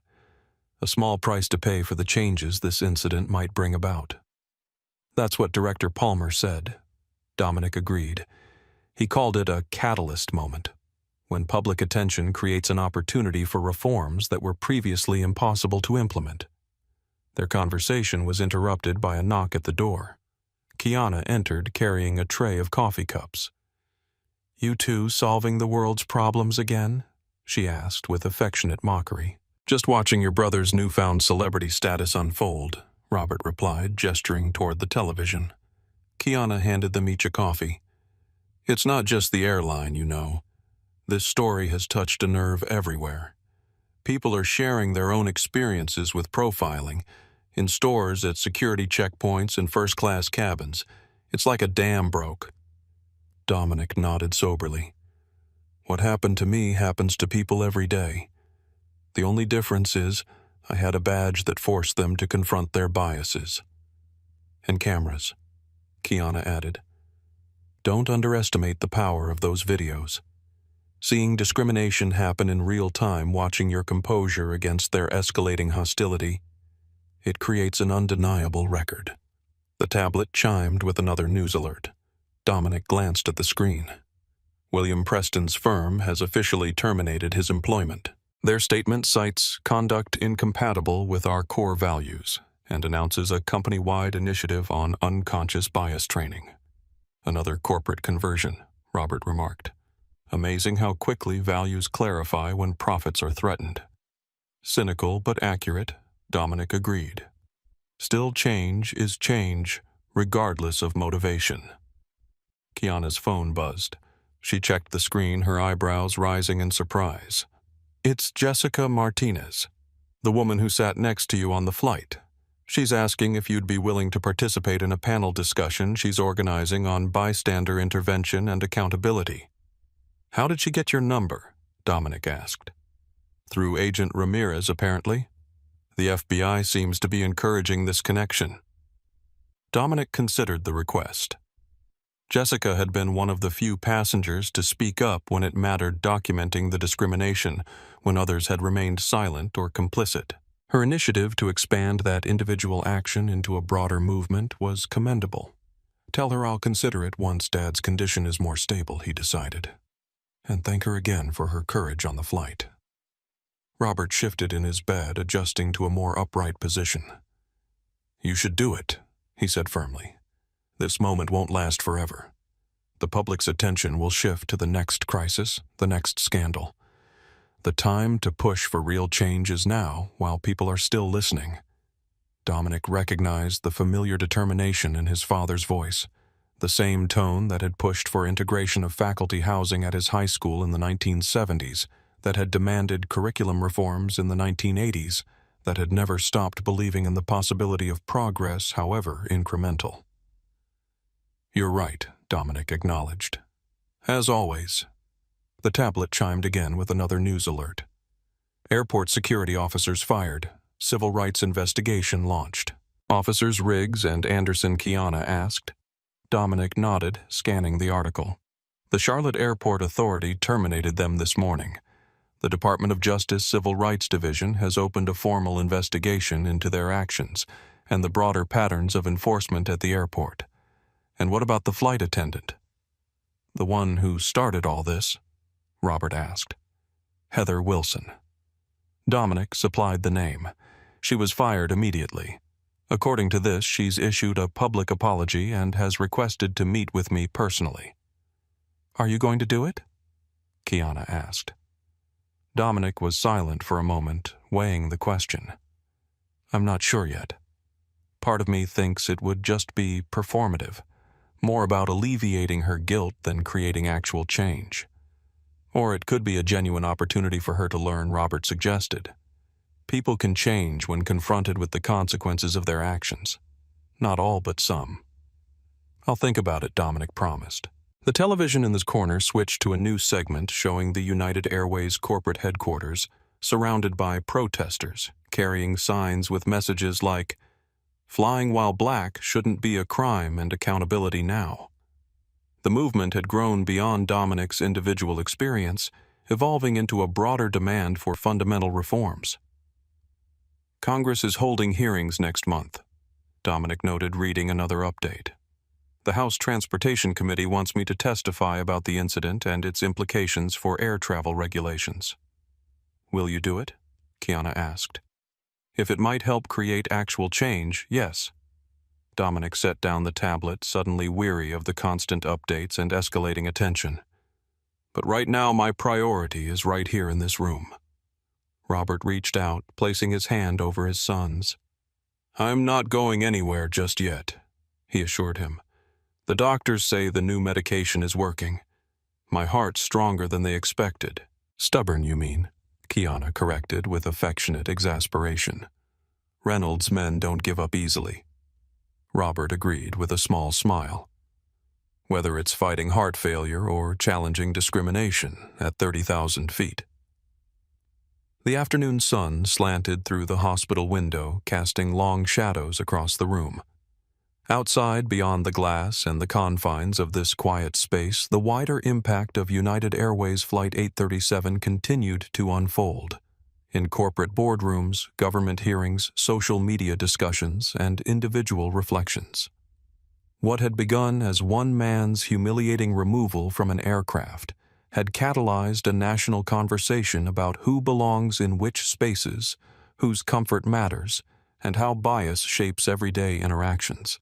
a small price to pay for the changes this incident might bring about. That's what Director Palmer said. Dominic agreed. He called it a catalyst moment, when public attention creates an opportunity for reforms that were previously impossible to implement. Their conversation was interrupted by a knock at the door. Kiana entered carrying a tray of coffee cups. "You two solving the world's problems again?" she asked with affectionate mockery. "Just watching your brother's newfound celebrity status unfold," Robert replied, gesturing toward the television. Kiana handed them each a coffee. "It's not just the airline, you know. This story has touched a nerve everywhere. People are sharing their own experiences with profiling, in stores, at security checkpoints, and first-class cabins. It's like a dam broke." Dominic nodded soberly. "What happened to me happens to people every day. The only difference is I had a badge that forced them to confront their biases. And cameras," Kiana added. "Don't underestimate the power of those videos. Seeing discrimination happen in real time, watching your composure against their escalating hostility, it creates an undeniable record." The tablet chimed with another news alert. Dominic glanced at the screen. William Preston's firm has officially terminated his employment. Their statement cites conduct incompatible with our core values and announces a company-wide initiative on unconscious bias training. "Another corporate conversion," Robert remarked. "Amazing how quickly values clarify when profits are threatened." Cynical but accurate, Dominic agreed. Still, change is change, regardless of motivation. Kiana's phone buzzed. She checked the screen, her eyebrows rising in surprise. "It's Jessica Martinez, the woman who sat next to you on the flight. She's asking if you'd be willing to participate in a panel discussion she's organizing on bystander intervention and accountability." "How did she get your number?" Dominic asked. "Through Agent Ramirez, apparently. The FBI seems to be encouraging this connection." Dominic considered the request. Jessica had been one of the few passengers to speak up when it mattered documenting the discrimination, when others had remained silent or complicit. Her initiative to expand that individual action into a broader movement was commendable. "Tell her I'll consider it once Dad's condition is more stable," he decided. "And thank her again for her courage on the flight." Robert shifted in his bed, adjusting to a more upright position. "You should do it," he said firmly. "This moment won't last forever. The public's attention will shift to the next crisis, the next scandal. The time to push for real change is now, while people are still listening." Dominic recognized the familiar determination in his father's voice, the same tone that had pushed for integration of faculty housing at his high school in the 1970s, that had demanded curriculum reforms in the 1980s, that had never stopped believing in the possibility of progress, however incremental. "You're right," Dominic acknowledged. "As always." The tablet chimed again with another news alert. "Airport security officers fired. Civil rights investigation launched." "Officers Riggs and Anderson?" Kiana asked. Dominic nodded, scanning the article. "The Charlotte Airport Authority terminated them this morning. The Department of Justice Civil Rights Division has opened a formal investigation into their actions and the broader patterns of enforcement at the airport." "And what about the flight attendant?" "The one who started all this?" Robert asked. "Heather Wilson." Dominic supplied the name. "She was fired immediately. According to this, she's issued a public apology and has requested to meet with me personally." "Are you going to do it?" Kiana asked. Dominic was silent for a moment, weighing the question. "I'm not sure yet. Part of me thinks it would just be performative, more about alleviating her guilt than creating actual change. Or it could be a genuine opportunity for her to learn," Robert suggested. "People can change when confronted with the consequences of their actions. Not all, but some." "I'll think about it," Dominic promised. The television in the corner switched to a new segment showing the United Airways corporate headquarters, surrounded by protesters, carrying signs with messages like, "Flying while black shouldn't be a crime and accountability now." The movement had grown beyond Dominic's individual experience, evolving into a broader demand for fundamental reforms. Congress is holding hearings next month, Dominic noted, reading another update. The House Transportation Committee wants me to testify about the incident and its implications for air travel regulations. Will you do it? Kiana asked. If it might help create actual change, yes. Dominic set down the tablet, suddenly weary of the constant updates and escalating attention. But right now my priority is right here in this room. Robert reached out, placing his hand over his son's. I'm not going anywhere just yet, he assured him. The doctors say the new medication is working. My heart's stronger than they expected. Stubborn, you mean? Kiana corrected with affectionate exasperation. Reynolds' men don't give up easily. Robert agreed with a small smile. Whether it's fighting heart failure or challenging discrimination at 30,000 feet. The afternoon sun slanted through the hospital window, casting long shadows across the room. Outside, beyond the glass and the confines of this quiet space, the wider impact of United Airways Flight 837 continued to unfold. In corporate boardrooms, government hearings, social media discussions, and individual reflections. What had begun as one man's humiliating removal from an aircraft had catalyzed a national conversation about who belongs in which spaces, whose comfort matters, and how bias shapes everyday interactions.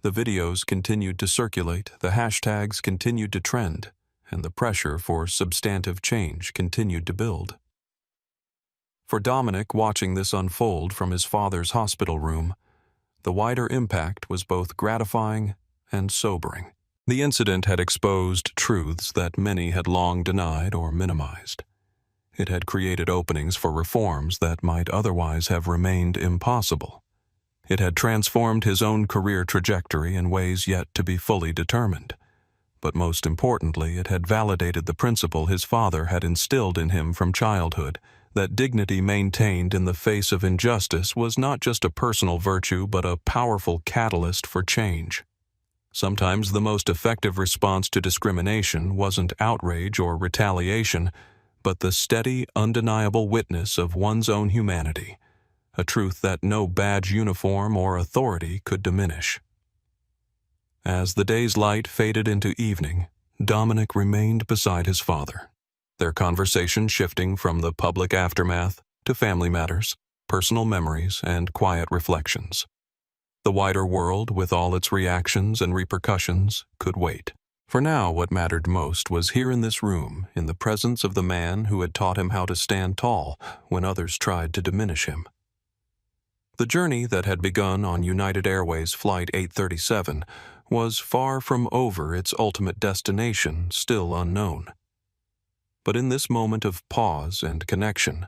The videos continued to circulate, the hashtags continued to trend, and the pressure for substantive change continued to build. For Dominic, watching this unfold from his father's hospital room, the wider impact was both gratifying and sobering. The incident had exposed truths that many had long denied or minimized. It had created openings for reforms that might otherwise have remained impossible. It had transformed his own career trajectory in ways yet to be fully determined. But most importantly, it had validated the principle his father had instilled in him from childhood, that dignity maintained in the face of injustice was not just a personal virtue but a powerful catalyst for change. Sometimes the most effective response to discrimination wasn't outrage or retaliation, but the steady, undeniable witness of one's own humanity, a truth that no badge, uniform, or authority could diminish. As the day's light faded into evening, Dominic remained beside his father, their conversation shifting from the public aftermath to family matters, personal memories, and quiet reflections. The wider world, with all its reactions and repercussions, could wait. For now, what mattered most was here in this room, in the presence of the man who had taught him how to stand tall when others tried to diminish him. The journey that had begun on United Airways Flight 837 was far from over, its ultimate destination still unknown. But in this moment of pause and connection,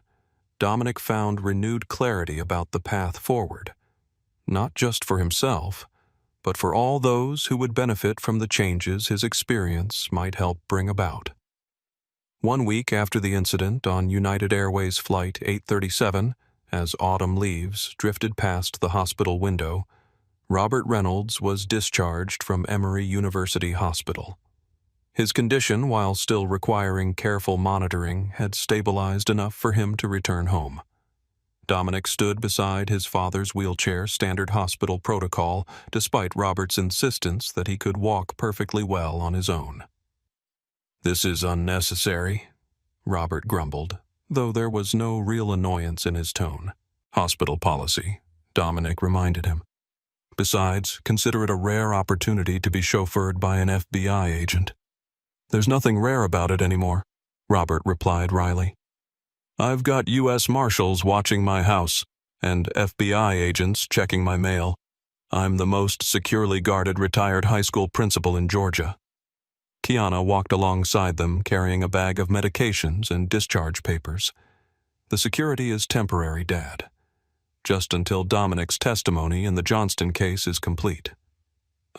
Dominic found renewed clarity about the path forward, not just for himself, but for all those who would benefit from the changes his experience might help bring about. 1 week after the incident on United Airways Flight 837, as autumn leaves drifted past the hospital window, Robert Reynolds was discharged from Emory University Hospital. His condition, while still requiring careful monitoring, had stabilized enough for him to return home. Dominic stood beside his father's wheelchair, standard hospital protocol, despite Robert's insistence that he could walk perfectly well on his own. "This is unnecessary," Robert grumbled, though there was no real annoyance in his tone. "Hospital policy," Dominic reminded him. "Besides, consider it a rare opportunity to be chauffeured by an FBI agent." "There's nothing rare about it anymore," Robert replied wryly. "I've got U.S. Marshals watching my house, and FBI agents checking my mail. I'm the most securely guarded retired high school principal in Georgia." Kiana walked alongside them, carrying a bag of medications and discharge papers. "The security is temporary, Dad. Just until Dominic's testimony in the Johnston case is complete."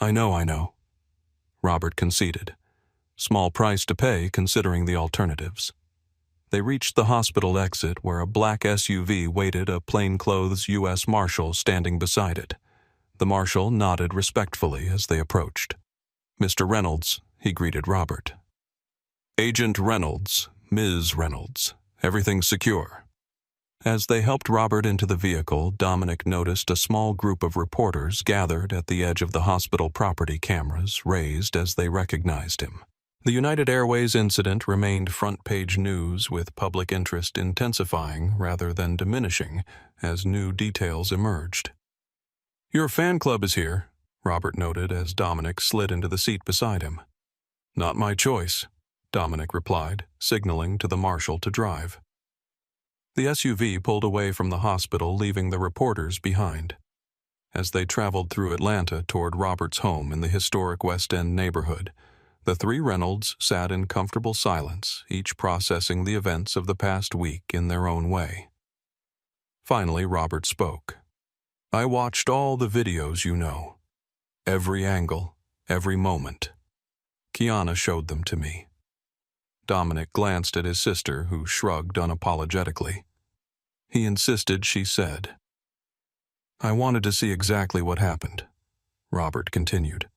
I know," Robert conceded. Small price to pay considering the alternatives. They reached the hospital exit where a black SUV waited, a plainclothes U.S. Marshal standing beside it. The Marshal nodded respectfully as they approached. "Mr. Reynolds," he greeted Robert. "Agent Reynolds, Ms. Reynolds. Everything's secure." As they helped Robert into the vehicle, Dominic noticed a small group of reporters gathered at the edge of the hospital property, cameras raised as they recognized him. The United Airways incident remained front-page news, with public interest intensifying rather than diminishing as new details emerged. "Your fan club is here," Robert noted as Dominic slid into the seat beside him. "Not my choice," Dominic replied, signaling to the marshal to drive. The SUV pulled away from the hospital, leaving the reporters behind. As they traveled through Atlanta toward Robert's home in the historic West End neighborhood, the three Reynolds sat in comfortable silence, each processing the events of the past week in their own way. Finally, Robert spoke. "I watched all the videos, you know. Every angle, every moment. Kiana showed them to me." Dominic glanced at his sister, who shrugged unapologetically. He insisted she said. "I wanted to see exactly what happened," Robert continued.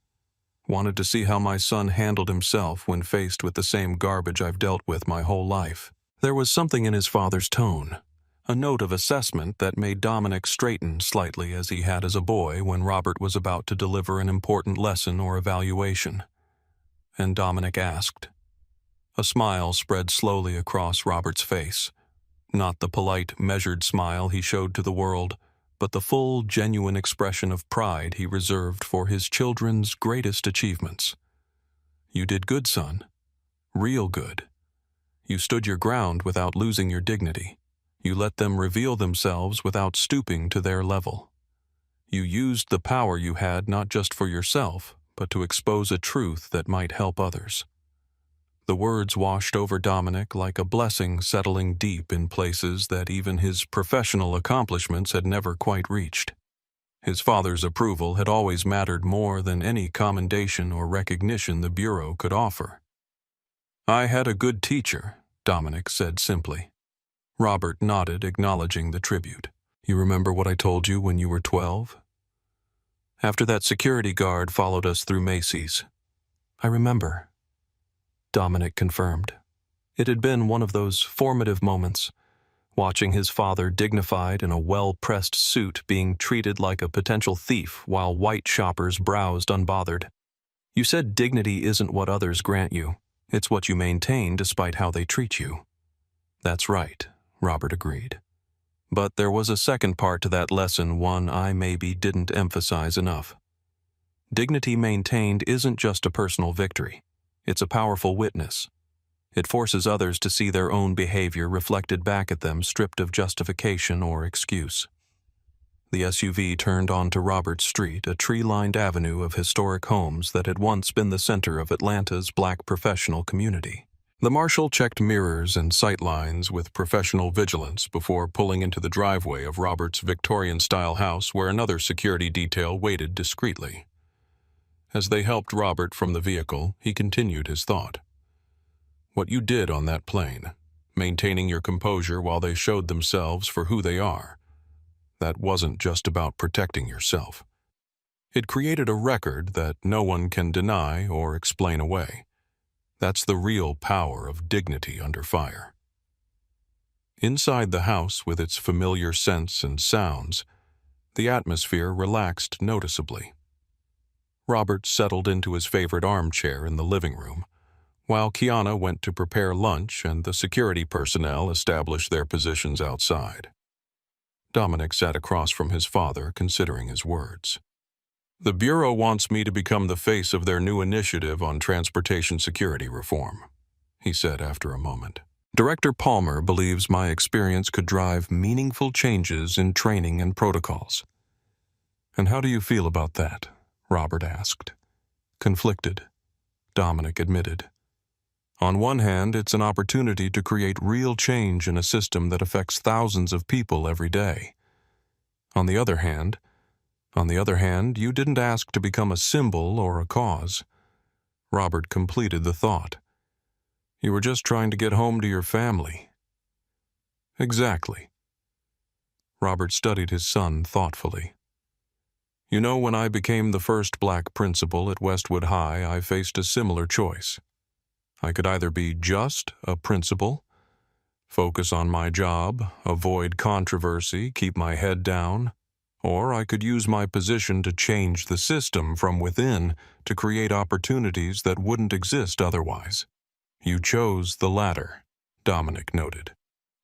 "Wanted to see how my son handled himself when faced with the same garbage I've dealt with my whole life." There was something in his father's tone, a note of assessment that made Dominic straighten slightly as he had as a boy when Robert was about to deliver an important lesson or evaluation. And Dominic asked. A smile spread slowly across Robert's face. Not the polite, measured smile he showed to the world, but the full, genuine expression of pride he reserved for his children's greatest achievements. "You did good, son. Real good. You stood your ground without losing your dignity. You let them reveal themselves without stooping to their level. You used the power you had not just for yourself, but to expose a truth that might help others." The words washed over Dominic like a blessing settling deep in places that even his professional accomplishments had never quite reached. His father's approval had always mattered more than any commendation or recognition the Bureau could offer. "I had a good teacher," Dominic said simply. Robert nodded, acknowledging the tribute. "You remember what I told you when you were 12? After that security guard followed us through Macy's." "I remember," Dominic confirmed. It had been one of those formative moments, watching his father dignified in a well-pressed suit being treated like a potential thief while white shoppers browsed unbothered. "You said dignity isn't what others grant you. It's what you maintain despite how they treat you." "That's right," Robert agreed. But there was a second part to that lesson, one I maybe didn't emphasize enough. Dignity maintained isn't just a personal victory. It's a powerful witness. It forces others to see their own behavior reflected back at them, stripped of justification or excuse. The SUV turned onto Roberts Street, a tree-lined avenue of historic homes that had once been the center of Atlanta's black professional community. The marshal checked mirrors and sightlines with professional vigilance before pulling into the driveway of Robert's Victorian-style house, where another security detail waited discreetly. As they helped Robert from the vehicle, he continued his thought. "What you did on that plane, maintaining your composure while they showed themselves for who they are, that wasn't just about protecting yourself. It created a record that no one can deny or explain away. That's the real power of dignity under fire." Inside the house, with its familiar scents and sounds, the atmosphere relaxed noticeably. Robert settled into his favorite armchair in the living room, while Kiana went to prepare lunch and the security personnel established their positions outside. Dominic sat across from his father, considering his words. "The Bureau wants me to become the face of their new initiative on transportation security reform," he said after a moment. "Director Palmer believes my experience could drive meaningful changes in training and protocols." "And how do you feel about that?" Robert asked. "Conflicted," Dominic admitted. "On one hand, it's an opportunity to create real change in a system that affects thousands of people every day. On the other hand, you didn't ask to become a symbol or a cause." Robert completed the thought. "You were just trying to get home to your family." "Exactly." Robert studied his son thoughtfully. "You know, when I became the first black principal at Westwood High, I faced a similar choice. I could either be just a principal, Focus on my job, avoid controversy, keep my head down. Or I could use my position to change the system from within to create opportunities that wouldn't exist otherwise. You chose the latter, Dominic noted.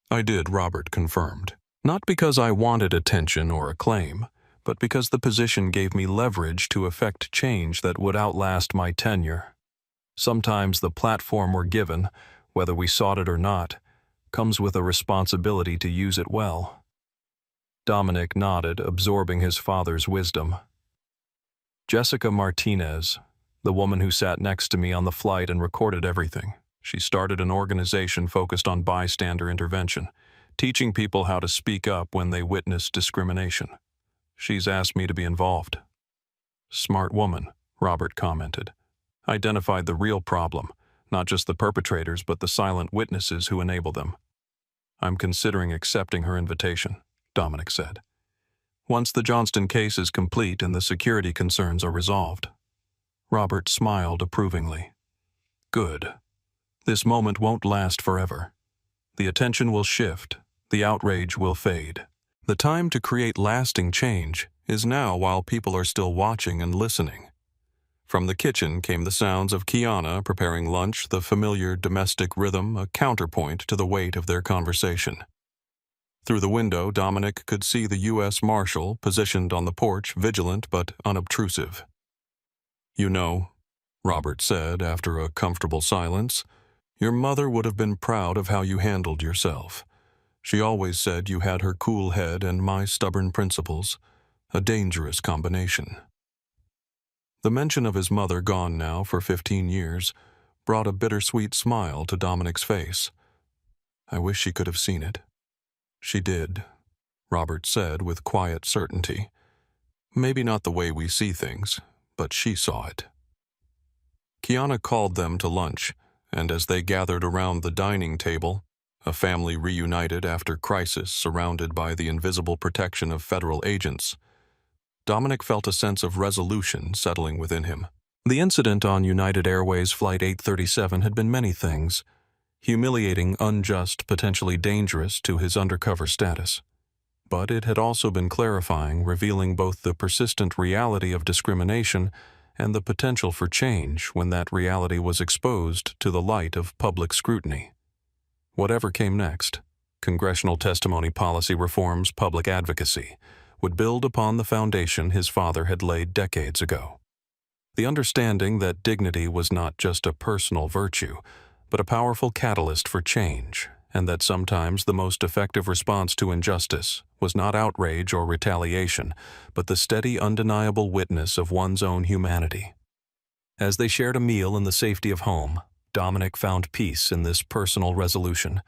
I did, Robert confirmed. Not because I wanted attention or acclaim, but because the position gave me leverage to effect change that would outlast my tenure. Sometimes the platform we're given, whether we sought it or not, comes with a responsibility to use it well. Dominic nodded, absorbing his father's wisdom. Jessica Martinez, the woman who sat next to me on the flight and recorded everything. She started an organization focused on bystander intervention, teaching people how to speak up when they witness discrimination. She's asked me to be involved. Smart woman, Robert commented. Identified the real problem, not just the perpetrators but the silent witnesses who enable them. I'm considering accepting her invitation, Dominic said. Once the Johnston case is complete and the security concerns are resolved. Robert smiled approvingly. Good. This moment won't last forever. The attention will shift, the outrage will fade. The time to create lasting change is now while people are still watching and listening. From the kitchen came the sounds of Kiana preparing lunch, the familiar domestic rhythm, a counterpoint to the weight of their conversation. Through the window, Dominic could see the U.S. Marshal positioned on the porch, vigilant but unobtrusive. You know, Robert said after a comfortable silence, your mother would have been proud of how you handled yourself. She always said you had her cool head and my stubborn principles, a dangerous combination. The mention of his mother, gone now for 15 years, brought a bittersweet smile to Dominic's face. I wish she could have seen it. She did, Robert said with quiet certainty. Maybe not the way we see things, but she saw it. Kiana called them to lunch, and as they gathered around the dining table, a family reunited after crisis surrounded by the invisible protection of federal agents, Dominic felt a sense of resolution settling within him. The incident on United Airways Flight 837 had been many things, humiliating, unjust, potentially dangerous to his undercover status. But it had also been clarifying, revealing both the persistent reality of discrimination and the potential for change when that reality was exposed to the light of public scrutiny. Whatever came next, congressional testimony policy reforms, public advocacy, would build upon the foundation his father had laid decades ago. The understanding that dignity was not just a personal virtue, but a powerful catalyst for change, and that sometimes the most effective response to injustice was not outrage or retaliation, but the steady, undeniable witness of one's own humanity. As they shared a meal in the safety of home, Dominic found peace in this personal resolution,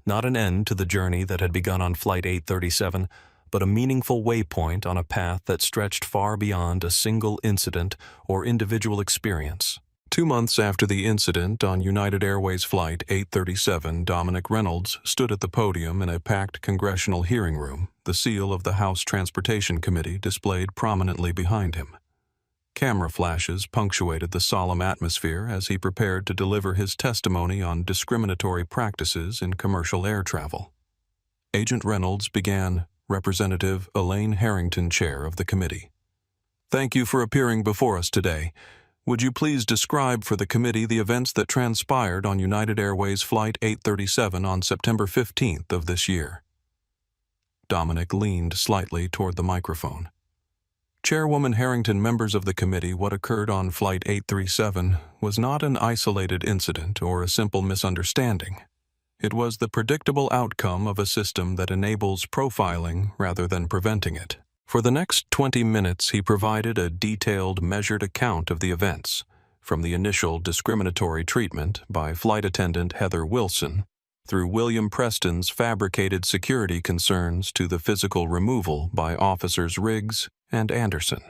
not an end to the journey that had begun on Flight 837, but a meaningful waypoint on a path that stretched far beyond a single incident or individual experience. 2 months after the incident on United Airways Flight 837, Dominic Reynolds stood at the podium in a packed congressional hearing room, the seal of the House Transportation Committee displayed prominently behind him. Camera flashes punctuated the solemn atmosphere as he prepared to deliver his testimony on discriminatory practices in commercial air travel. Agent Reynolds began, Representative Elaine Harrington, chair of the committee. Thank you for appearing before us today. Would you please describe for the committee the events that transpired on United Airways Flight 837 on September 15th of this year? Dominic leaned slightly toward the microphone. Chairwoman Harrington, members of the committee, what occurred on Flight 837 was not an isolated incident or a simple misunderstanding. It was the predictable outcome of a system that enables profiling rather than preventing it. For the next 20 minutes, he provided a detailed, measured account of the events, from the initial discriminatory treatment by flight attendant Heather Wilson, through William Preston's fabricated security concerns to the physical removal by officers Riggs and Anderson.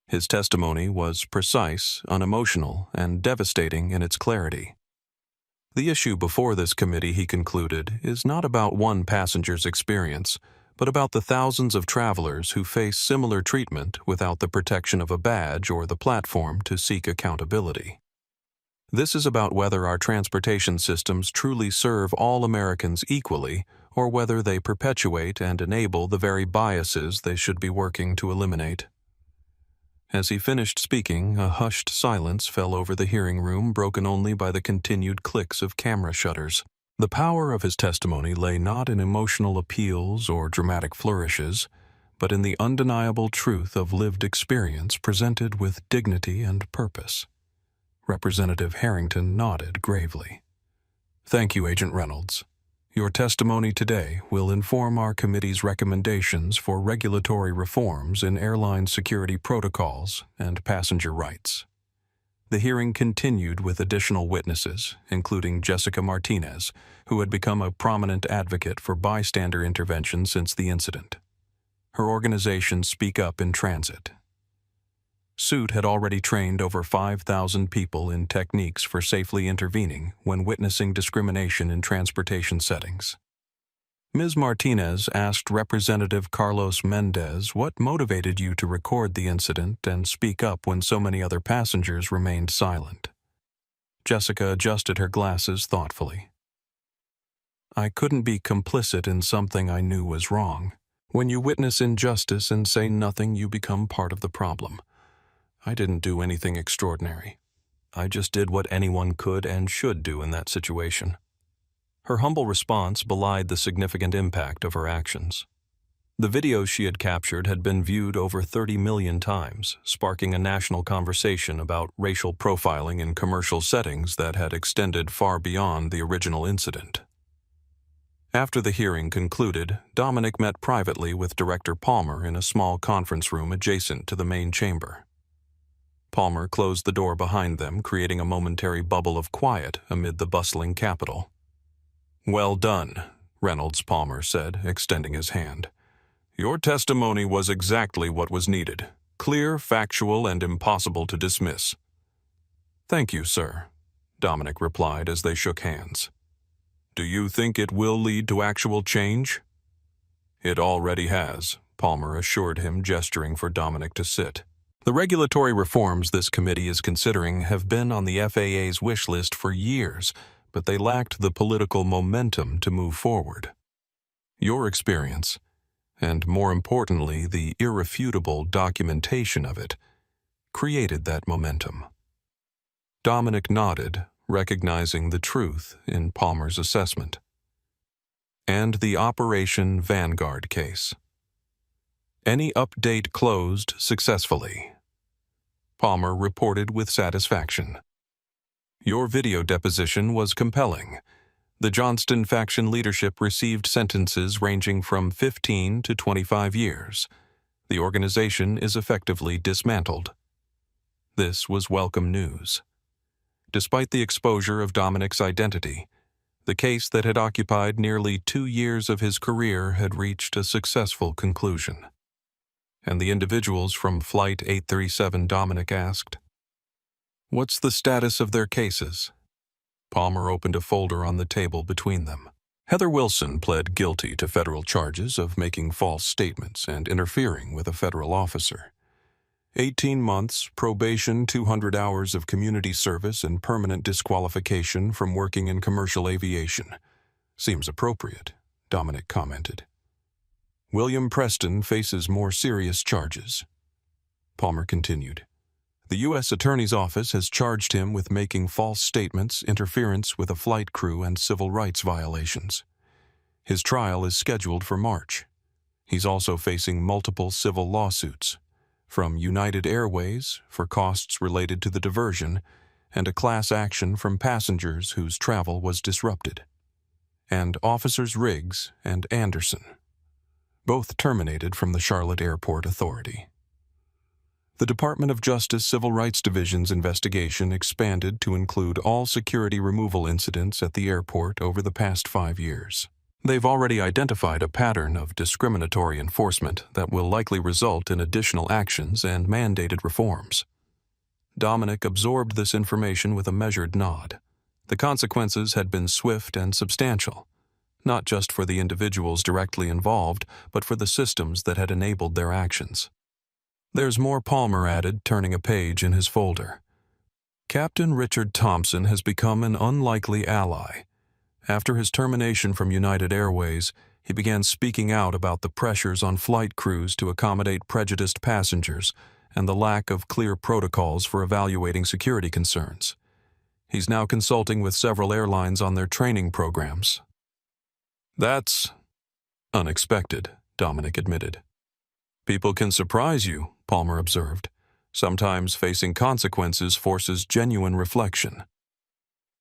His testimony was precise, unemotional, and devastating in its clarity. The issue before this committee, he concluded, is not about one passenger's experience, but about the thousands of travelers who face similar treatment without the protection of a badge or the platform to seek accountability. This is about whether our transportation systems truly serve all Americans equally, or whether they perpetuate and enable the very biases they should be working to eliminate. As he finished speaking, a hushed silence fell over the hearing room, broken only by the continued clicks of camera shutters. The power of his testimony lay not in emotional appeals or dramatic flourishes, but in the undeniable truth of lived experience presented with dignity and purpose. Representative Harrington nodded gravely. "Thank you, Agent Reynolds. Your testimony today will inform our committee's recommendations for regulatory reforms in airline security protocols and passenger rights." The hearing continued with additional witnesses, including Jessica Martinez, who had become a prominent advocate for bystander intervention since the incident. Her organization, Speak Up in Transit. SUIT had already trained over 5,000 people in techniques for safely intervening when witnessing discrimination in transportation settings. Ms. Martinez asked Representative Carlos Mendez what motivated you to record the incident and speak up when so many other passengers remained silent. Jessica adjusted her glasses thoughtfully. "I couldn't be complicit in something I knew was wrong. When you witness injustice and say nothing, you become part of the problem. I didn't do anything extraordinary. I just did what anyone could and should do in that situation." Her humble response belied the significant impact of her actions. The videos she had captured had been viewed over 30 million times, sparking a national conversation about racial profiling in commercial settings that had extended far beyond the original incident. After the hearing concluded, Dominic met privately with Director Palmer in a small conference room adjacent to the main chamber. Palmer closed the door behind them, creating a momentary bubble of quiet amid the bustling Capitol. "Well done," Reynolds Palmer said, extending his hand. "Your testimony was exactly what was needed. Clear, factual, and impossible to dismiss." "Thank you, sir," Dominic replied as they shook hands. "Do you think it will lead to actual change?" "It already has," Palmer assured him, gesturing for Dominic to sit. The regulatory reforms this committee is considering have been on the FAA's wish list for years, but they lacked the political momentum to move forward. Your experience, and more importantly, the irrefutable documentation of it, created that momentum. Dominic nodded, recognizing the truth in Palmer's assessment. And the Operation Vanguard case. Any update closed successfully. Palmer reported with satisfaction. Your video deposition was compelling. The Johnston faction leadership received sentences ranging from 15 to 25 years. The organization is effectively dismantled. This was welcome news. Despite the exposure of Dominic's identity, the case that had occupied nearly 2 years of his career had reached a successful conclusion. And the individuals from Flight 837, Dominic asked, "What's the status of their cases?" Palmer opened a folder on the table between them. Heather Wilson pled guilty to federal charges of making false statements and interfering with a federal officer. 18 months, probation, 200 hours of community service, and permanent disqualification from working in commercial aviation. Seems appropriate, Dominic commented. William Preston faces more serious charges. Palmer continued. The U.S. Attorney's Office has charged him with making false statements, interference with a flight crew, and civil rights violations. His trial is scheduled for March. He's also facing multiple civil lawsuits, from United Airways for costs related to the diversion, and a class action from passengers whose travel was disrupted, and Officers Riggs and Anderson, both terminated from the Charlotte Airport Authority. The Department of Justice Civil Rights Division's investigation expanded to include all security removal incidents at the airport over the past 5 years. They've already identified a pattern of discriminatory enforcement that will likely result in additional actions and mandated reforms. Dominic absorbed this information with a measured nod. The consequences had been swift and substantial, not just for the individuals directly involved, but for the systems that had enabled their actions. There's more, Palmer added, turning a page in his folder. Captain Richard Thompson has become an unlikely ally. After his termination from United Airways, he began speaking out about the pressures on flight crews to accommodate prejudiced passengers and the lack of clear protocols for evaluating security concerns. He's now consulting with several airlines on their training programs. "That's unexpected," Dominic admitted. "People can surprise you," Palmer observed. "Sometimes facing consequences forces genuine reflection."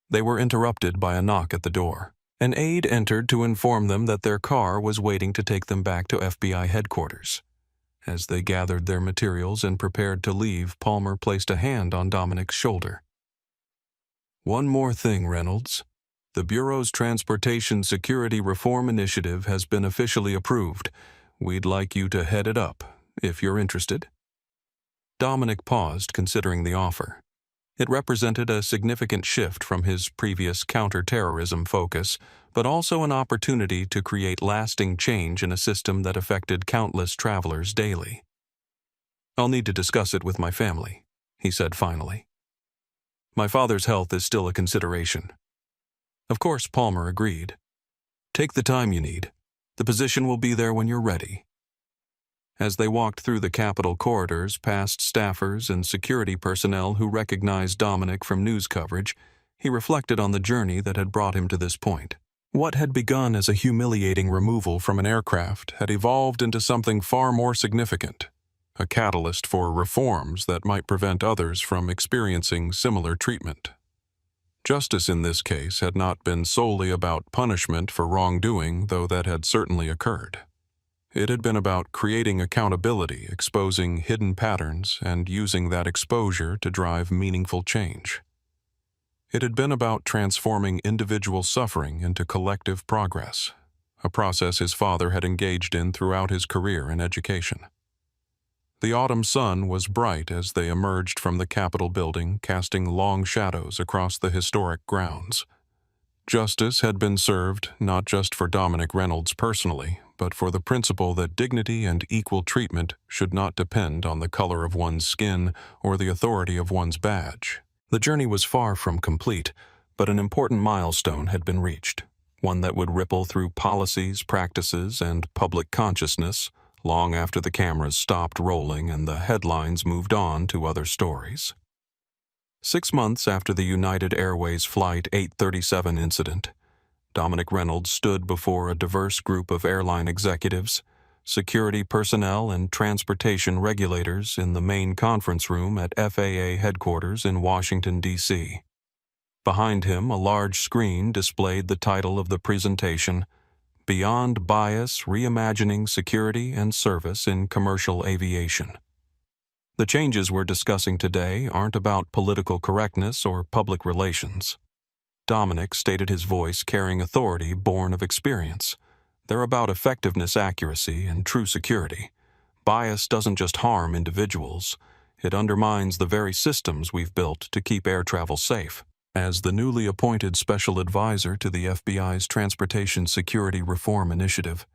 They were interrupted by a knock at the door. An aide entered to inform them that their car was waiting to take them back to FBI headquarters. As they gathered their materials and prepared to leave, Palmer placed a hand on Dominic's shoulder. "One more thing, Reynolds. The Bureau's Transportation Security Reform Initiative has been officially approved. We'd like you to head it up, if you're interested." Dominic paused, considering the offer. It represented a significant shift from his previous counter-terrorism focus, but also an opportunity to create lasting change in a system that affected countless travelers daily. "I'll need to discuss it with my family," he said finally. "My father's health is still a consideration." Of course, Palmer agreed. "Take the time you need. The position will be there when you're ready." As they walked through the Capitol corridors past staffers and security personnel who recognized Dominic from news coverage, he reflected on the journey that had brought him to this point. What had begun as a humiliating removal from an aircraft had evolved into something far more significant, a catalyst for reforms that might prevent others from experiencing similar treatment. Justice in this case had not been solely about punishment for wrongdoing, though that had certainly occurred. It had been about creating accountability, exposing hidden patterns, and using that exposure to drive meaningful change. It had been about transforming individual suffering into collective progress, a process his father had engaged in throughout his career in education. The autumn sun was bright as they emerged from the Capitol building, casting long shadows across the historic grounds. Justice had been served not just for Dominic Reynolds personally, but for the principle that dignity and equal treatment should not depend on the color of one's skin or the authority of one's badge. The journey was far from complete, but an important milestone had been reached, one that would ripple through policies, practices, and public consciousness long after the cameras stopped rolling and the headlines moved on to other stories. 6 months after the United Airways Flight 837 incident, Dominic Reynolds stood before a diverse group of airline executives, security personnel, and transportation regulators in the main conference room at FAA headquarters in Washington, D.C. Behind him, a large screen displayed the title of the presentation, "Beyond Bias: Reimagining Security and Service in Commercial Aviation." The changes we're discussing today aren't about political correctness or public relations. Dominic stated, his voice carrying authority born of experience. They're about effectiveness, accuracy, and true security. Bias doesn't just harm individuals. It undermines the very systems we've built to keep air travel safe. As the newly appointed special advisor to the FBI's Transportation Security Reform Initiative,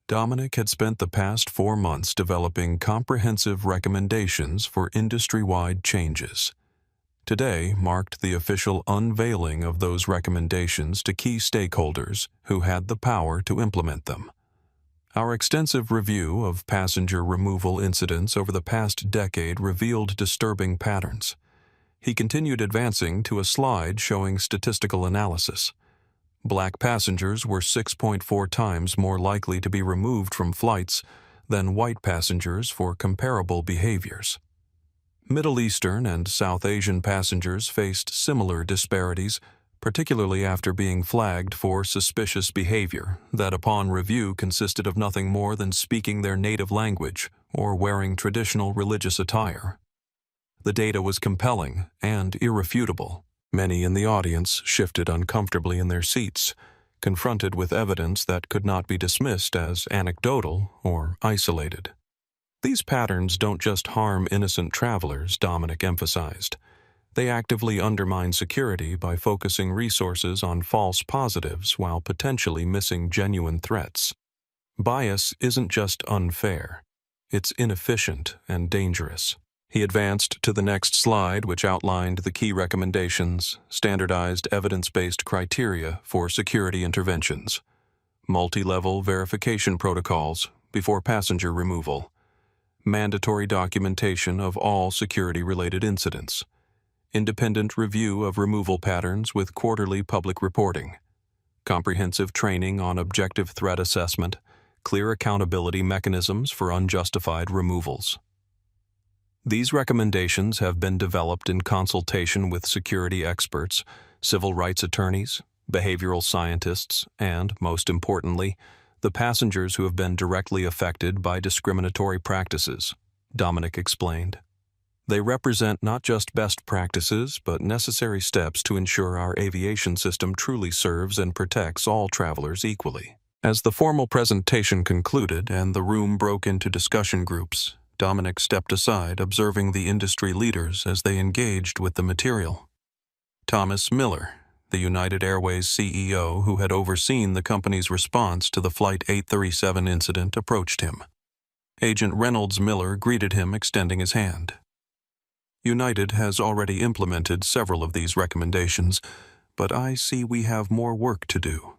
Dominic had spent the past 4 months developing comprehensive recommendations for industry-wide changes. Today marked the official unveiling of those recommendations to key stakeholders who had the power to implement them. Our extensive review of passenger removal incidents over the past decade revealed disturbing patterns. He continued advancing to a slide showing statistical analysis. Black passengers were 6.4 times more likely to be removed from flights than white passengers for comparable behaviors. Middle Eastern and South Asian passengers faced similar disparities, particularly after being flagged for suspicious behavior that upon review consisted of nothing more than speaking their native language or wearing traditional religious attire. The data was compelling and irrefutable. Many in the audience shifted uncomfortably in their seats, confronted with evidence that could not be dismissed as anecdotal or isolated. These patterns don't just harm innocent travelers, Dominic emphasized. They actively undermine security by focusing resources on false positives while potentially missing genuine threats. Bias isn't just unfair. It's inefficient and dangerous. He advanced to the next slide, which outlined the key recommendations, standardized evidence-based criteria for security interventions, multi-level verification protocols before passenger removal, mandatory documentation of all security-related incidents, independent review of removal patterns with quarterly public reporting, comprehensive training on objective threat assessment, clear accountability mechanisms for unjustified removals. These recommendations have been developed in consultation with security experts, civil rights attorneys, behavioral scientists, and, most importantly, the passengers who have been directly affected by discriminatory practices, Dominic explained. They represent not just best practices, but necessary steps to ensure our aviation system truly serves and protects all travelers equally. As the formal presentation concluded and the room broke into discussion groups, Dominic stepped aside, observing the industry leaders as they engaged with the material. Thomas Miller, the United Airways CEO who had overseen the company's response to the Flight 837 incident, approached him. Agent Reynolds Miller greeted him, extending his hand. United has already implemented several of these recommendations, but I see we have more work to do.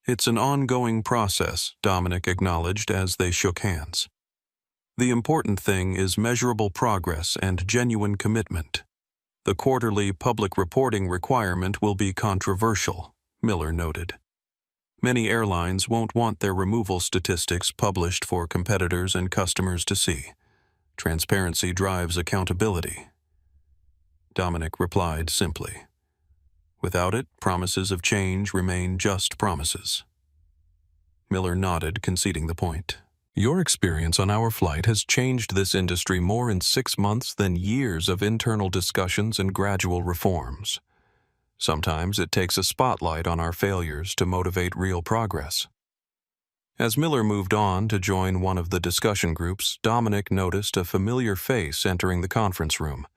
It's an ongoing process, Dominic acknowledged as they shook hands. The important thing is measurable progress and genuine commitment. The quarterly public reporting requirement will be controversial, Miller noted. Many airlines won't want their removal statistics published for competitors and customers to see. Transparency drives accountability. Dominic replied simply. Without it, promises of change remain just promises. Miller nodded, conceding the point. Your experience on our flight has changed this industry more in 6 months than years of internal discussions and gradual reforms. Sometimes it takes a spotlight on our failures to motivate real progress. As Miller moved on to join one of the discussion groups, Dominic noticed a familiar face entering the conference room.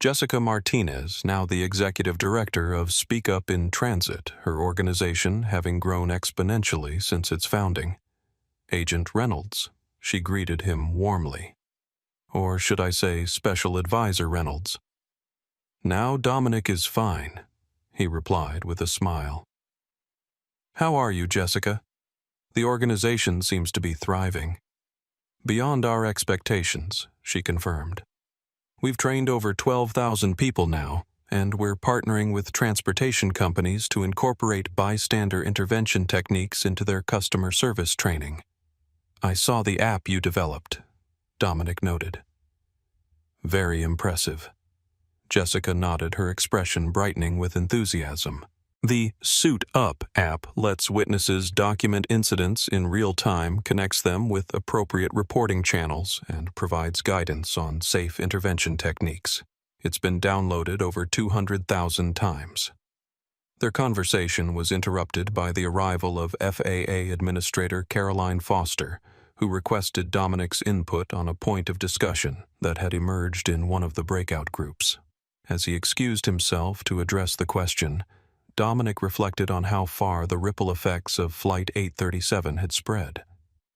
Jessica Martinez, now the executive director of Speak Up in Transit, her organization having grown exponentially since its founding. Agent Reynolds, she greeted him warmly. Or should I say Special Advisor Reynolds. Now Dominic is fine, he replied with a smile. How are you, Jessica? The organization seems to be thriving. Beyond our expectations, she confirmed. We've trained over 12,000 people now, and we're partnering with transportation companies to incorporate bystander intervention techniques into their customer service training. I saw the app you developed, Dominic noted. Very impressive. Jessica nodded, her expression brightening with enthusiasm. The Suit Up app lets witnesses document incidents in real time, connects them with appropriate reporting channels, and provides guidance on safe intervention techniques. It's been downloaded over 200,000 times. Their conversation was interrupted by the arrival of FAA Administrator Caroline Foster, who requested Dominic's input on a point of discussion that had emerged in one of the breakout groups. As he excused himself to address the question, Dominic reflected on how far the ripple effects of Flight 837 had spread.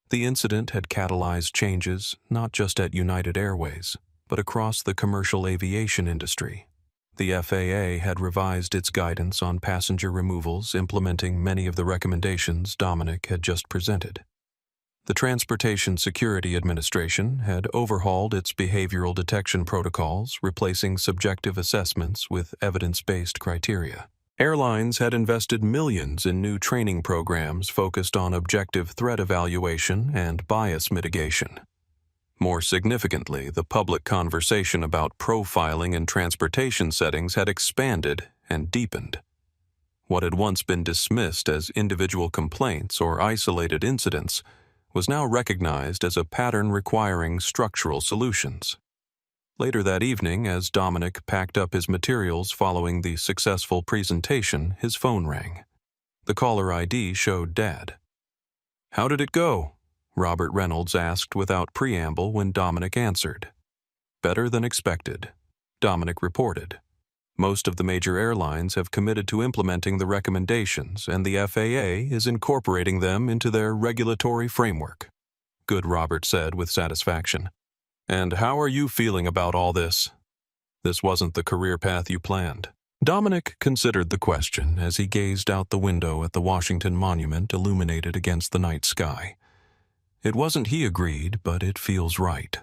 The incident had catalyzed changes not just at United Airways, but across the commercial aviation industry. The FAA had revised its guidance on passenger removals, implementing many of the recommendations Dominic had just presented. The Transportation Security Administration had overhauled its behavioral detection protocols, replacing subjective assessments with evidence-based criteria. Airlines had invested millions in new training programs focused on objective threat evaluation and bias mitigation. More significantly, the public conversation about profiling in transportation settings had expanded and deepened. What had once been dismissed as individual complaints or isolated incidents was now recognized as a pattern requiring structural solutions. Later that evening, as Dominic packed up his materials following the successful presentation, his phone rang. The caller ID showed Dad. "How did it go?" Robert Reynolds asked without preamble when Dominic answered. "Better than expected," Dominic reported. "Most of the major airlines have committed to implementing the recommendations, and the FAA is incorporating them into their regulatory framework." Good, Robert said with satisfaction. And how are you feeling about all this? This wasn't the career path you planned. Dominic considered the question as he gazed out the window at the Washington Monument illuminated against the night sky. It wasn't, he agreed, but it feels right.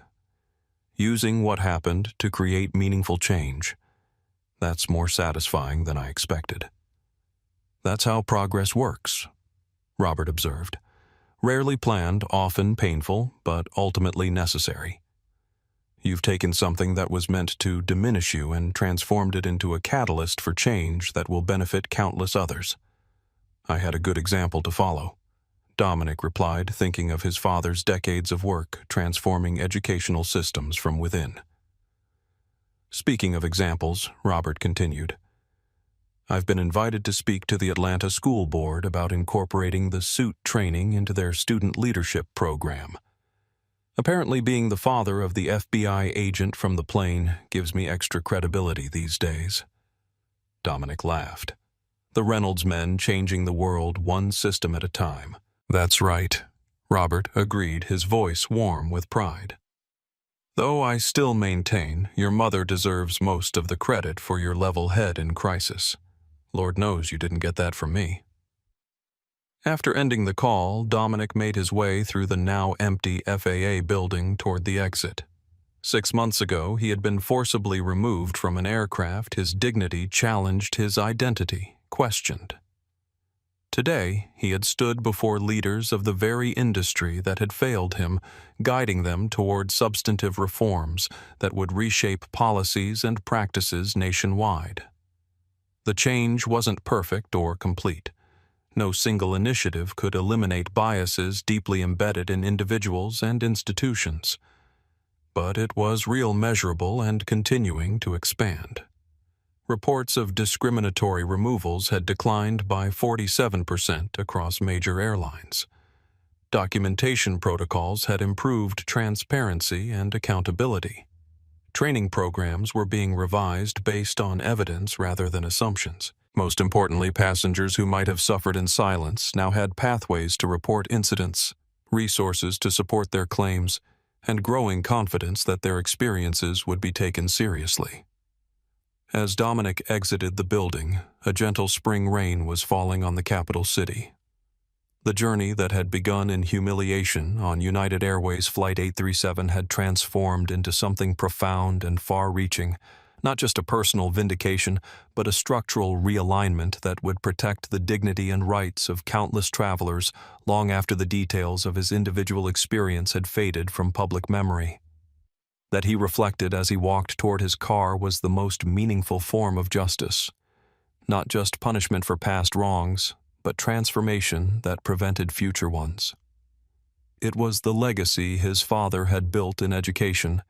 Using what happened to create meaningful change. That's more satisfying than I expected. That's how progress works, Robert observed. Rarely planned, often painful, but ultimately necessary. You've taken something that was meant to diminish you and transformed it into a catalyst for change that will benefit countless others. I had a good example to follow, Dominic replied, thinking of his father's decades of work transforming educational systems from within. Speaking of examples, Robert continued, I've been invited to speak to the Atlanta School Board about incorporating the SUIT training into their student leadership program. Apparently being the father of the FBI agent from the plane gives me extra credibility these days. Dominic laughed. The Reynolds men changing the world one system at a time. That's right, Robert agreed, his voice warm with pride. Though I still maintain your mother deserves most of the credit for your level head in crisis. Lord knows you didn't get that from me. After ending the call, Dominic made his way through the now empty FAA building toward the exit. 6 months ago, he had been forcibly removed from an aircraft his dignity challenged, his identity questioned. Today, he had stood before leaders of the very industry that had failed him, guiding them toward substantive reforms that would reshape policies and practices nationwide. The change wasn't perfect or complete. No single initiative could eliminate biases deeply embedded in individuals and institutions. But it was real, measurable, and continuing to expand. Reports of discriminatory removals had declined by 47% across major airlines. Documentation protocols had improved transparency and accountability. Training programs were being revised based on evidence rather than assumptions. Most importantly, passengers who might have suffered in silence now had pathways to report incidents, resources to support their claims, and growing confidence that their experiences would be taken seriously. As Dominic exited the building, a gentle spring rain was falling on the capital city. The journey that had begun in humiliation on United Airways Flight 837 had transformed into something profound and far-reaching, not just a personal vindication, but a structural realignment that would protect the dignity and rights of countless travelers long after the details of his individual experience had faded from public memory. That he reflected as he walked toward his car was the most meaningful form of justice. Not just punishment for past wrongs, but transformation that prevented future ones. It was the legacy his father had built in education,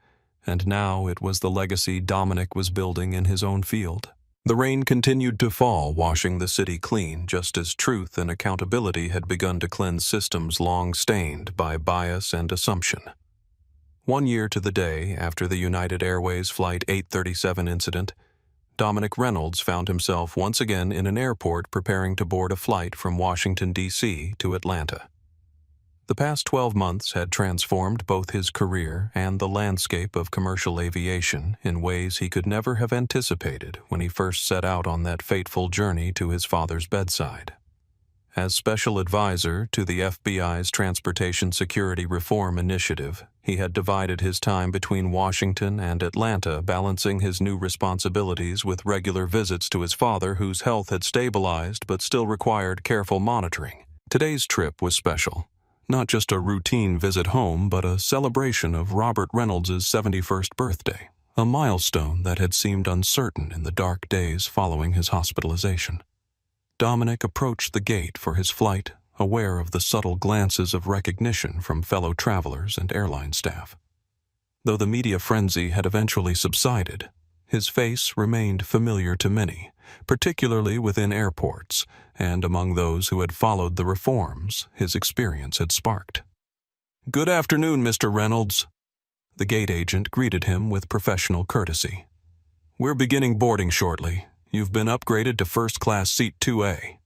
and now it was the legacy Dominic was building in his own field. The rain continued to fall, washing the city clean, just as truth and accountability had begun to cleanse systems long stained by bias and assumption. 1 year to the day after the United Airways Flight 837 incident, Dominic Reynolds found himself once again in an airport preparing to board a flight from Washington, D.C. to Atlanta. The past 12 months had transformed both his career and the landscape of commercial aviation in ways he could never have anticipated when he first set out on that fateful journey to his father's bedside. As special advisor to the FBI's Transportation Security Reform Initiative, he had divided his time between Washington and Atlanta, balancing his new responsibilities with regular visits to his father, whose health had stabilized but still required careful monitoring. Today's trip was special. Not just a routine visit home, but a celebration of Robert Reynolds' 71st birthday, a milestone that had seemed uncertain in the dark days following his hospitalization. Dominic approached the gate for his flight, aware of the subtle glances of recognition from fellow travelers and airline staff. Though the media frenzy had eventually subsided, his face remained familiar to many, particularly within airports and among those who had followed the reforms his experience had sparked. "Good afternoon, Mr. Reynolds." The gate agent greeted him with professional courtesy. "We're beginning boarding shortly. You've been upgraded to first-class seat 2A.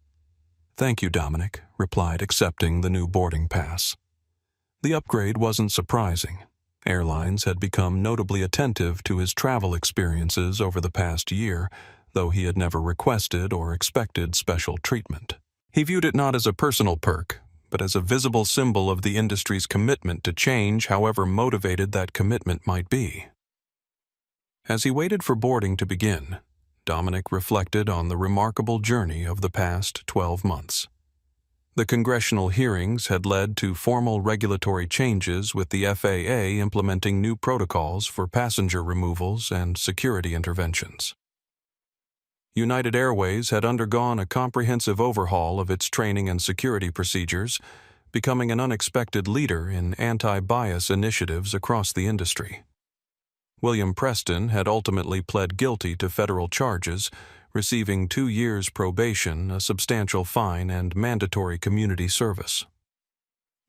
"Thank you," Dominic replied, accepting the new boarding pass. The upgrade wasn't surprising. Airlines had become notably attentive to his travel experiences over the past year, though he had never requested or expected special treatment. He viewed it not as a personal perk, but as a visible symbol of the industry's commitment to change, however motivated that commitment might be. As he waited for boarding to begin, Dominic reflected on the remarkable journey of the past 12 months. The congressional hearings had led to formal regulatory changes, with the FAA implementing new protocols for passenger removals and security interventions. United Airways had undergone a comprehensive overhaul of its training and security procedures, becoming an unexpected leader in anti-bias initiatives across the industry. William Preston had ultimately pled guilty to federal charges, receiving 2 years probation, a substantial fine, and mandatory community service.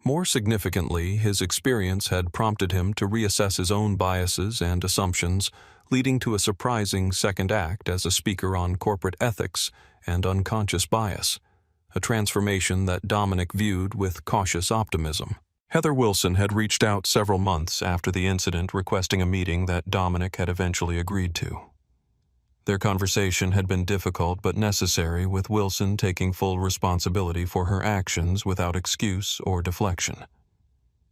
More significantly, his experience had prompted him to reassess his own biases and assumptions, leading to a surprising second act as a speaker on corporate ethics and unconscious bias, a transformation that Dominic viewed with cautious optimism. Heather Wilson had reached out several months after the incident, requesting a meeting that Dominic had eventually agreed to. Their conversation had been difficult but necessary, with Wilson taking full responsibility for her actions without excuse or deflection.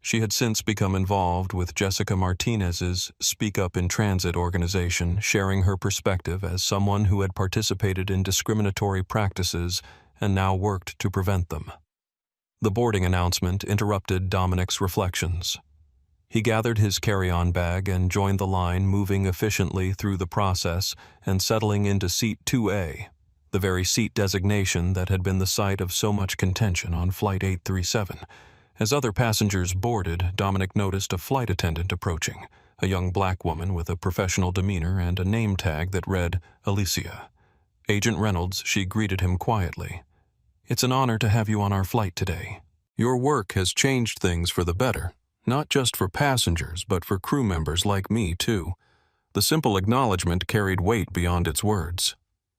She had since become involved with Jessica Martinez's Speak Up in Transit organization, sharing her perspective as someone who had participated in discriminatory practices and now worked to prevent them. The boarding announcement interrupted Dominic's reflections. He gathered his carry-on bag and joined the line, moving efficiently through the process and settling into Seat 2A, the very seat designation that had been the site of so much contention on Flight 837. As other passengers boarded, Dominic noticed a flight attendant approaching, a young black woman with a professional demeanor and a name tag that read Alicia. Agent Reynolds, she greeted him quietly. "It's an honor to have you on our flight today. Your work has changed things for the better, not just for passengers, but for crew members like me, too." The simple acknowledgement carried weight beyond its words.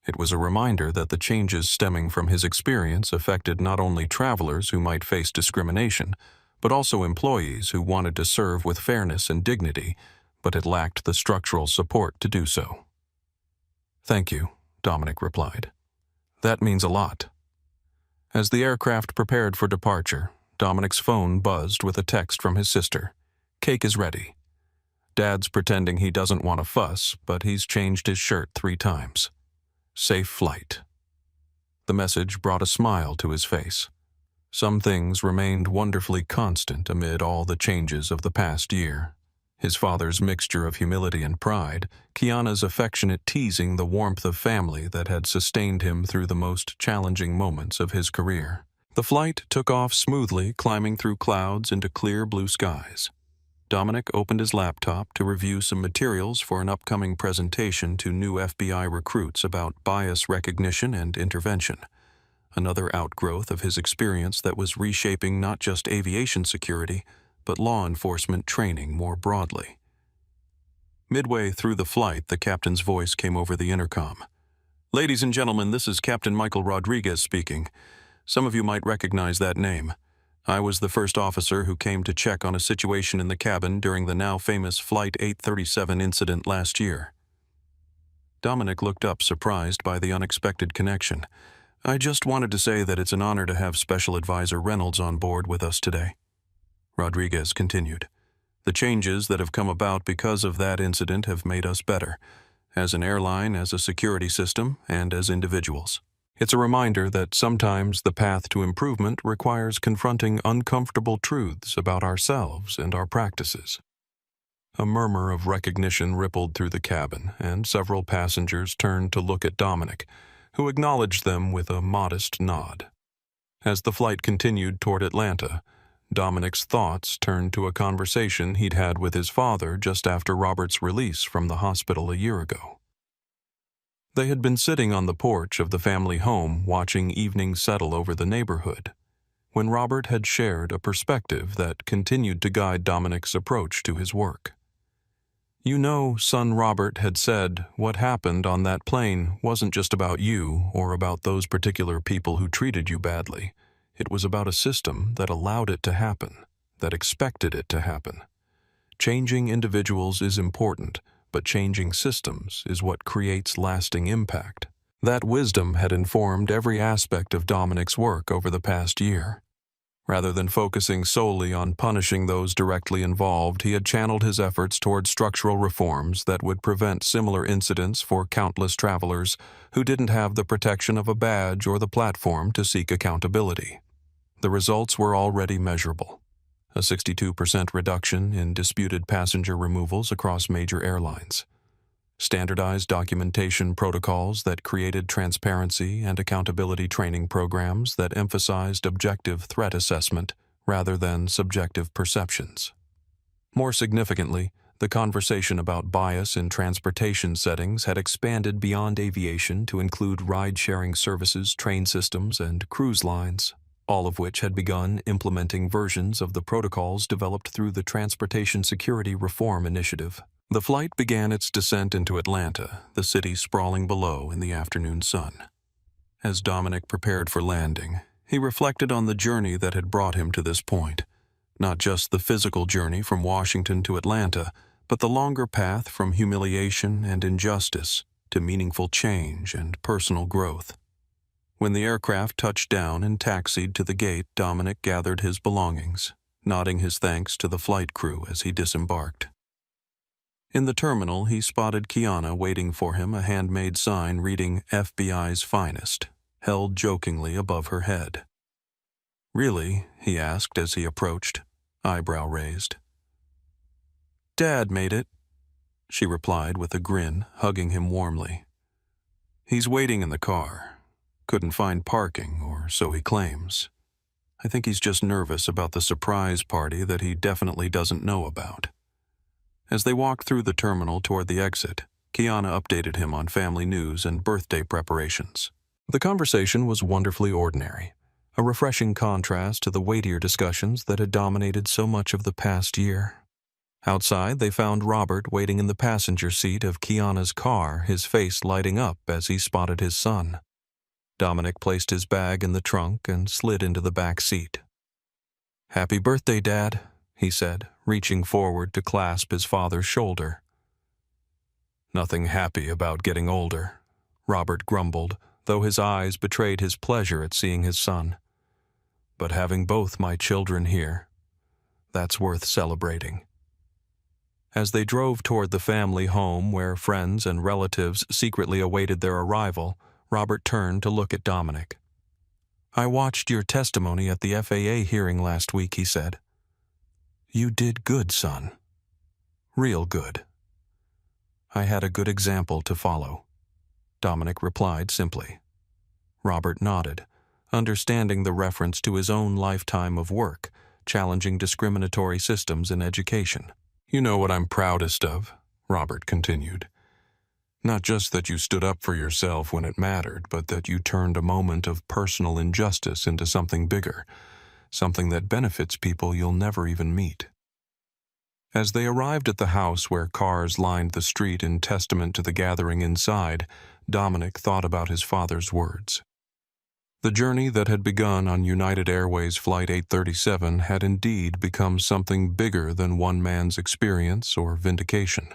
It was a reminder that the changes stemming from his experience affected not only travelers who might face discrimination, but also employees who wanted to serve with fairness and dignity, but had lacked the structural support to do so. "Thank you," Dominic replied. "That means a lot." As the aircraft prepared for departure, Dominic's phone buzzed with a text from his sister. "Cake is ready. Dad's pretending he doesn't want to fuss, but he's changed his shirt 3 times. Safe flight." The message brought a smile to his face. Some things remained wonderfully constant amid all the changes of the past year. His father's mixture of humility and pride, Kiana's affectionate teasing, the warmth of family that had sustained him through the most challenging moments of his career. The flight took off smoothly, climbing through clouds into clear blue skies. Dominic opened his laptop to review some materials for an upcoming presentation to new FBI recruits about bias recognition and intervention, another outgrowth of his experience that was reshaping not just aviation security, but law enforcement training more broadly. Midway through the flight, the captain's voice came over the intercom. "Ladies and gentlemen, this is Captain Michael Rodriguez speaking. Some of you might recognize that name. I was the first officer who came to check on a situation in the cabin during the now famous Flight 837 incident last year." Dominic looked up, surprised by the unexpected connection. "I just wanted to say that it's an honor to have Special Advisor Reynolds on board with us today." Rodriguez continued. "The changes that have come about because of that incident have made us better, as an airline, as a security system, and as individuals. It's a reminder that sometimes the path to improvement requires confronting uncomfortable truths about ourselves and our practices." A murmur of recognition rippled through the cabin, and several passengers turned to look at Dominic, who acknowledged them with a modest nod. As the flight continued toward Atlanta, Dominic's thoughts turned to a conversation he'd had with his father just after Robert's release from the hospital a year ago. They had been sitting on the porch of the family home watching evening settle over the neighborhood, when Robert had shared a perspective that continued to guide Dominic's approach to his work. "You know," son Robert had said, "what happened on that plane wasn't just about you or about those particular people who treated you badly. It was about a system that allowed it to happen, that expected it to happen. Changing individuals is important, but changing systems is what creates lasting impact. That wisdom had informed every aspect of Dominic's work over the past year. Rather than focusing solely on punishing those directly involved, he had channeled his efforts toward structural reforms that would prevent similar incidents for countless travelers who didn't have the protection of a badge or the platform to seek accountability. The results were already measurable. A 62% reduction in disputed passenger removals across major airlines. Standardized documentation protocols that created transparency and accountability training programs that emphasized objective threat assessment rather than subjective perceptions. More significantly, the conversation about bias in transportation settings had expanded beyond aviation to include ride-sharing services, train systems, and cruise lines, all of which had begun implementing versions of the protocols developed through the Transportation Security Reform Initiative. The flight began its descent into Atlanta, the city sprawling below in the afternoon sun. As Dominic prepared for landing, he reflected on the journey that had brought him to this point. Not just the physical journey from Washington to Atlanta, but the longer path from humiliation and injustice to meaningful change and personal growth. When the aircraft touched down and taxied to the gate, Dominic gathered his belongings, nodding his thanks to the flight crew as he disembarked. In the terminal, he spotted Kiana waiting for him, a handmade sign reading FBI's Finest, held jokingly above her head. "Really?" he asked as he approached, eyebrow raised. "Dad made it," she replied with a grin, hugging him warmly. "He's waiting in the car. Couldn't find parking, or so he claims. I think he's just nervous about the surprise party that he definitely doesn't know about." As they walked through the terminal toward the exit, Kiana updated him on family news and birthday preparations. The conversation was wonderfully ordinary, a refreshing contrast to the weightier discussions that had dominated so much of the past year. Outside, they found Robert waiting in the passenger seat of Kiana's car, his face lighting up as he spotted his son. Dominic placed his bag in the trunk and slid into the back seat. "Happy birthday, Dad," he said, reaching forward to clasp his father's shoulder. "Nothing happy about getting older," Robert grumbled, though his eyes betrayed his pleasure at seeing his son. "But having both my children here, that's worth celebrating." As they drove toward the family home where friends and relatives secretly awaited their arrival, Robert turned to look at Dominic. "I watched your testimony at the FAA hearing last week," he said. "You did good, son. Real good." "I had a good example to follow," Dominic replied simply. Robert nodded, understanding the reference to his own lifetime of work, challenging discriminatory systems in education. "You know what I'm proudest of," Robert continued. "Not just that you stood up for yourself when it mattered, but that you turned a moment of personal injustice into something bigger, something that benefits people you'll never even meet." As they arrived at the house where cars lined the street in testament to the gathering inside, Dominic thought about his father's words. The journey that had begun on United Airways Flight 837 had indeed become something bigger than one man's experience or vindication.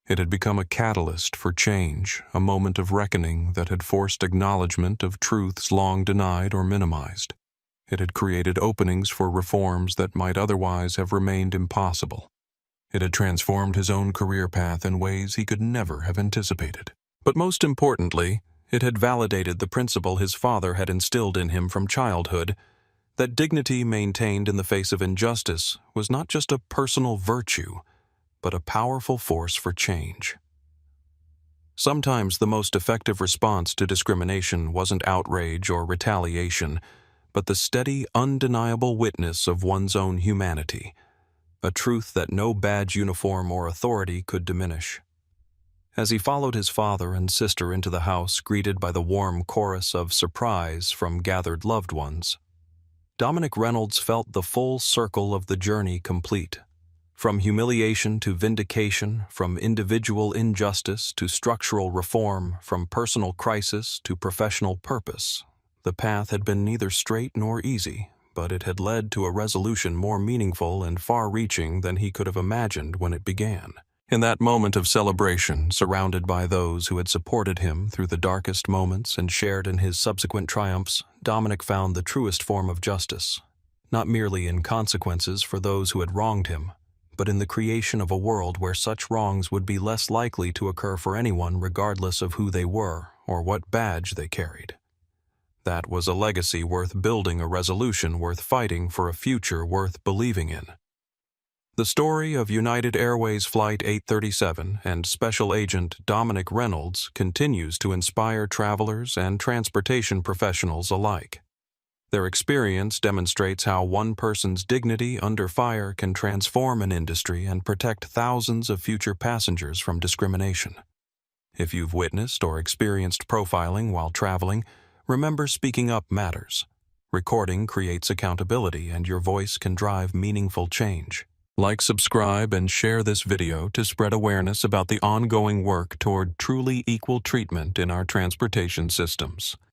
It had become a catalyst for change, a moment of reckoning that had forced acknowledgement of truths long denied or minimized. It had created openings for reforms that might otherwise have remained impossible. It had transformed his own career path in ways he could never have anticipated. But most importantly, it had validated the principle his father had instilled in him from childhood, that dignity maintained in the face of injustice was not just a personal virtue, but a powerful force for change. Sometimes the most effective response to discrimination wasn't outrage or retaliation, but the steady, undeniable witness of one's own humanity, a truth that no badge, uniform, or authority could diminish. As he followed his father and sister into the house, greeted by the warm chorus of surprise from gathered loved ones, Dominic Reynolds felt the full circle of the journey complete. From humiliation to vindication, from individual injustice to structural reform, from personal crisis to professional purpose, the path had been neither straight nor easy, but it had led to a resolution more meaningful and far-reaching than he could have imagined when it began. In that moment of celebration, surrounded by those who had supported him through the darkest moments and shared in his subsequent triumphs, Dominic found the truest form of justice, not merely in consequences for those who had wronged him, but in the creation of a world where such wrongs would be less likely to occur for anyone regardless of who they were or what badge they carried. That was a legacy worth building, a resolution worth fighting, for a future worth believing in. The story of United Airways Flight 837 and Special Agent Dominic Reynolds continues to inspire travelers and transportation professionals alike. Their experience demonstrates how one person's dignity under fire can transform an industry and protect thousands of future passengers from discrimination. If you've witnessed or experienced profiling while traveling, remember, speaking up matters. Recording creates accountability, and your voice can drive meaningful change. Like, subscribe, and share this video to spread awareness about the ongoing work toward truly equal treatment in our transportation systems.